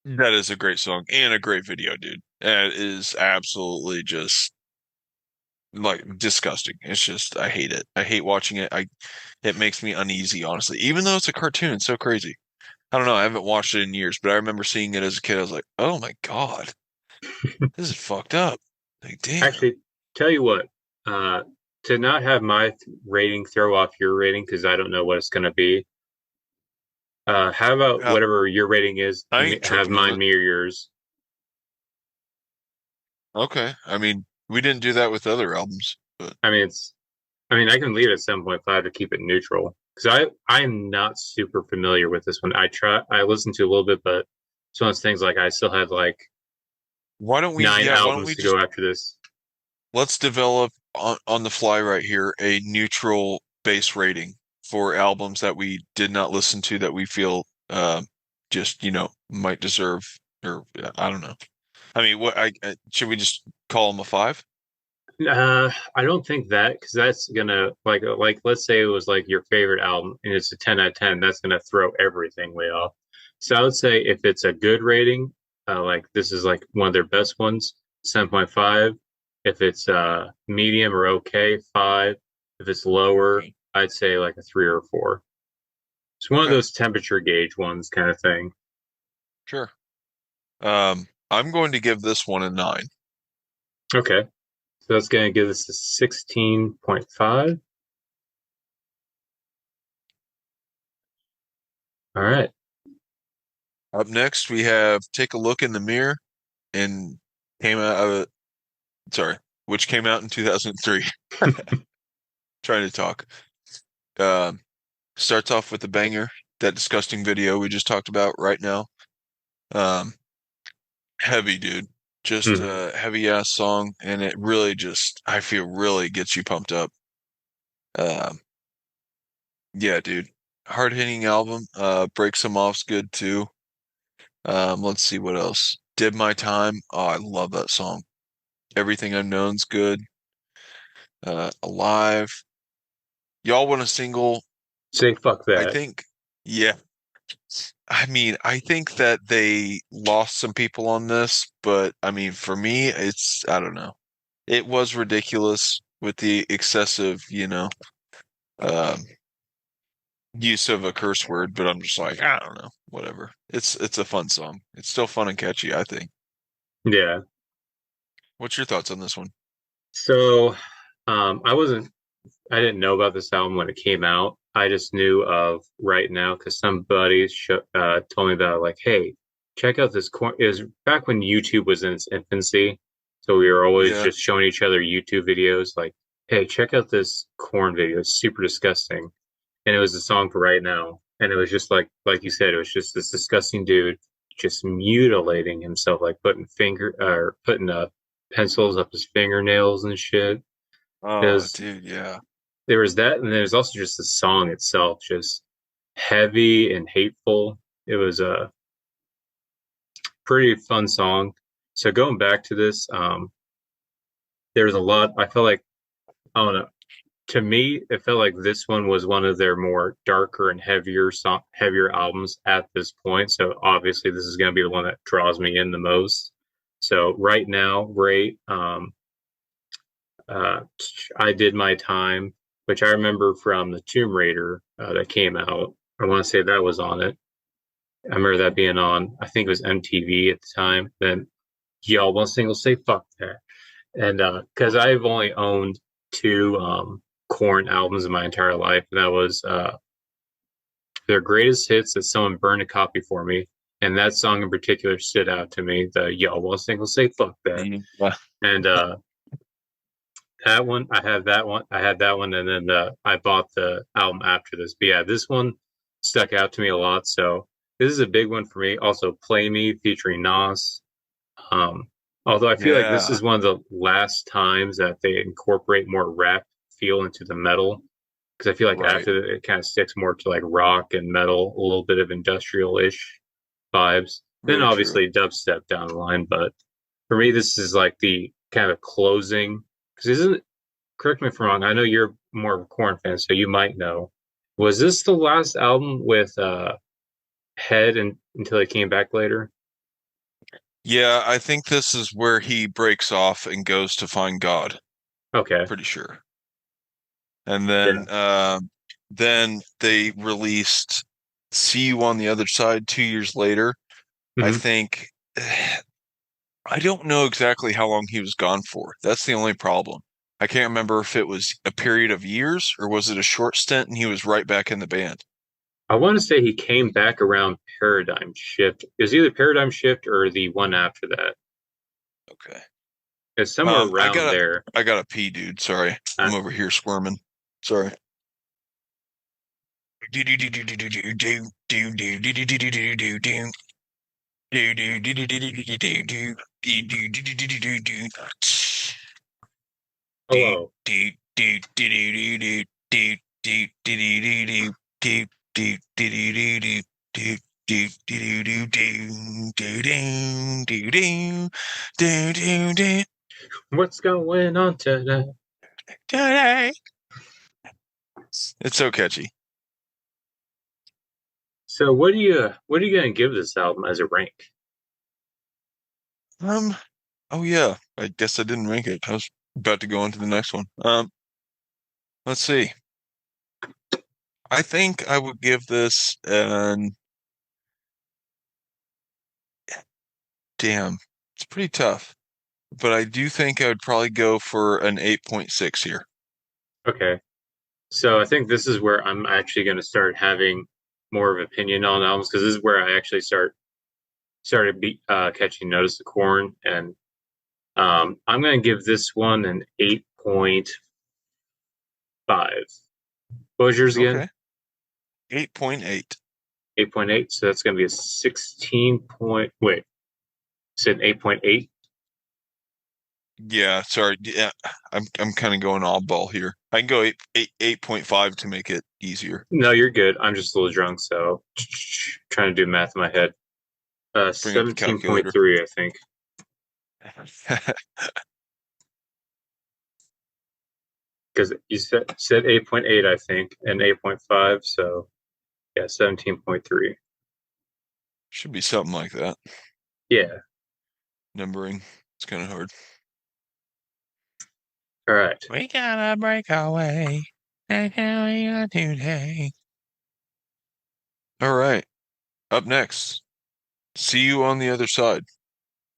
that is a great song and a great video, dude. That is absolutely just like disgusting. It's just I hate it. I hate watching it. I It makes me uneasy, honestly. Even though it's a cartoon, it's so crazy. I don't know. I haven't watched it in years, but I remember seeing it as a kid. I was like, "Oh my God, this is fucked up." Like, damn. Actually, tell you what. Uh, to not have my rating throw off your rating because I don't know what it's going to be. How about Uh, whatever your rating is? I ain't Have tripping with mine it. mirror yours. Okay. I mean, we didn't do that with other albums, but I mean, it's. I mean, I can leave it at 7.5 to keep it neutral because I'm not super familiar with this one. I listened to a little bit, but it's one of those things like I still have like why don't we? nine Yeah, why don't albums we to just go after this. let's develop on the fly right here a neutral base rating for albums that we did not listen to that we feel just might deserve or I don't know. I mean, what I should we just call them a five? I don't think that because that's gonna like let's say it was like your favorite album and it's a 10 out of 10, that's gonna throw everything way off. So I would say if it's a good rating, like this is like one of their best ones, 7.5. If it's medium or okay, 5. If it's lower, Okay. I'd say like a 3 or 4. It's one of Okay. those temperature gauge ones kind of thing. Sure. I'm going to give this one a 9. Okay. So that's going to give us a 16.5. All right. Up next, we have Take a Look in the Mirror and came out sorry, which came out in 2003. Trying to talk. Um, Starts off with the banger, that disgusting video we just talked about right now. Um, Heavy, dude. Just Mhm. a heavy ass song, and it really just, I feel, really gets you pumped up. Um, yeah, dude. Hard hitting album. Break Some Off's good too. Let's see what else. Did My Time. Oh, I love that song. Everything Unknown's good. Alive. Y'all Want a Single? Say fuck I that. think, yeah. I mean, I think that they lost some people on this, but I mean, for me, I don't know. It was ridiculous with the excessive, um, use of a curse word, but I'm just like, I don't know, whatever. It's a fun song. It's still fun and catchy, I think. Yeah. What's your thoughts on this one? So, I didn't know about this album when it came out. I just knew of Right Now because somebody told me about it, like, hey, check out this corn. It was back when YouTube was in its infancy. So we were always Yeah. just showing each other YouTube videos, like, hey, check out this corn video. It's super disgusting. And it was a song for Right Now. And it was just like you said, it was just this disgusting dude just mutilating himself, like putting pencils up his fingernails and shit. It Oh, was dude, yeah. there was that, and there's also just the song itself, just heavy and hateful. It was a pretty fun song. So going back to this, there's a lot. I felt like I don't know. To me, it felt like this one was one of their more darker and heavier albums at this point. So obviously, this is going to be the one that draws me in the most. So right now, great. Uh, I did my time, which I remember from the Tomb Raider that came out. I want to say that was on it. I remember that being on. I think it was MTV at the time. Then y'all one single say fuck that, and because I've only owned two Korn albums in my entire life, and that was their greatest hits that someone burned a copy for me, and that song in particular stood out to me. The y'all one single say fuck that, Yeah. and that one, I had that one. I had that one, and then I bought the album after this. But yeah, this one stuck out to me a lot. So this is a big one for me. Also, Play Me featuring Nas. Um, Although I feel like this Yeah. is one of the last times that they incorporate more rap feel into the metal. Because I feel like Right. after it kind of sticks more to like rock and metal, a little bit of industrial-ish vibes. Then Very true. obviously dubstep down the line. But for me, this is like the kind of closing. Because isn't correct me if I'm wrong. I know you're more of a Korn fan, so you might know. Was this the last album with Head and until he came back later? Yeah, I think this is where he breaks off and goes to find God. Okay. Pretty sure. And Yeah. then they released See You on the Other Side 2 years later. I Hmm. think I don't know exactly how long he was gone for. That's the only problem. I can't remember if it was a period of years or was it a short stint and he was right back in the band. I want to say he came back around Paradigm Shift. It was either Paradigm Shift or the one after that. Okay. It's somewhere I around gotta there. I gotta pee, dude. Sorry. Uh, I'm over here squirming. Sorry. Hello. What's going on today? It's so catchy. So what are you gonna give this album as a rank? Um, oh yeah, I guess I didn't rank it. I was about to go on to the next one. Let's see. I think I would give this an damn, it's pretty tough. But I do think I would probably go for an 8.6 here. Okay. So I think this is where I'm actually going to start having more of an opinion on albums because this is where I actually started catching notice of Korn, and I'm going to give this one an 8.5. What was yours again? Okay. 8.8. 8.8. So that's going to be a 16 point. Wait, you said 8.8? Yeah, sorry. Yeah, I'm kind of going oddball here. I can go 8.5 to make it easier. No, you're good. I'm just a little drunk, so trying to do math in my head. Bring up the calculator. 17.3, I think. Because you said 8.8, I think, and 8.5. So yeah, 17.3. Should be something like that. Yeah. Numbering. It's kind of hard. All right. We gotta break away. That's how we got today. All right. Up next. See you on the other side.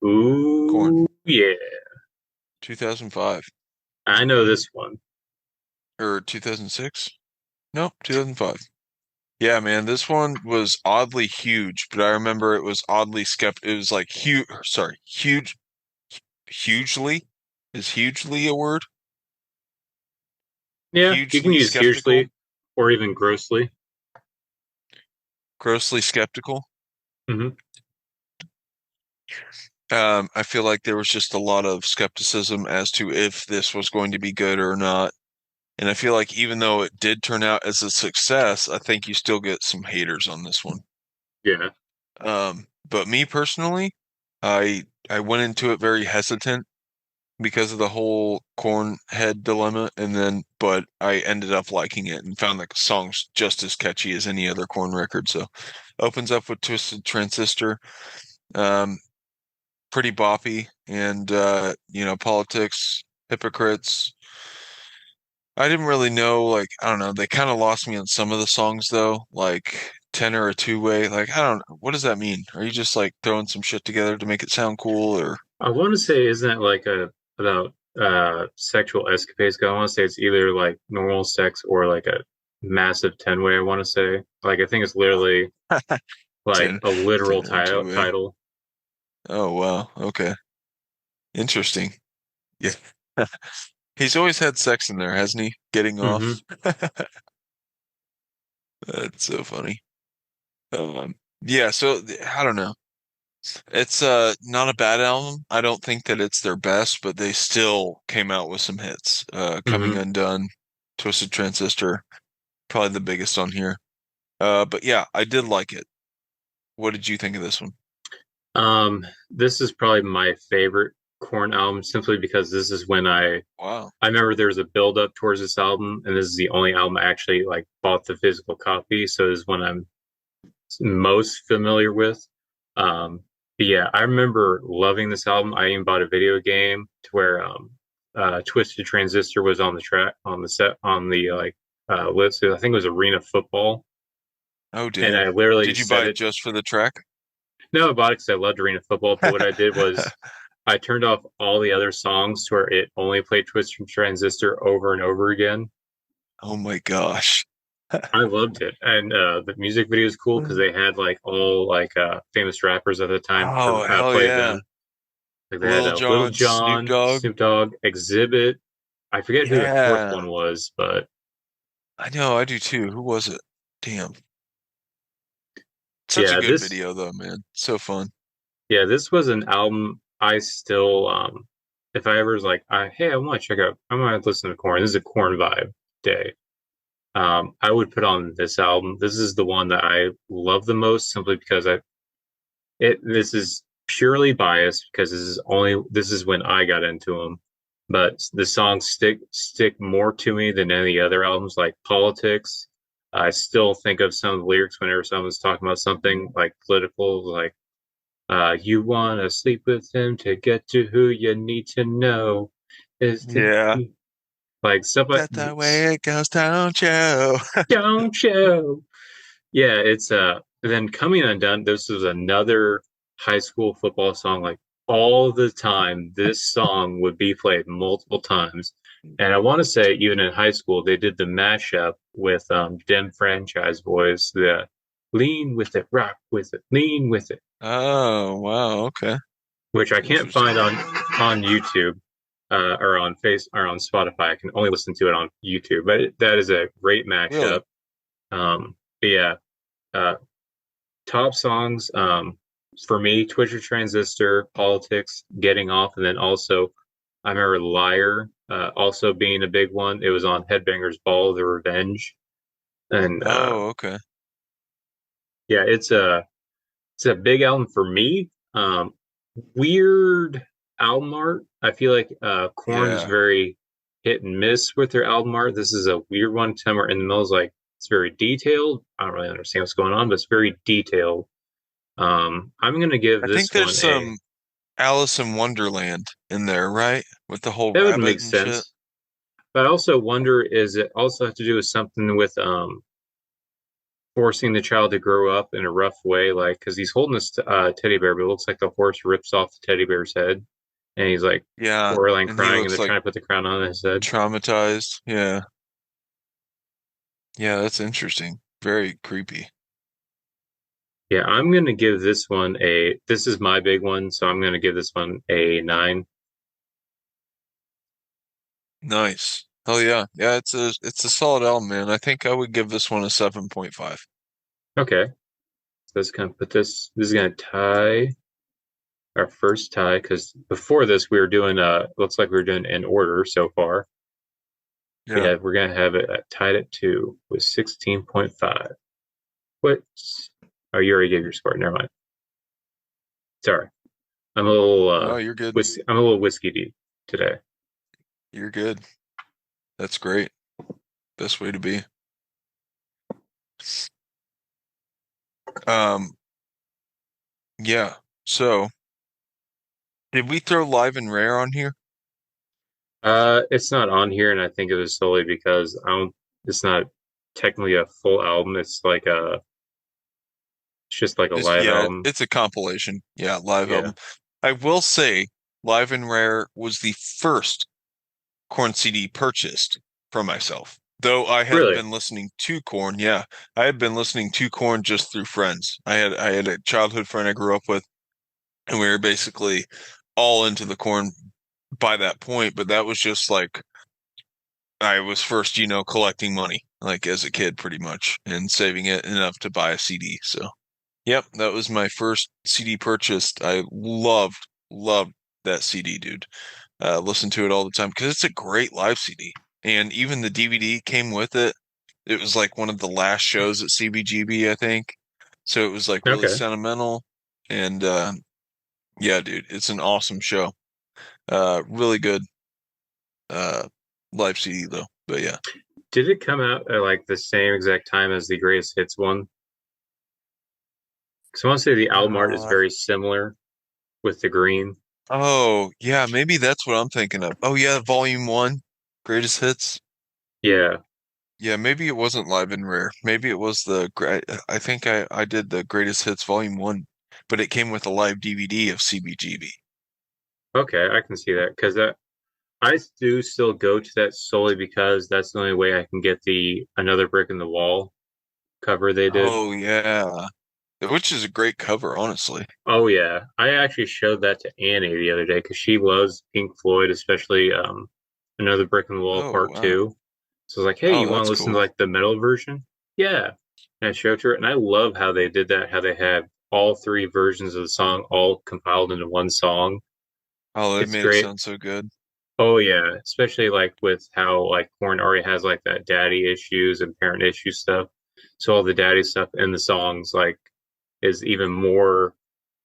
Corn. Ooh, yeah. 2005 I know this one. or 2006? Nope, 2005. Yeah, man, this one was oddly huge, but I remember it was oddly skeptical. It was like huge, sorry, hugely? Is hugely a word? Yeah, you can Hugely use skeptical? hugely or even grossly. Grossly skeptical? Hmm. I feel like there was just a lot of skepticism as to if this was going to be good or not. And I feel like even though it did turn out as a success, I think you still get some haters on this one. Yeah. But me personally, I went into it very hesitant because of the whole corn head dilemma, and then but I ended up liking it and found the song's just as catchy as any other corn record. So opens up with Twisted Transistor, um, pretty boppy, and politics, hypocrites. I didn't really know, like, I don't know, they kind of lost me on some of the songs though, like tenor or two-way. Like, I don't know, what does that mean? Are you just like throwing some shit together to make it sound cool or I want to say, isn't that like a about sexual escapades? 'Cause I want to say it's either like normal sex or like a massive 10-way. I want to say, like, I think it's literally like 10 a literal tenor or title. two-way? Title. Oh wow, okay. Interesting. Yeah. He's always had sex in there, hasn't he? Getting Hmm. off. That's so funny. Yeah, so I don't know. It's not a bad album. I don't think that it's their best, but they still came out with some hits. Coming Hmm. Undone, Twisted Transistor, probably the biggest on here. But yeah, I did like it. What did you think of this one? This is probably my favorite Korn album simply because this is when Wow. I remember there was a build up towards this album, and this is the only album I actually like bought the physical copy. So this is when I'm most familiar with. Um, but yeah, I remember loving this album. I even bought a video game to where Twisted Transistor was on the track on the set on the list. I think it was Arena Football, Oh and damn. I literally Did you buy set it it. just for the track? No, I bought it because I loved Arena Football. But what I did was I turned off all the other songs to where it only played Twisted Transistor over and over again. Oh my gosh. I loved it, and the music video is cool because they had like all like famous rappers at the time Oh, hell play yeah. them. Like they had Lil Little Jon, Snoop John, Dogg. Snoop Dogg, Exhibit. I forget who the fourth Yeah. one was, but I know, I do too. Who was it? Damn. Such a yeah, good this video though, man. So fun. this was an album I still if I ever was like, hey, I want to check out, I want to listen to Korn. This is a Korn vibe day. I would put on this album. This is the one that I love the most simply because this is purely biased because this is when I got into them. But the songs stick more to me than any other albums, like Politics. I still think of some of the lyrics whenever someone's talking about something like political, like "You want to sleep with him to get to who you need to know." Is to Yeah. like stuff like That's the way it goes down, Joe. "Don't show." Yeah, it's then Coming Undone. This was another. high school football song. Like all the time, this song would be played multiple times. And I want to say, even in high school, they did the mashup with Dem Franchise Boys, the Lean with it, Rock with it, Lean with it, Oh, wow. Okay. which I can't find Interesting. on YouTube or on Face or on Spotify. I can only listen to it on YouTube, but that is a great Really? mashup. But yeah, uh, top songs for me: Twitter Transistor, Politics, Getting Off, and then also I remember Liar also being a big one. It was on Headbangers Ball, The Revenge, and Oh, okay. yeah, it's a big album for me. Weird album art. I feel like Korn's Yeah. very hit and miss with their album art. This is a weird one. Somewhere in the middle is like it's very detailed. I don't really understand what's going on, but it's very detailed. I'm gonna give I think this there's one a. some Alice in Wonderland in there, right? With the whole That would rabbit make and shit. sense. But I also wonder, is it also have to do with something with forcing the child to grow up in a rough way, like because he's holding this teddy bear, but it looks like the horse rips off the teddy bear's head, and he's like Yeah. borderline And he crying, and looks they're like trying to put the crown on his head. traumatized. Yeah. Yeah, that's interesting. Very creepy. Yeah, I'm gonna give this one a. This is my big one, so I'm gonna give this one a 9. Nice. Oh yeah. Yeah, it's a solid album, man. I think I would give this one a 7.5. Okay, so let's kind of put this. This is gonna tie our first tie because before this we were doing looks like we were doing in order so far. Yeah. Yeah, we're gonna have it tied at 2 with 16.5. What? Oh, you already gave your score. Never mind. Sorry. I'm a little No, you're good. I'm a little whiskey deep today. You're good. That's great. Best way to be. Um, yeah. So, did we throw Live and Rare on here? It's not on here, and I think it was solely because I don't. It's not technically a full album. It's just like a Just live yeah, album. it's a compilation. Yeah, live Yeah. album. I will say, Live and Rare was the first Korn CD purchased for myself. Though I had Really? been listening to Korn, yeah, I had been listening to Korn just through friends. I had a childhood friend I grew up with, and we were basically all into the Korn by that point. But that was just like I was first, collecting money, like as a kid, pretty much, and saving it enough to buy a CD. So, yep, that was my first CD purchased. I loved that CD, dude. Listen to it all the time because it's a great live CD. And even the DVD came with it. It was like one of the last shows at CBGB, I think. So it was like really Okay. sentimental. And yeah, dude, it's an awesome show. Really good uh live CD though. But yeah. Did it come out at like the same exact time as the greatest hits one? Because I want to say the album art is Uh, very similar with the green. oh, yeah, maybe that's what I'm thinking of. Oh yeah, Volume 1, Greatest Hits. Yeah. Yeah, maybe it wasn't Live and Rare. Maybe it was I think I did the Greatest Hits Volume 1, but it came with a live DVD of CBGB. Okay, I can see that because that I do still go to that solely because that's the only way I can get the Another Brick in the Wall cover they did. Oh yeah. Which is a great cover, honestly. Oh yeah, I actually showed that to Annie the other day because she loves Pink Floyd, especially Another Brick in the Wall Oh Part wow. Two. So I was like, hey, Oh, you want to that's listen to cool. like the metal version? Yeah, and I showed her, and I love how they did that. How they had all three versions of the song all compiled into one song. Oh, that It's made it great. sound so good. Oh yeah, especially like with how like Korn already has like that daddy issues and parent issue stuff. So all the daddy stuff in the songs like is even more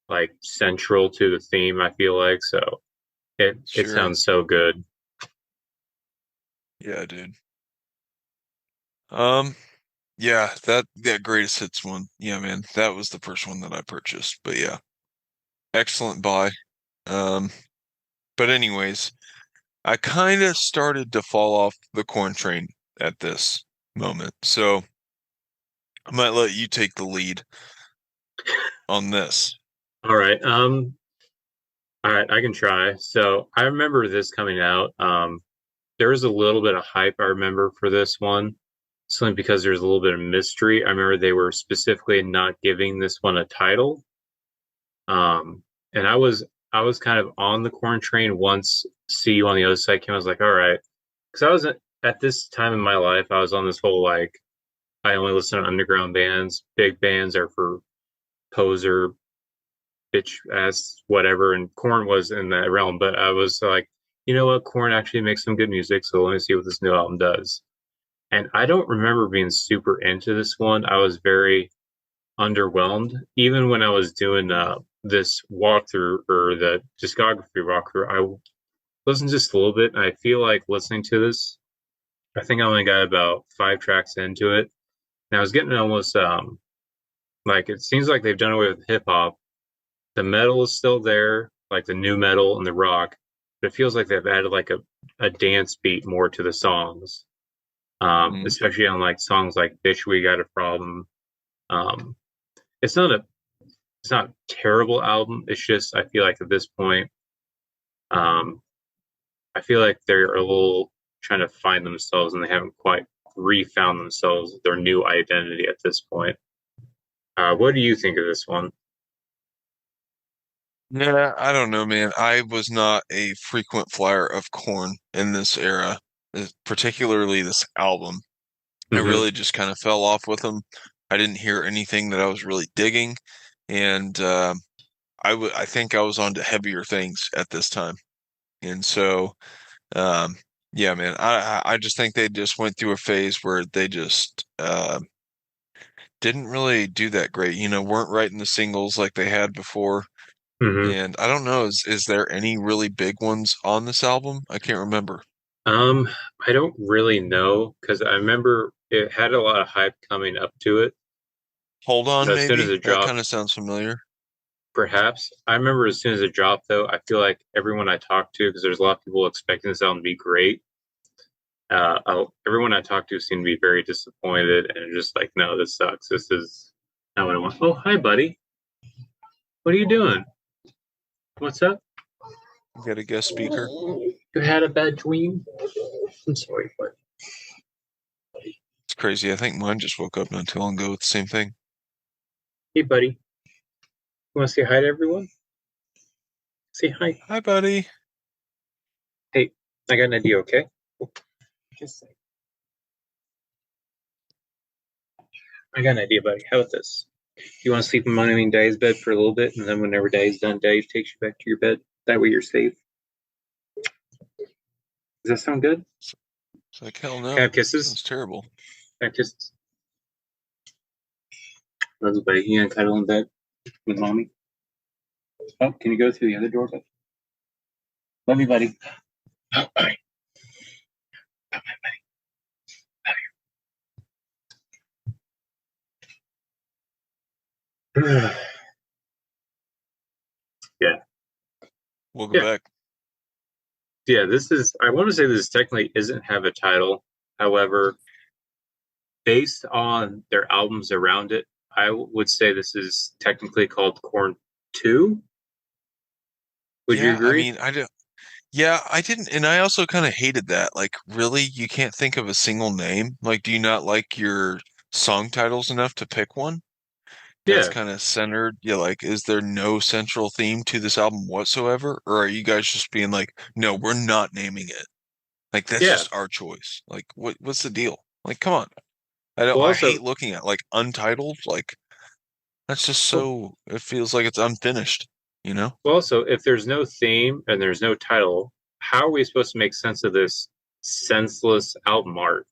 like central to the theme, I feel like. So it Sure. sounds so good. Yeah, dude. Um, yeah, that Greatest Hits one. Yeah, man, that was the first one that I purchased. But yeah, excellent buy. Um, but anyways, I kind of started to fall off the corn train at this moment. So I might let you take the lead on this. All right. All right, I can try. So I remember this coming out. There was a little bit of hype I remember for this one, simply because there's a little bit of mystery. I remember they were specifically not giving this one a title. Um, and I was kind of on the corn train once See You on the Other Side came. I was like, all right, because I was at this time in my life, I was on this whole like I only listen to underground bands. Big bands are for poser bitch ass whatever, and Korn was in that realm. But I was like, you know what, Korn actually makes some good music, so let me see what this new album does. And I don't remember being super into this one. I was very underwhelmed, even when I was doing this walkthrough or the discography walkthrough. I listened just a little bit, and I feel like listening to this. I think I only got about 5 tracks into it, and I was getting almost like it seems like they've done away with hip hop. The metal is still there, like the new metal and the rock, but it feels like they've added like a dance beat more to the songs. Mm. Especially on like songs like "Bitch We Got a Problem." Um, it's not a it's not a terrible album. It's just I feel like at this point, um, I feel like they're a little trying to find themselves and they haven't quite refound themselves, their new identity at this point. What do you think of this one? Yeah, I don't know, man. I was not a frequent flyer of Korn in this era, particularly this album. I Hmm. really just kind of fell off with them. I didn't hear anything that I was really digging, and I think I was on to heavier things at this time. And so, um, yeah, man, I just think they just went through a phase where they just didn't really do that great. Weren't writing the singles like they had before. Hmm. And I don't know, is there any really big ones on this album? I can't remember. Um, I don't really know because I remember it had a lot of hype coming up to it. Hold But On, as soon as maybe? it That kind dropped, of sounds familiar. perhaps I remember as soon as it dropped, though, I feel like everyone I talked to, because there's a lot of people expecting this album to be great. Everyone I talked to seemed to be very disappointed and just like, no, this sucks. This is not what I want. Oh, hi, buddy. What are you doing? What's up? You got a guest speaker. You had a bad dream? I'm sorry, but It's crazy. I think mine just woke up not too long ago with the same thing. hey, buddy. You want to say hi to everyone? Say hi. Hi, buddy. Hey, I got an idea, okay? Just say, I got an idea, buddy. How about this? You want to sleep in Mommy and Daddy's bed for a little bit, and then whenever Daddy's done, Daddy takes you back to your bed. That way you're safe. Does that sound good? It's like, hell Can I no. have kisses? Sounds terrible. Can I have kisses? Love you, buddy. You gonna cuddle in bed with Mommy? Oh, can you go through the other door, buddy? Love you, buddy. Oh, all right. Yeah. Welcome Yeah. back. Yeah. This is, I want to say this technically isn't have a title. However, based on their albums around it, I would say this is technically called Corn 2. Would you Yeah, I agree? mean, yeah, I didn't, and I also kind of hated that. Like, really, you can't think of a single name? Like, do you not like your song titles enough to pick one that's Yeah. kind of centered? Yeah, like, is there no central theme to this album whatsoever? Or are you guys just being like, no, we're not naming it? Like, that's Yeah. just our choice. Like, what's the deal? Like, come on. Well, I hate also, looking at like untitled, like that's just well, so it feels like it's unfinished, you know? if there's no theme and there's no title, how are we supposed to make sense of this senseless album art?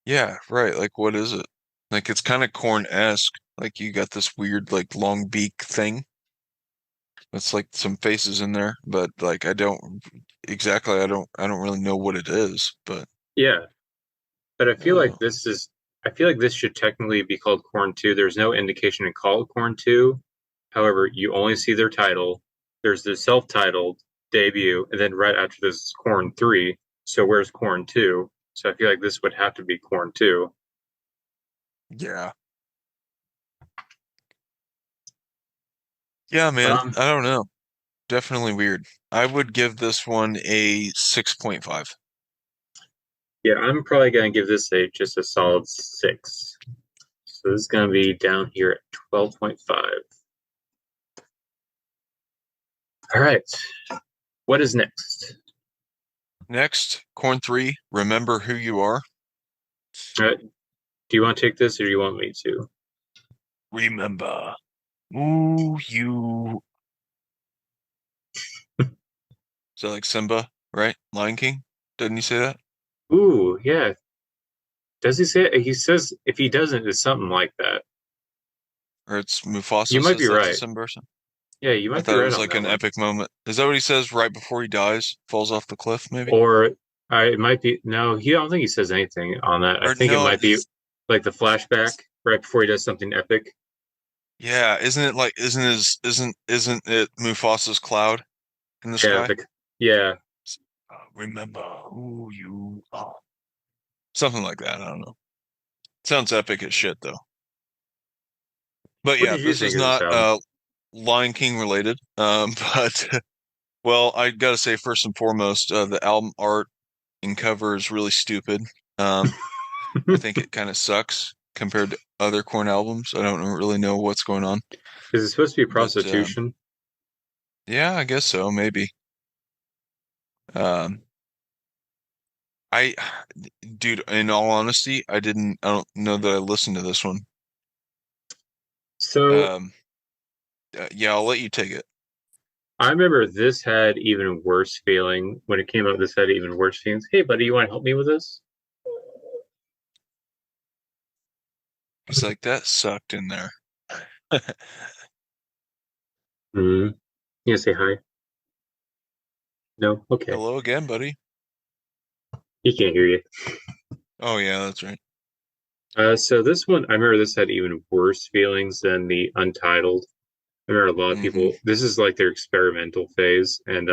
Yeah, right. Like what is it? Like it's kind of corn-esque. Like you got this weird like long beak thing. It's like some faces in there, but like I don't really know what it is, but Yeah. But oh. I feel like this should technically be called Corn 2. There's no indication to call it Corn 2. However, you only see their title. There's the self-titled debut, and then right after this is Corn 3. So where's Corn 2? So I feel like this would have to be Corn 2. Yeah. Yeah, man. Um, I don't know. Definitely weird. I would give this one a 6.5. yeah, I'm probably gonna give this a just a solid 6. So this is gonna be down here at 12.5. All right, what is next? Next, Corn 3, Remember Who You Are. All right, do you want to take this or do you want me to? Remember who you. Is that like Simba, right? Lion King? Didn't he say that? Ooh, yeah. Does he say it? He says if he doesn't, it's something like that. Or it's You Mufasa might be says that to right. Simba or something? Yeah, you I might be thought it right was on like that an one. epic moment. Is that what he says right before he dies? Falls off the cliff, maybe? Or it might be no. He I don't think he says anything on that. I Or think it no, might be like the flashback right before he does something epic. yeah, isn't it like isn't it Mufasa's cloud in the Yeah, sky? yeah. Remember who you are. Something like that. I don't know. Sounds epic as shit though. But What yeah, did you this is think of this not album? Lion King related. But well, I gotta say first and foremost, the album art and cover is really stupid. Um, I think it kind of sucks compared to other Korn albums. I don't really know what's going on, Is it supposed to be but prostitution? yeah, I guess so, maybe. Um, I, dude, in all honesty, I don't know that I listened to this one. So Um, yeah, I'll let you take it. I remember this had even worse feeling when it came out. This had even worse feelings. Hey, buddy, you want to help me with this? He's like, that sucked in there. Hmm. You gonna say hi? No. Okay. Hello again, buddy. He can't hear you. Oh yeah, that's right. So this one, I remember this had even worse feelings than the Untitled. I remember a lot of Mm-hmm. people. This is like their experimental phase, and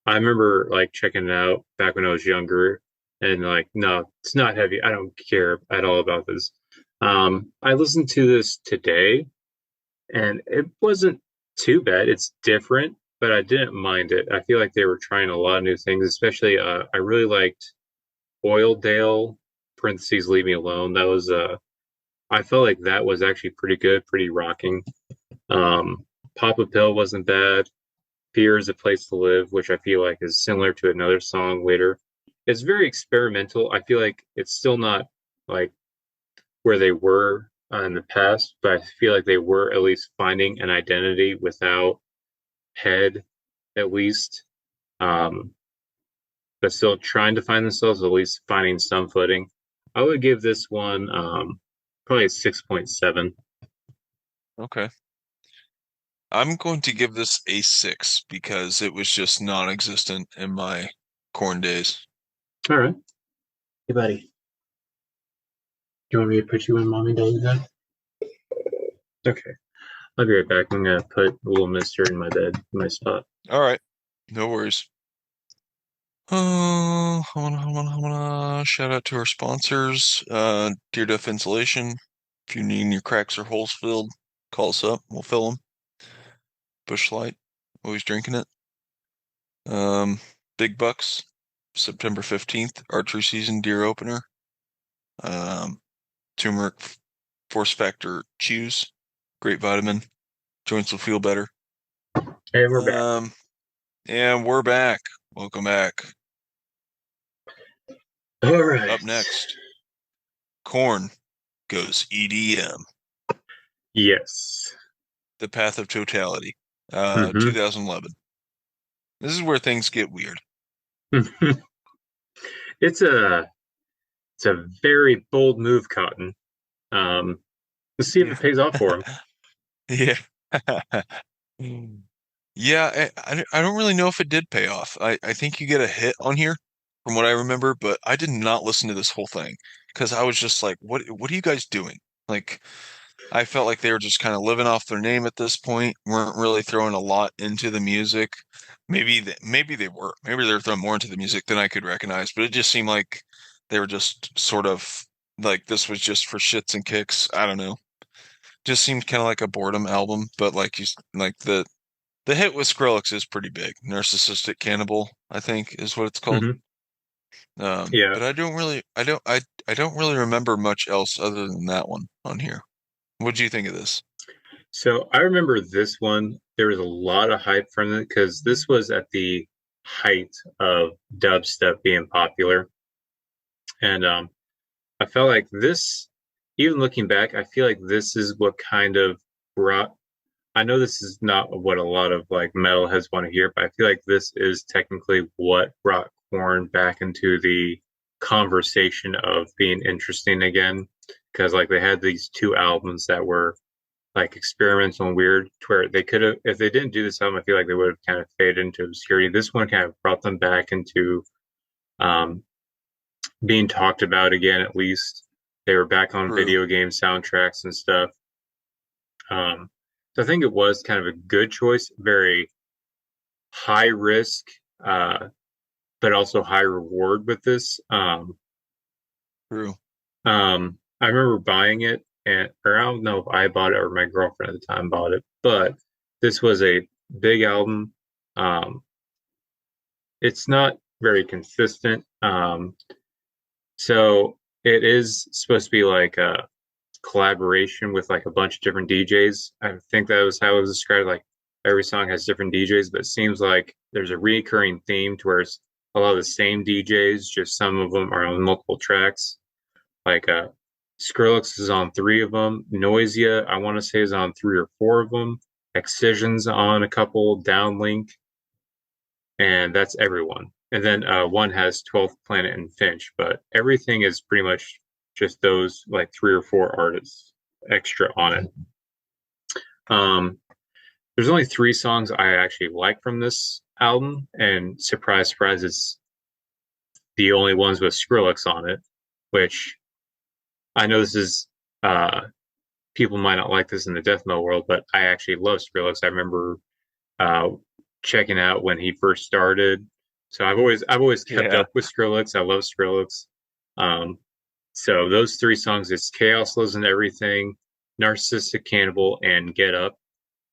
I remember like checking it out back when I was younger, and like, no, it's not heavy. I don't care at all about this. I listened to this today, and it wasn't too bad. It's different, but I didn't mind it. I feel like they were trying a lot of new things, especially I really liked Oildale parentheses Leave Me Alone. That was I felt like that was actually pretty good, pretty rocking. Um, Pop a Pill wasn't bad. Fear is a Place to Live, which I feel like is similar to another song later. It's very experimental. I feel like it's still not like where they were in the past, but I feel like they were at least finding an identity without Head, at least. Um, but still trying to find themselves, at least finding some footing. I would give this one probably a 6.7. Okay. I'm going to give this a 6 because it was just non-existent in my Corn days. All right. Hey, buddy. Do you want me to put you in mommy daddy bed? Okay. I'll be right back. I'm going to put little mister in my bed, in my spot. All right, no worries. Oh, shout out to our sponsors, Dear Duff Insulation. If you need your cracks or holes filled, call us up. We'll fill them. Bush Light, always drinking it. Big Bucks, September 15th, archery season deer opener. Um, Turmeric Force Factor Chews, great vitamin. Joints will feel better. Hey, we're back. Um, and we're back. Welcome back. All right. Up next, Korn goes EDM. Yes. The Path of Totality, Mm-hmm. 2011. This is where things get weird. it's a it's a very bold move, Cotton. Let's see if Yeah. it pays off for him. Yeah. Yeah, I don't really know if it did pay off. I think you get a hit on here from what I remember, but I did not listen to this whole thing because I was just like, what are you guys doing? Like, I felt like they were just kind of living off their name at this point, weren't really throwing a lot into the music. Maybe they were. Maybe they were throwing more into the music than I could recognize, but it just seemed like they were just sort of like this was just for shits and kicks. I don't know. just seemed kind of like a boredom album. But like the hit with Skrillex is pretty big. Narcissistic Cannibal, I think, is what it's called. Hmm. Yeah. But I don't really remember much else other than that one on here. What do you think of this? So I remember this one. There was a lot of hype from it because this was at the height of dubstep being popular, and I felt like this. Even looking back, I feel like this is what kind of brought. I know this is not what a lot of like metalheads want to hear, but I feel like this is technically what brought Korn back into the conversation of being interesting again. Because like they had these two albums that were like experimental and weird, to where they could have, if they didn't do this album, I feel like they would have kind of faded into obscurity. This one kind of brought them back into um, being talked about again. At least they were back on True, video game soundtracks and stuff. Um, so I think it was kind of a good choice, very high risk, uh, but also high reward with this. true. I remember buying it, and or I don't know if I bought it or my girlfriend at the time bought it, but this was a big album. Um, it's not very consistent, so it is supposed to be like a collaboration with like a bunch of different DJs. I think that was how it was described. Like every song has different DJs, but it seems like there's a recurring theme to where it's a lot of the same DJs, just some of them are on multiple tracks. Like Skrillex is on three of them. Noisia, I want to say, is on three or four of them. Excision's on a couple. Downlink, and that's everyone. And then one has 12th Planet and Finch, but everything is pretty much just those like three or four artists extra on it. Um, there's only three songs I actually like from this album, and surprise, surprise, it's the only ones with Skrillex on it, which I know this is people might not like this in the death metal world, but I actually love Skrillex. I remember uh, checking out when he first started. So I've always kept Yeah. up with Skrillex. I love Skrillex. Um, so those three songs, it's Chaos Lives in Everything, Narcissistic Cannibal, and Get Up.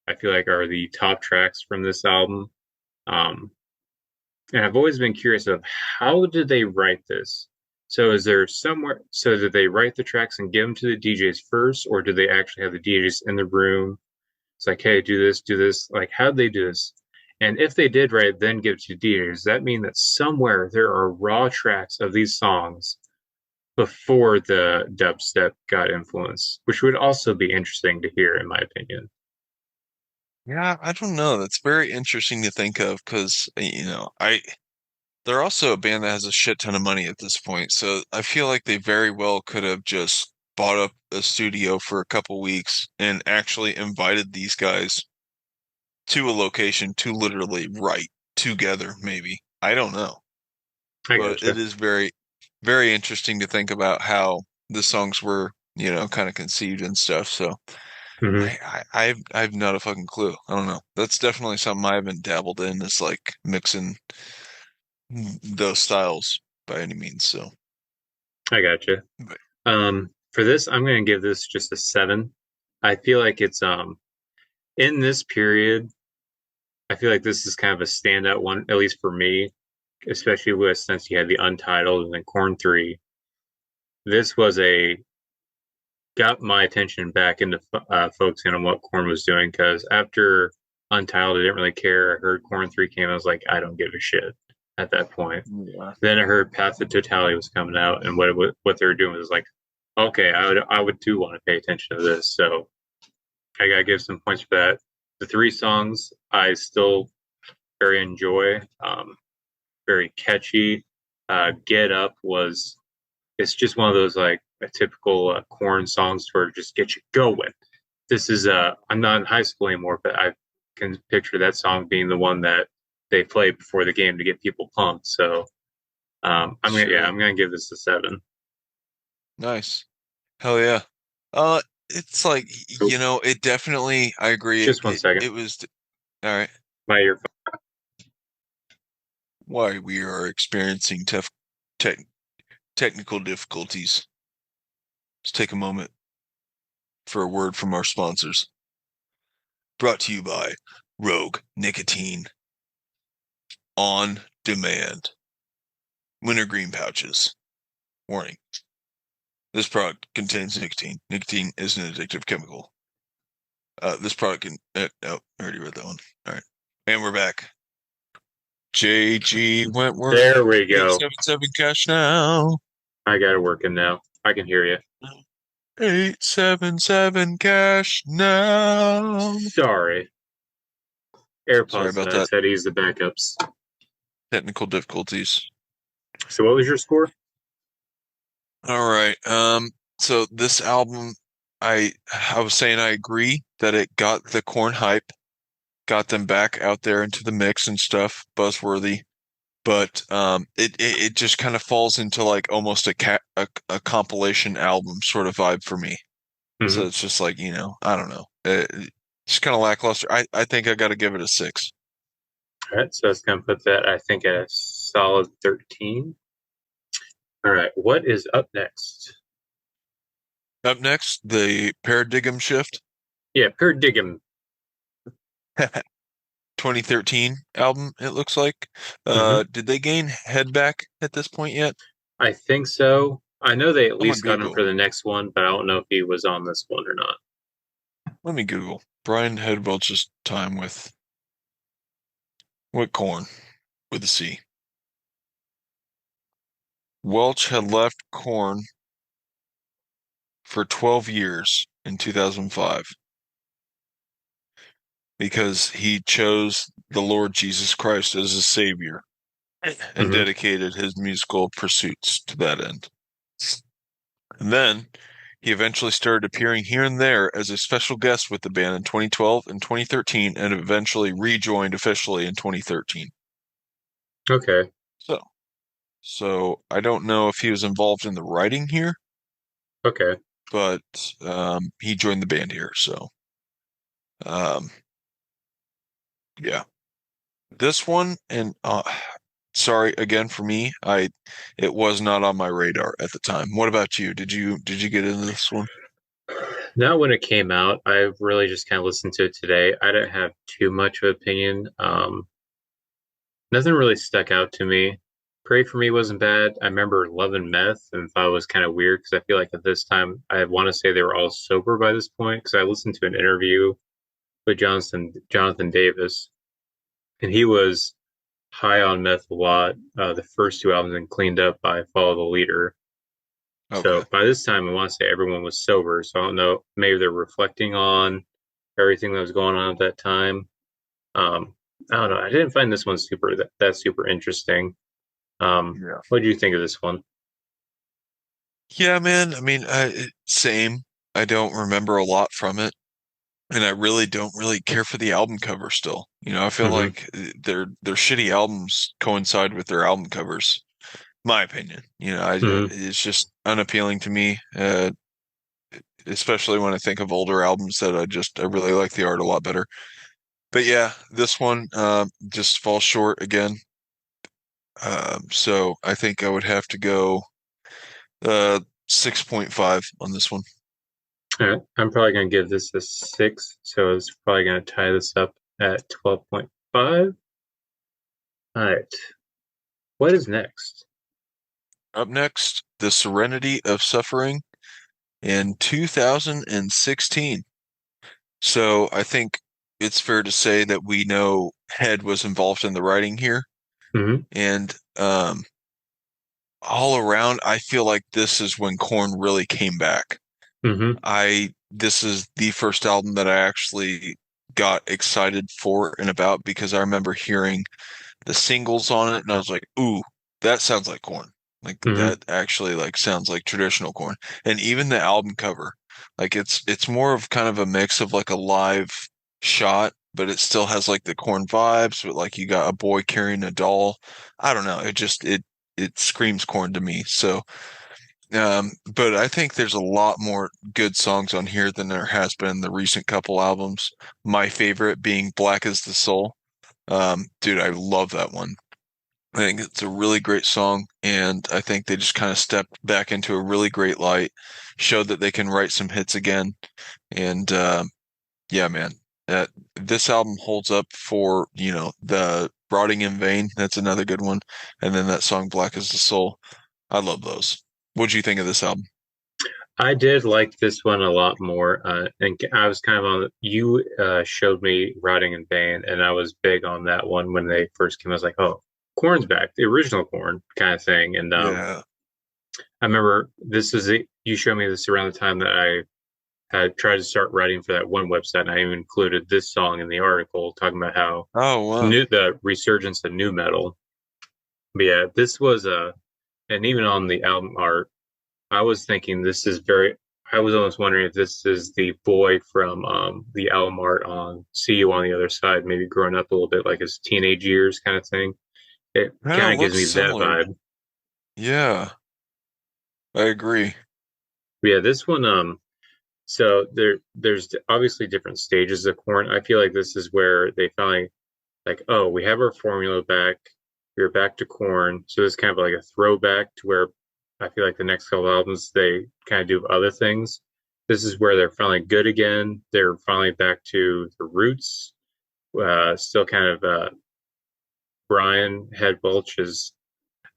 I feel like are the top tracks from this album. Um, and I've always been curious of how did they write this? So is there somewhere? So did they write the tracks and give them to the DJs first, or did they actually have the DJs in the room? It's like, hey, do this, do this. Like, how did they do this? And if they did write, then give it to DJs, does that mean that somewhere there are raw tracks of these songs before the dubstep got influence, which would also be interesting to hear, in my opinion. Yeah, I don't know. That's very interesting to think of because, they're also a band that has a shit ton of money at this point. So I feel like they very well could have just bought up a studio for a couple weeks and actually invited these guys to a location to literally write together, maybe. I don't know. I But it gotcha. is very, very interesting to think about how the songs were, kind of conceived and stuff. So Hmm. I've not a fucking clue. I don't know. That's definitely something I haven't dabbled in is like mixing those styles by any means. So, I gotcha. but For this, I'm going to give this just a seven. I feel like it's in this period. I feel like this is kind of a standout one, at least for me, especially with since you had the Untitled and then Corn 3. This was a got my attention back into focusing on what Corn was doing because after Untitled, I didn't really care. I heard Corn 3 came, I was like, I don't give a shit at that point. yeah, Then I heard Path to Totality was coming out, and what they were doing was like, okay, I would too want to pay attention to this. So I gotta give some points for that. The three songs I still very enjoy. Very catchy. Get Up was it's just one of those like a typical Corn songs to just get you going. This is I'm not in high school anymore, but I can picture that song being the one that they play before the game to get people pumped. So sure. I'm gonna give this a seven. Nice. Hell yeah. It's like, Oh, it definitely, I agree. just one second. It was, all right, My earphone. why we are experiencing tough tech technical difficulties. Just take a moment. for a word from our sponsors. Brought to you by Rogue Nicotine on Demand. Wintergreen pouches. Warning. This product contains nicotine. Nicotine is an addictive chemical. This product can... oh, I already read that one. All right. And we're back. JG Wentworth, There we go. 877 cash now. I got it working now. I can hear you. 877 cash now. Sorry. Sorry AirPods about died, that. so I had to use the backups. Technical difficulties. So what was your score? All right. So this album, I was saying I agree that it got the Korn hype, got them back out there into the mix and stuff, buzzworthy. But it just kind of falls into like almost a compilation album sort of vibe for me. Mm-hmm. So it's just like, I don't know. It's kind of lackluster. I think I got to give it a 6. All right, so that's going to put that, I think, at a solid 13. All right, what is up next? Up next, the Paradigm Shift Yeah, Paradigm. 2013 album, it looks like. Mm-hmm. Did they gain head back at this point yet? I think so. I know they at I'm gonna least got him Google. for the next one, but I don't know if he was on this one or not. Let me Google. Brian Headwelch's time with Korn with a C. Welch had left Korn for 12 years in 2005 because he chose the Lord Jesus Christ as his savior and Mm-hmm. dedicated his musical pursuits to that end. And then he eventually started appearing here and there as a special guest with the band in 2012 and 2013 and eventually rejoined officially in 2013. Okay. So I don't know if he was involved in the writing here, Okay. but he joined the band here. So um, yeah, this one and sorry again for me, it was not on my radar at the time. What about you? Did you get into this one? Not when it came out. I really just kind of listened to it today. I didn't have too much of an opinion. Nothing really stuck out to me. Pray for Me wasn't bad. I remember loving Meth and thought it was kind of weird because I feel like at this time I want to say they were all sober by this point because I listened to an interview with Jonathan Davis and he was high on meth a lot. The first two albums and Cleaned Up by Follow the Leader. Okay. So by this time I want to say everyone was sober. So I don't know. Maybe they're reflecting on everything that was going on at that time. I don't know. I didn't find this one that super interesting. Yeah. What do you think of this one? Yeah, man. I mean, same. I don't remember a lot from it, and I really don't really care for the album cover still. I feel Hmm. like their shitty albums coincide with their album covers. My opinion. Hmm. It's just unappealing to me, especially when I think of older albums that I really like the art a lot better. But yeah, this one just falls short again. So I think I would have to go 6.5 on this one. All right. I'm probably going to give this a 6. So it's probably going to tie this up at 12.5. All right. What is next? Up next, The Serenity of Suffering in 2016. So I think it's fair to say that we know Head was involved in the writing here. Hmm. And all around, I feel like this is when Korn really came back. Hmm. This is the first album that I actually got excited for and about because I remember hearing the singles on it and I was like, ooh, that sounds like Korn. Like Hmm. that actually like sounds like traditional Korn. And even the album cover, like it's more of kind of a mix of like a live shot, but it still has like the Korn vibes, but like you got a boy carrying a doll. I don't know. It screams Korn to me. So but I think there's a lot more good songs on here than there has been in the recent couple albums. My favorite being Black as the Soul. Dude, I love that one. I think it's a really great song, and I think they just kind of stepped back into a really great light, showed that they can write some hits again, and yeah, man, this album holds up for the Rotting in Vain. That's another good one, and then that song Black as the Soul. I love those. What'd you think of this album? I did like this one a lot more, and I was kind of on. You showed me "Rotting in Vain," and I was big on that one when they first came. I was like, "Oh, Corn's back, the original Corn kind of thing." And Yeah. I remember you showed me this around the time that I had tried to start writing for that one website, and I even included this song in the article talking about how Oh wow. the resurgence of nu metal. But yeah, this was and even on the album art, I was thinking this is very. I was almost wondering if this is the boy from the album art on "See You on the Other Side," maybe growing up a little bit, like his teenage years, kind of thing. It Kind kind of of gives looks me that similar. vibe. Yeah, I agree. But yeah, this one, so there's obviously different stages of Corn. I feel like this is where they finally like, oh, we have our formula back. We're back to Corn. So this is kind of like a throwback to where I feel like the next couple albums they kind of do other things. This is where they're finally good again. They're finally back to the roots. Still kind of Brian Head Bulch is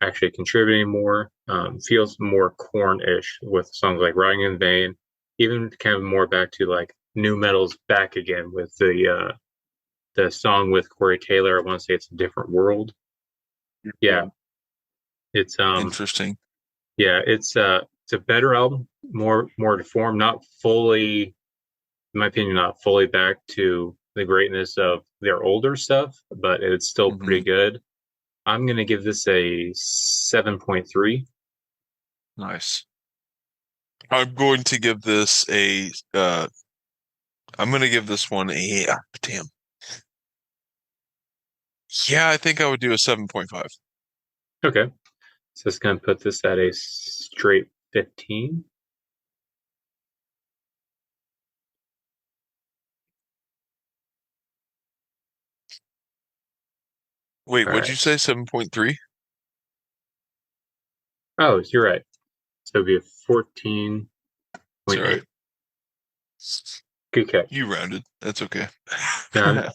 actually contributing more. Feels more Corn-ish with songs like "Riding in Vain." Even kind of more back to like nu metal's back again with the song with Corey Taylor. I want to say it's a different world. Yeah. Yeah, it's Interesting. yeah, it's a better album, more deformed, not fully, in my opinion, not fully back to the greatness of their older stuff, but it's still Hmm. pretty good. I'm gonna give this a 7.3. Nice. I'm going to give this a I'm going to give this one a damn. Yeah, I think I would do a 7.5. Okay, so it's gonna put this at a straight 15. Wait, All would right. you say 7.3? Oh, you're right. So it'd be a It's all right. 14.8. Good catch. You rounded. That's okay. Now,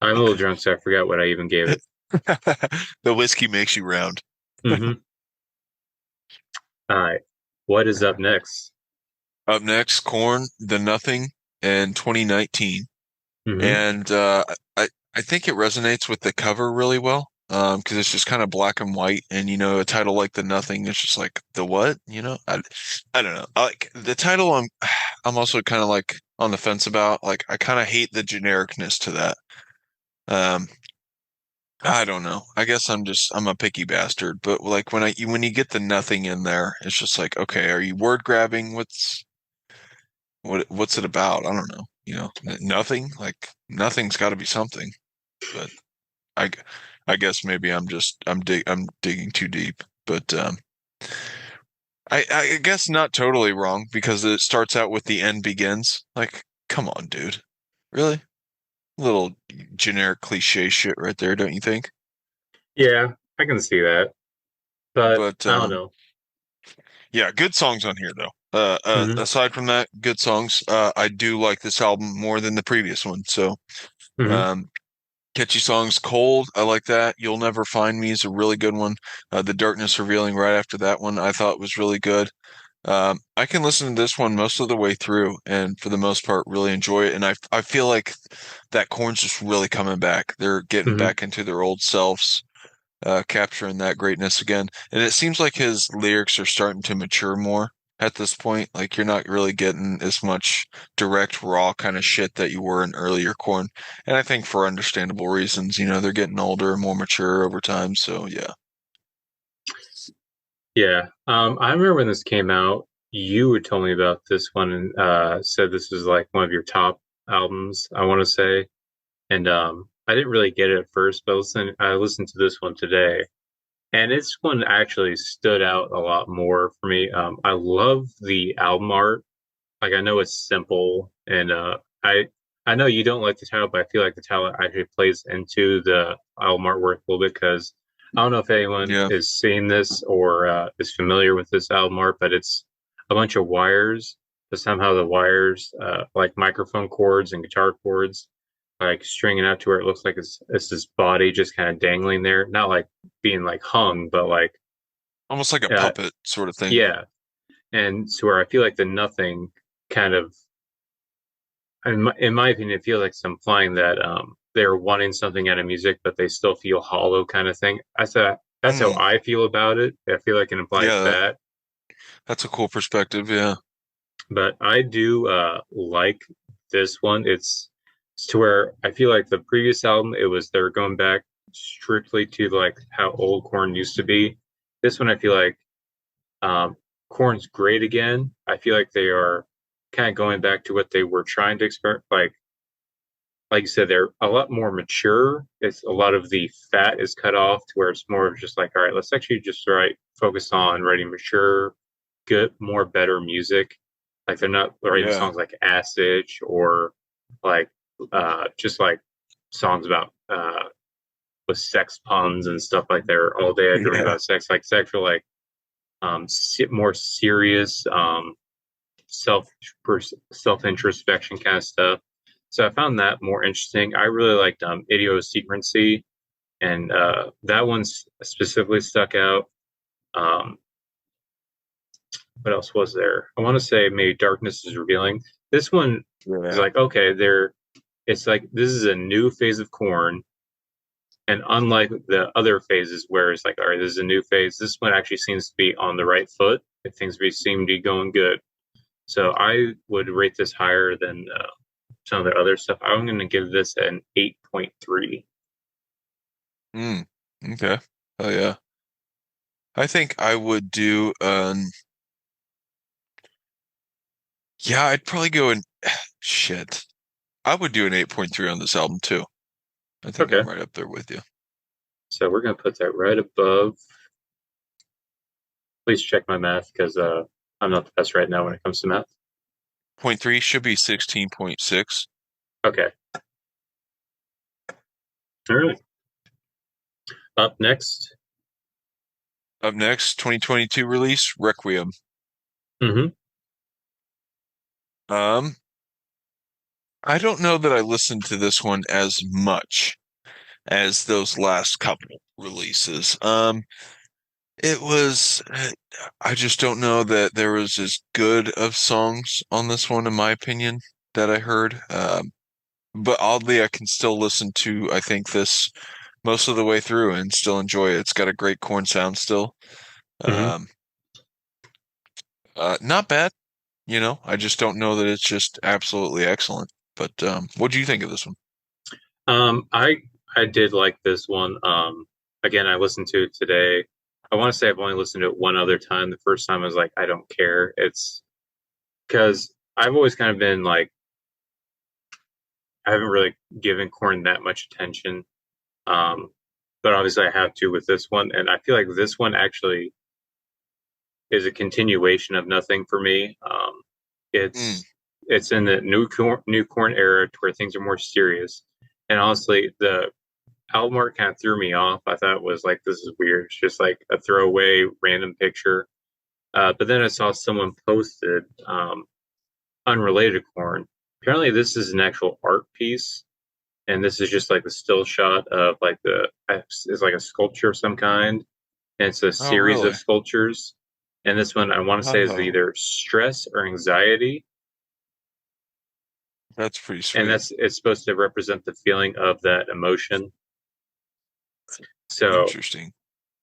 I'm a little drunk, so I forgot what I even gave it. The whiskey makes you round. Mm-hmm. All right. What is up next? Up next, Corn, The Nothing, in 2019. Mm-hmm. And I think it resonates with the cover really well. Because it's just kind of black and white, and a title like The Nothing is just like the what, I don't know. I like the title. I'm also kind of like on the fence about. Like I kind of hate the genericness to that. Um, I don't know. I guess I'm a picky bastard. But like when you get the nothing in there, it's just like, okay, are you word grabbing? What's it about? I don't know. Nothing. Like nothing's got to be something. But I, I guess maybe I'm digging too deep. But I guess not totally wrong because it starts out with the end begins. Like, come on, dude. Really? Little generic cliche shit right there, don't you think? Yeah, I can see that, but But I don't know. yeah, good songs on here though. Mm-hmm. Aside from that, good songs. I do like this album more than the previous one. So, Mm-hmm. um, catchy songs. Cold, I like that. You'll Never Find Me is a really good one. The Darkness Revealing right after that one I thought was really good. I can listen to this one most of the way through, and for the most part, really enjoy it. And I feel like that Corn's just really coming back. They're getting Mm-hmm. back into their old selves, capturing that greatness again. And it seems like his lyrics are starting to mature more at this point. Like you're not really getting as much direct, raw kind of shit that you were in earlier Corn. And I think for understandable reasons, they're getting older and more mature over time. So yeah. Yeah. I remember when this came out, you had told me about this one and said this was like one of your top albums, I want to say. And I didn't really get it at first, but I listened to this one today. And this one actually stood out a lot more for me. I love the album art. Like I know it's simple, and I know you don't like the title, but I feel like the title actually plays into the album artwork a little bit because I don't know if anyone Yeah. is seeing this or is familiar with this album art, but it's a bunch of wires, but somehow the wires, like microphone cords and guitar cords, like stringing out to where it looks like it's this body just kind of dangling there, not like being like hung, but like, Almost like a uh, puppet sort of thing. yeah. And so where I feel like the nothing kind of, in my opinion, it feels like it's implying that they're wanting something out of music, but they still feel hollow kind of thing. That's how Mm, I feel about it. I feel like it implies yeah, that. that's a cool perspective. Yeah. But I do like this one. It's to where I feel like the previous album, it was they're going back strictly to like how old Korn used to be. This one, I feel like um, Korn's great again. I feel like they are kind of going back to what they were trying to experiment. Like you said, they're a lot more mature. It's a lot of the fat is cut off to where it's more of just like, all right, let's actually just focus on writing mature, good, more better music. Like they're not writing Yeah. songs like Acid or like just like songs about with sex puns and stuff like they're all day I dream Yeah. about sex, like sexual like more serious self self introspection kind of stuff. So I found that more interesting. I really liked idiosyncrasy, and that one's specifically stuck out. Um, what else was there? I want to say maybe darkness is revealing. This one is Yeah. like okay, there. It's like this is a new phase of Corn, and unlike the other phases where it's like all right, this is a new phase. This one actually seems to be on the right foot. It seem to be going good. So I would rate this higher than some of their other stuff. I'm going to give this an 8.3. Mm, okay. Oh yeah. I think I would do yeah, I'd probably go in shit. I would do an 8.3 on this album too. I think Okay. I'm right up there with you. So we're going to put that right above. Please check my math because I'm not the best right now when it comes to math. Point three should be 16.6. Okay. All right. Up next. Up next, 2022 release, Requiem. Hmm. Um, I don't know that I listened to this one as much as those last couple releases. It was, I just don't know that there was as good of songs on this one, in my opinion, that I heard. But oddly, I can still listen to, I think, this most of the way through and still enjoy it. It's got a great corn sound still. Hmm. Um, not bad, I just don't know that it's just absolutely excellent. But what do you think of this one? I did like this one. Again, I listened to it today. I want to say I've only listened to it one other time. The first time I was like, I don't care. It's because I've always kind of been like, I haven't really given Corn that much attention. Um, but obviously I have to with this one, and I feel like this one actually is a continuation of Nothing for me. Mm, It's in the new corn era to where things are more serious, and honestly, the album art kind of threw me off. I thought it was like this is weird. It's just like a throwaway random picture. But then I saw someone posted unrelated corn. Apparently, this is an actual art piece, and this is just like the still shot of like it's like a sculpture of some kind, and it's a oh, series of really? sculptures. And this one I want to say is Oh, either stress or anxiety, that's pretty and sweet. that's it's supposed to represent the feeling of that emotion. So Interesting.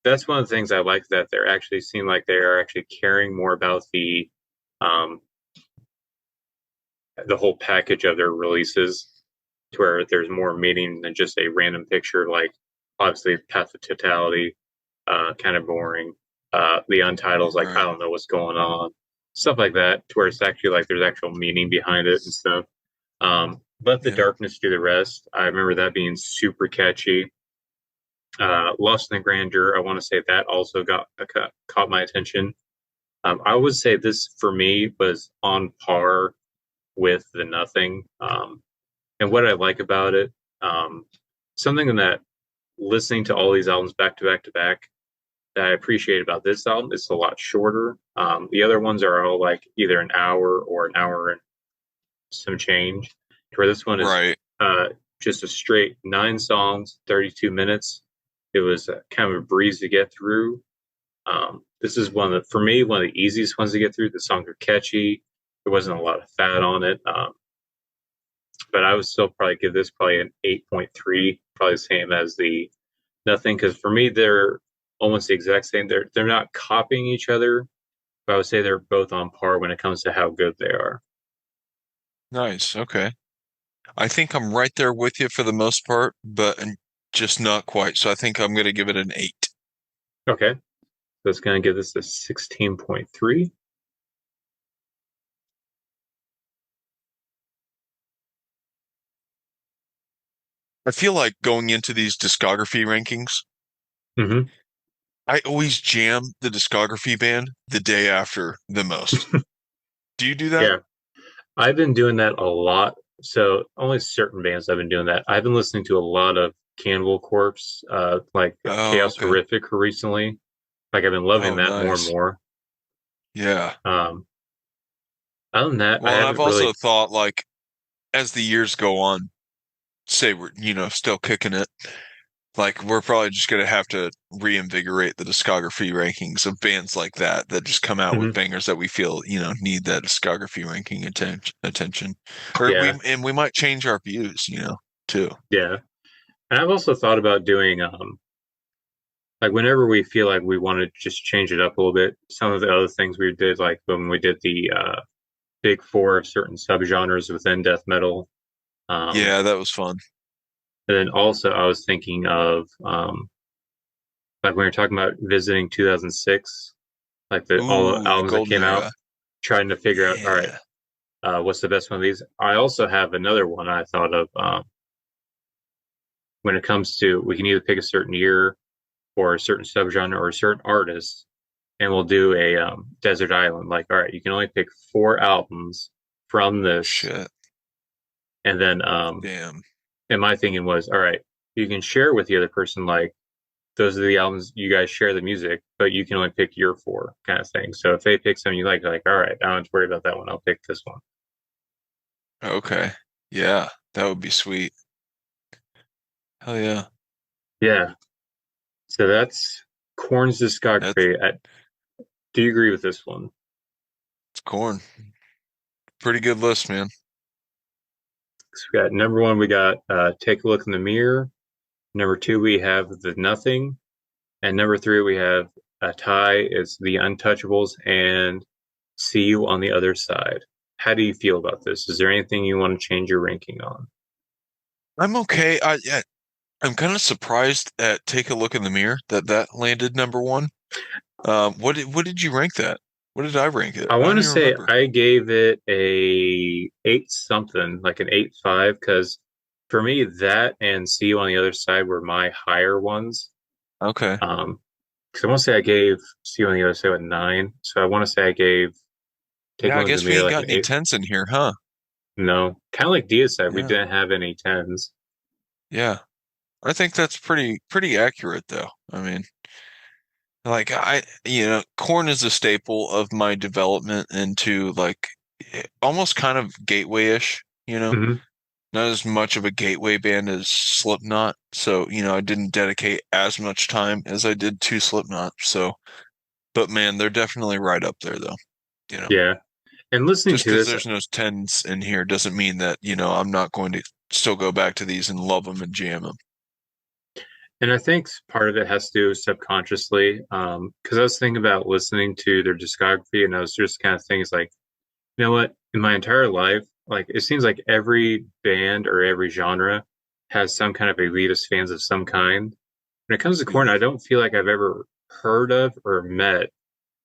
that's one of the things I like that they're actually seem like they are actually caring more about um, the whole package of their releases, to where there's more meaning than just a random picture. Like obviously, Path of Totality, kind of boring. The Untitle's like I Right. don't know what's going on, stuff like that. To where it's actually like there's actual meaning behind it and stuff. But the Yeah. darkness do the rest. I remember that being super catchy. Lost in the Grandeur. I want to say that also caught my attention. I would say this for me was on par with the Nothing. And what I like about it, um, something that listening to all these albums back to back to back that I appreciate about this album. It's a lot shorter. The other ones are all like either an hour or an hour and some change. Where this one is Right. uh, just a straight 9 songs, 32 minutes. It was kind of a breeze to get through. This is one of for me, one of the easiest ones to get through. The songs are catchy. There wasn't a lot of fat on it. But I would still probably give this probably an 8.3, probably the same as the Nothing, because for me they're almost the exact same. They're not copying each other, but I would say they're both on par when it comes to how good they are. Nice. Okay. I think I'm right there with you for the most part, but just not quite. So I think I'm going to give it an 8. Okay, that's going to give this a 16.3. I feel like going into these discography rankings, Mm-hmm. I always jam the discography band the day after the most. Do you do that? Yeah, I've been doing that a lot. So only certain bands I've been doing that. I've been listening to a lot of Cannibal Corpse, like Oh, Chaos okay. Horrific recently. Like I've been loving Oh, that more and nice. more. Yeah. Um, Other than that, I Well, and I've haven't also really. thought like as the years go on, say we're, still kicking it, like we're probably just gonna have to reinvigorate the discography rankings of bands like that just come out with Mhm. bangers that we feel, need that discography ranking attention. Or Yeah, we might change our views, too. yeah. And I've also thought about doing like whenever we feel like we want to just change it up a little bit, some of the other things we did, like when we did the big four of certain subgenres within death metal. Um, Yeah, that was fun. and then also I was thinking of like when we were talking about visiting 2006, like the all the Ooh, the albums that golden came out, era. trying to figure out, all right, Yeah. what's the best one of these? I also have another one I thought of when it comes to we can either pick a certain year or a certain subgenre or a certain artist, and we'll do a desert island. Like, all right, you can only pick 4 albums from this, Shit. and then Damn. and my thinking was, all right, you can share with the other person like those are the albums you guys share the music, but you can only pick your 4 kind of thing. So if they pick something you like, all right, I don't have to worry about that one. I'll pick this one. Okay. Yeah, that would be sweet. Hell yeah. Yeah. So that's Korn's That's discography. Do you agree with this one? it's corn. Pretty good list, man. So we got number one, we got Take a Look in the Mirror. Number two, we have The Nothing. And number three, we have a tie. It's The Untouchables and See You on the Other Side. How do you feel about this? Is there anything you want to change your ranking on? I'm okay. I'm kind of surprised at Take a Look in the Mirror that landed number one. What did you rank that? What did I rank it? I I want don't to even say remember. I gave it a 8 something, like an 8.5, because for me, that and See You on the Other Side were my higher ones. Okay. Because I want to say I gave See You on the Other Side a 9. So I want to say I gave Take Yeah, a I Look at the guess we Mirror ain't like got an any 8. tens in here, huh? No, kind of like Dia said, we Yeah. didn't have any 10s. Yeah. I think that's pretty accurate though. I mean, like corn is a staple of my development into like almost kind of gateway-ish, Hmm. not as much of a gateway band as Slipknot. So, I didn't dedicate as much time as I did to Slipknot. So, but man, they're definitely right up there though. You know, Yeah. And listening just to because this, there's no tens in here doesn't mean that, I'm not going to still go back to these and love them and jam them. and I think part of it has to do subconsciously, because I was thinking about listening to their discography, and I was just kind of things like, you know what? In my entire life, like it seems like every band or every genre has some kind of elitist fans of some kind. When it comes to Korn, Ooh, I don't feel like I've ever heard of or met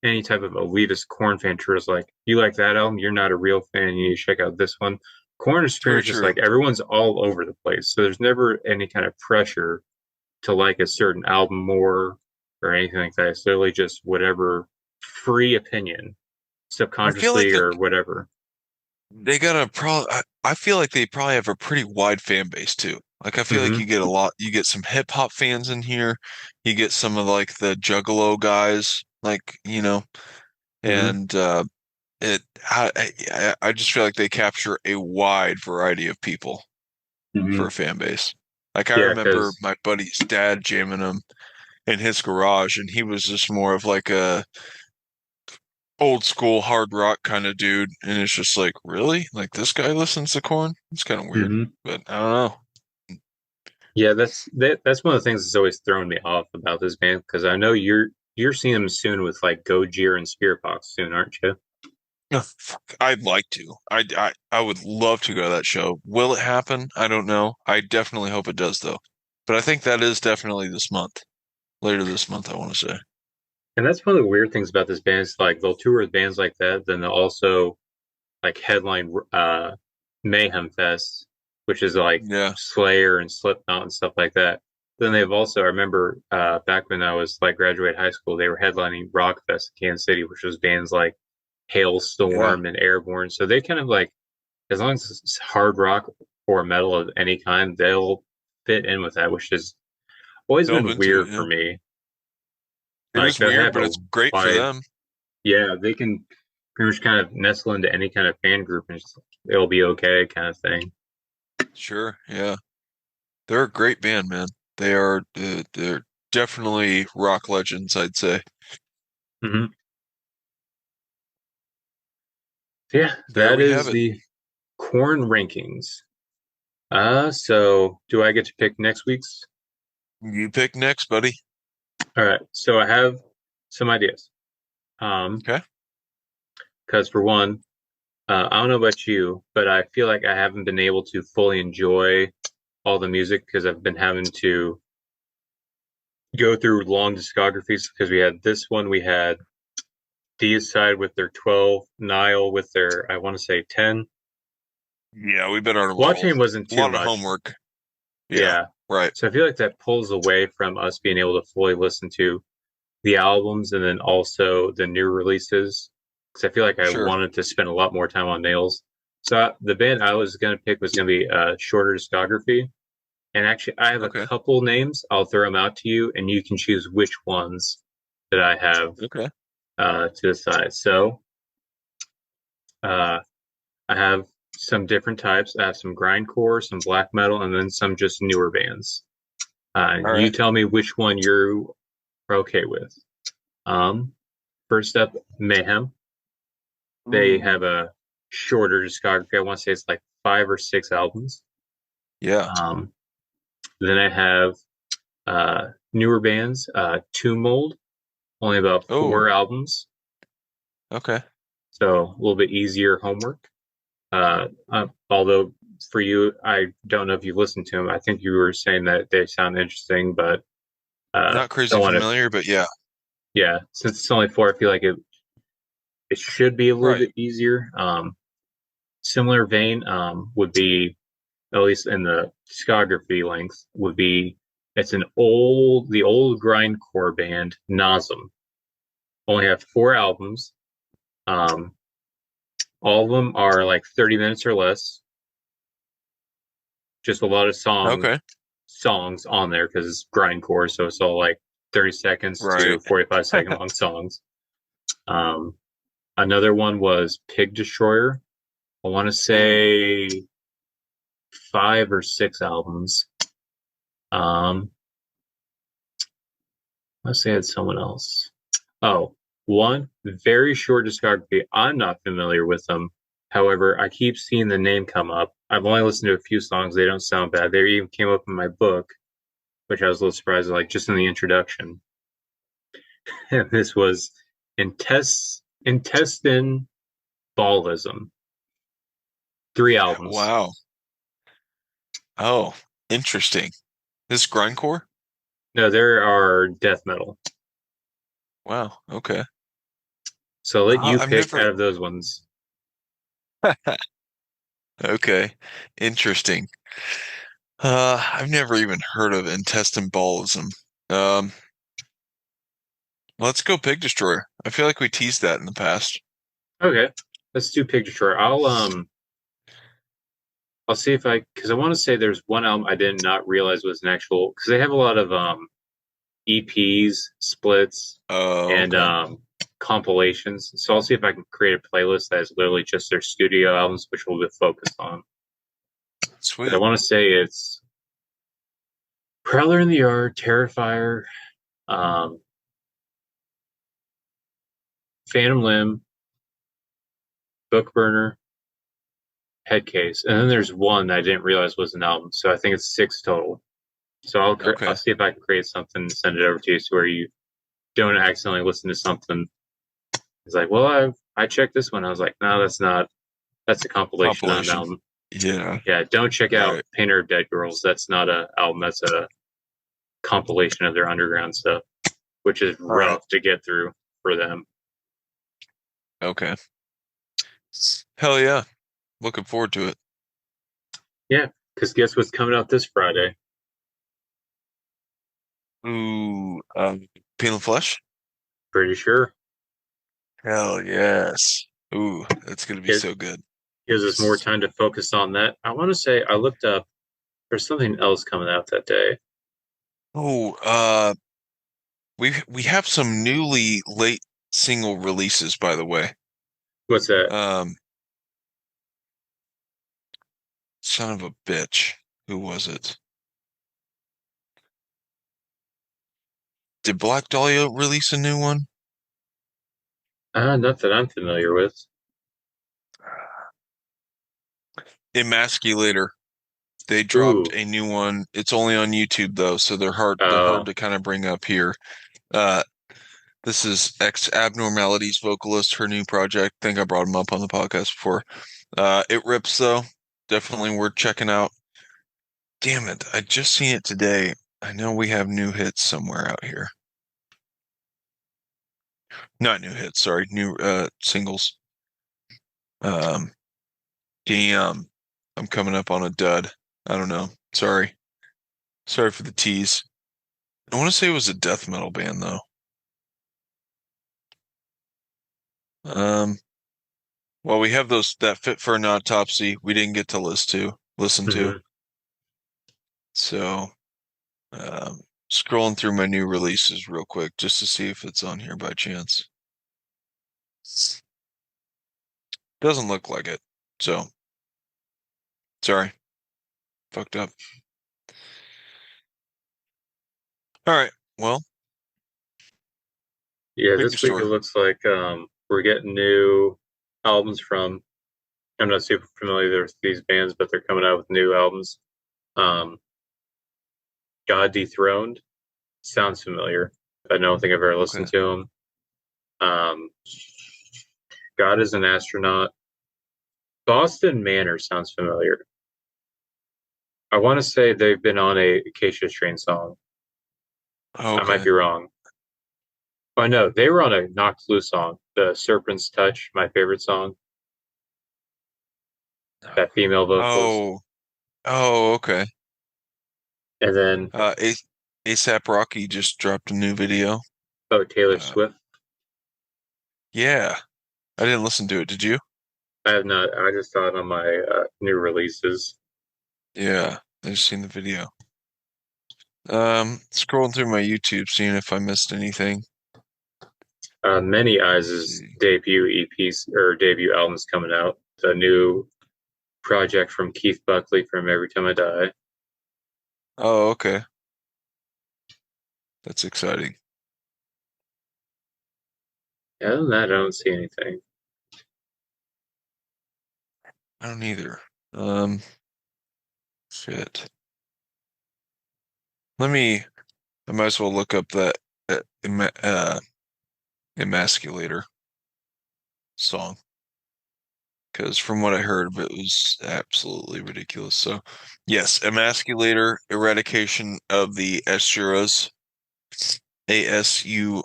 any type of elitist Korn fan who is like, you like that album, you're not a real fan, you need to check out this one. Korn is pretty very much just true. like everyone's all over the place. So there's never any kind of pressure to like a certain album more or anything like that. It's literally just whatever free opinion, I feel like subconsciously or whatever. they got a pro. I feel like they probably have a pretty wide fan base too. Like I feel like Hmm. you get some hip hop fans in here. You get some of like the Juggalo guys, like, Hmm. and it I just feel like they capture a wide variety of people for Hmm. a fan base. Like I Yeah, remember because my buddy's dad jamming them in his garage, and he was just more of like a old school hard rock kind of dude. And it's just like, really? Like this guy listens to Korn? It's kind of weird, hmm but I don't know. yeah, that's one of the things that's always thrown me off about this band because I know you're seeing them soon with like Gojira and Spirit Box soon, aren't you? Yeah, fuck, I'd like to. I would love to go to that show. Will it happen? I don't know. I definitely hope it does though. But I think that is definitely this month. Later this month, I want to say. And that's one of the weird things about this band is like they'll tour with bands like that, then they'll also like headline Mayhem Fest, which is like Yeah. Slayer and Slipknot and stuff like that. Then they've also, I remember back when I was like graduate high school, they were headlining Rock Fest in Kansas City, which was bands like Yeah. Hailstorm and Airborne. So they kind of like, as long as it's hard rock or metal of any kind, they'll fit in with that, which has always Delve been into it, weird for yeah. me. It Like is they weird, have but a it's great for wide, them. yeah, they can pretty much kind of nestle into any kind of fan group and it'll be okay kind of thing. Sure, yeah. They're a great band, man. They're definitely rock legends, I'd say. Hmm. Yeah, There that we have is it. the corn rankings. So do I get to pick next week's? You pick next, buddy. All right, so I have some ideas. Um, Okay. because for one, I don't know about you, but I feel like I haven't been able to fully enjoy all the music because I've been having to go through long discographies because we had this one, we had Deicide with their 12, Nile with their, I want to say 10. Yeah, we've been on Squad Chain wasn't a too lot of much. homework. Yeah, Yeah. right. So I feel like that pulls away from us being able to fully listen to the albums and then also the new releases because I feel like I Sure. wanted to spend a lot more time on Nails. So the band I was going to pick was going to be a shorter discography. And actually, I have a Okay. couple names. I'll throw them out to you, and you can choose which ones that I have Okay. to decide. So uh, I have some different types. I have some grindcore, some black metal, and then some just newer bands. All You right. tell me which one you're okay with. Um, First up, Mayhem. They have Ooh. a shorter discography. I want to say it's like 5 or 6 albums. Yeah. Um, then I have newer bands, Tomb Mold, only about Oh, 4 albums, okay. so a little bit easier homework. Although for you, I don't know if you've listened to them. I think you were saying that they sound interesting, but Not crazy don't want to. familiar, but yeah. Yeah, since it's only 4, I feel like it should be a little Right. bit easier. Similar vein would be at least in the discography length would be it's the old grindcore band Nasum. Only have 4 albums. Um, all of them are like 30 minutes or less. Just a lot of Okay. songs on there because it's grindcore, so it's all like 30 seconds Right. to 45-second long songs. Um, Another one was Pig Destroyer. I want to Ooh. say 5 or 6 albums. Um, let's say it's someone else. Oh, one very short discography. I'm not familiar with them. However, I keep seeing the name come up. I've only listened to a few songs. They don't sound bad. They even came up in my book, which I was a little surprised, like just in the introduction. And this was intestine ballism. 3 albums. Wow. Oh, interesting. This grindcore? No, there are death metal. Wow. Okay. So I'll let you I've pick never. out of those ones. Okay. Interesting. I've never even heard of intestine ballism. Um, let's go Pig Destroyer. I feel like we teased that in the past. Okay, let's do Picture Short. I'll I'll see if because I want to say there's one album I did not realize was an actual, because they have a lot of EPs, splits, Oh, and okay. compilations. So I'll see if I can create a playlist that is literally just their studio albums, which we'll be focused on. But I Sweet. want to say it's Prowler in the Yard, Terrifier, um, Phantom Limb, Bookburner, Headcase, and then there's one that I didn't realize was an album. So I think it's six total. So I'll Okay. see if I can create something and send it over to you, so where you don't accidentally listen to something. It's like, well, I checked this one. I was like, no, that's not. That's a compilation, not an Compilation. album. Yeah. Yeah, don't check out Right. Painter of Dead Girls. That's not a album. That's a compilation of their underground stuff, which is All right. rough to get through for them. Okay. Hell yeah. Looking forward to it. Yeah, because guess what's coming out this Friday? Ooh, Peel and Flesh? Pretty sure Hell yes. Ooh, that's gonna be it so good. gives us more time to focus on that. I want to say I looked up. There's something else coming out that day. Oh, we have some newly late single releases, by the way. What's that? Um, son of a bitch. Who was it? Did Black Dahlia release a new one? Not that I'm familiar with. Emasculator. They dropped Ooh, a new one. It's only on YouTube though, so they're hard oh, to kind of bring up here. Uh, this is X Abnormalities vocalist, her new project. I think I brought him up on the podcast before. It rips though. Definitely worth checking out. Damn it, I just seen it today. I know we have new hits somewhere out here. Not new hits, sorry, new singles. Um, damn, I'm coming up on a dud. I don't know. Sorry. Sorry for the tease. I want to say it was a death metal band though. Um, well, we have those that fit for an autopsy. We didn't get to listen to. hmm. So, scrolling through my new releases real quick just to see if it's on here by chance. Doesn't look like it. So, sorry. Fucked up. All right. Well, Yeah, thank you, this week it story. looks like we're getting new albums from. I'm not super familiar with these bands, but they're coming out with new albums. Um, God Dethroned sounds familiar. I don't think I've ever listened Okay. to them. Um, God is an Astronaut. Boston Manor sounds familiar. I want to say they've been on a Acacia Strain song. I might Okay. be wrong. Oh no, they were on a Knocked Loose song, the Serpent's Touch, my favorite song. That female vocalist, Oh. Oh, okay. and then A ASAP Rocky just dropped a new video. oh Taylor Uh, Swift. yeah. I didn't listen to it. Did you? I have not. I just saw it on my new releases. Yeah. I just seen the video. Scrolling through my YouTube, seeing if I missed anything. Many Let's Eyes' see. debut EPs or debut albums coming out. The new project from Keith Buckley from Every Time I Die. Oh, okay. That's exciting. Other than that, I don't see anything. I don't either. Shit. I might as well look up that Emasculator song because from what I heard of it was absolutely ridiculous. So, yes, Emasculator, Eradication of the Asuras, Asuras,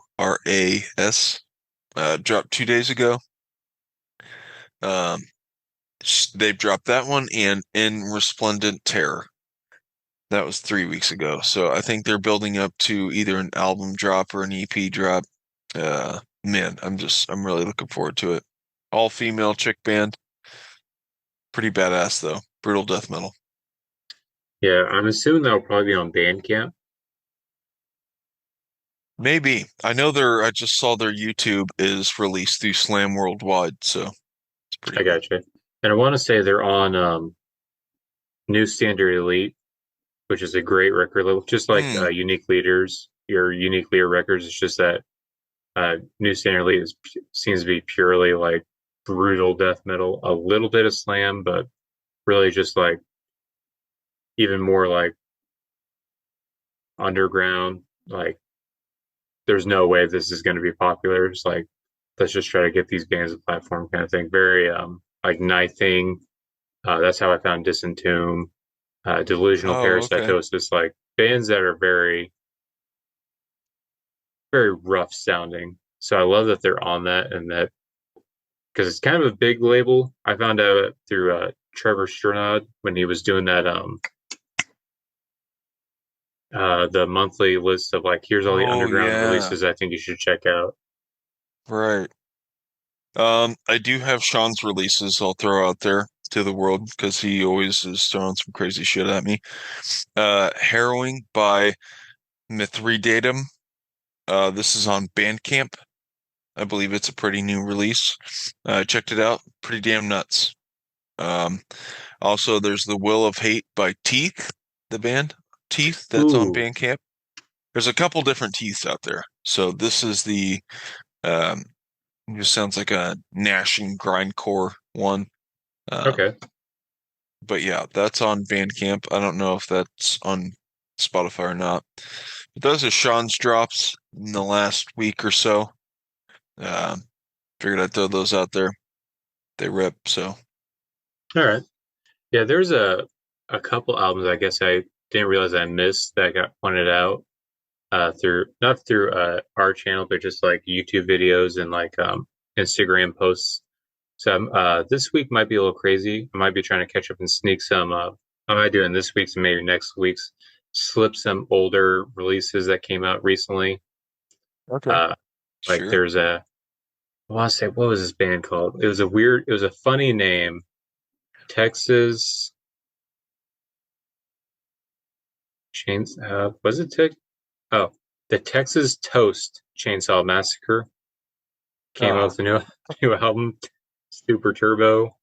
dropped 2 days ago. Um, they've dropped that one and In Resplendent Terror. That was 3 weeks ago. So I think they're building up to either an album drop or an EP drop. Man, I'm really looking forward to it. All female chick band. Pretty badass though. brutal death metal. Yeah, I'm assuming that'll probably be on Bandcamp. Maybe. I just saw their YouTube is released through Slam Worldwide, so it's pretty I cool. gotcha. And I want to say they're on New Standard Elite, which is a great record label, just like Hmm. Unique Leaders, your Unique Leader Records. It's just that New Standard Elite seems to be purely like brutal death metal, a little bit of slam, but really just like even more like underground. Like, there's no way this is going to be popular. It's like, let's just try to get these bands a platform kind of thing. Very like Night Thing. That's how I found Disentomb, Delusional Oh, okay. Parasitosis, like bands that are very, very rough sounding. So I love that they're on that and that because it's kind of a big label. I found out through Trevor Strnad when he was doing that the monthly list of like here's all the Oh underground yeah. releases I think you should check out. Right. I do have Sean's releases I'll throw out there to the world because he always is throwing some crazy shit at me. Harrowing by Mithridatum. This is on Bandcamp. I believe it's a pretty new release. Checked it out. Pretty damn nuts. Um, Also, there's The Will of Hate by Teeth, the band Teeth, that's on Ooh, Bandcamp. There's a couple different Teeths out there. So this is the um, it just sounds like a gnashing grindcore one. Um, okay. but yeah, that's on Bandcamp. I don't know if that's on Spotify or not. But those are Sean's drops in the last week or so. Um, Figured I'd throw those out there. They rip, so All right. Yeah, there's a couple albums I guess I didn't realize I missed that got pointed out through not through our channel, but just like YouTube videos and like Instagram posts. So this week might be a little crazy. I might be trying to catch up and sneak some. I might do in this week's and maybe next week's. Slip some older releases that came out recently. okay. Uh, like Sure. there's a I want to say what was this band called? It was a funny name. Texas Chains. Was it Tech? Oh, the Texas Toast Chainsaw Massacre came out Oh, with a new new album, Super Turbo,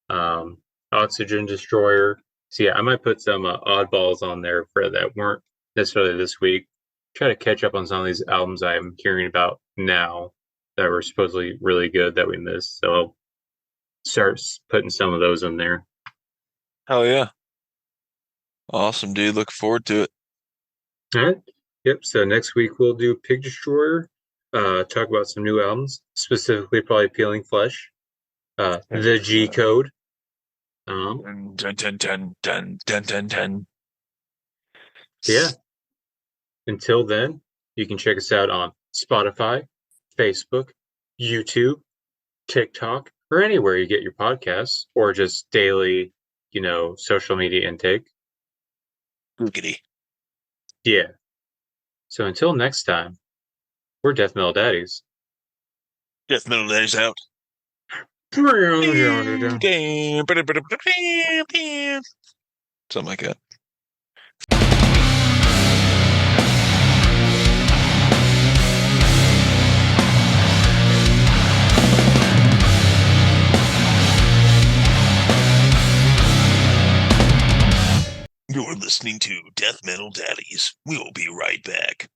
um, Oxygen Destroyer. So yeah, I might put some oddballs on there for that weren't necessarily this week. Try to catch up on some of these albums I'm hearing about now that were supposedly really good that we missed. So I'll start putting some of those in there. hell yeah. Awesome, dude. Looking forward to it. All right. Yep. So next week we'll do Pig Destroyer. Talk about some new albums, specifically probably Peeling Flesh, Heck the G yeah. Code. Dun, dun, dun, dun, dun, dun, dun, dun. Yeah. Until then, you can check us out on Spotify, Facebook, YouTube, TikTok, or anywhere you get your podcasts, or just daily, social media intake. Googity. Yeah. So until next time, we're Death Metal Daddies. Death Metal Days out. Something like that. You're listening to Death Metal Daddies. We'll be right back.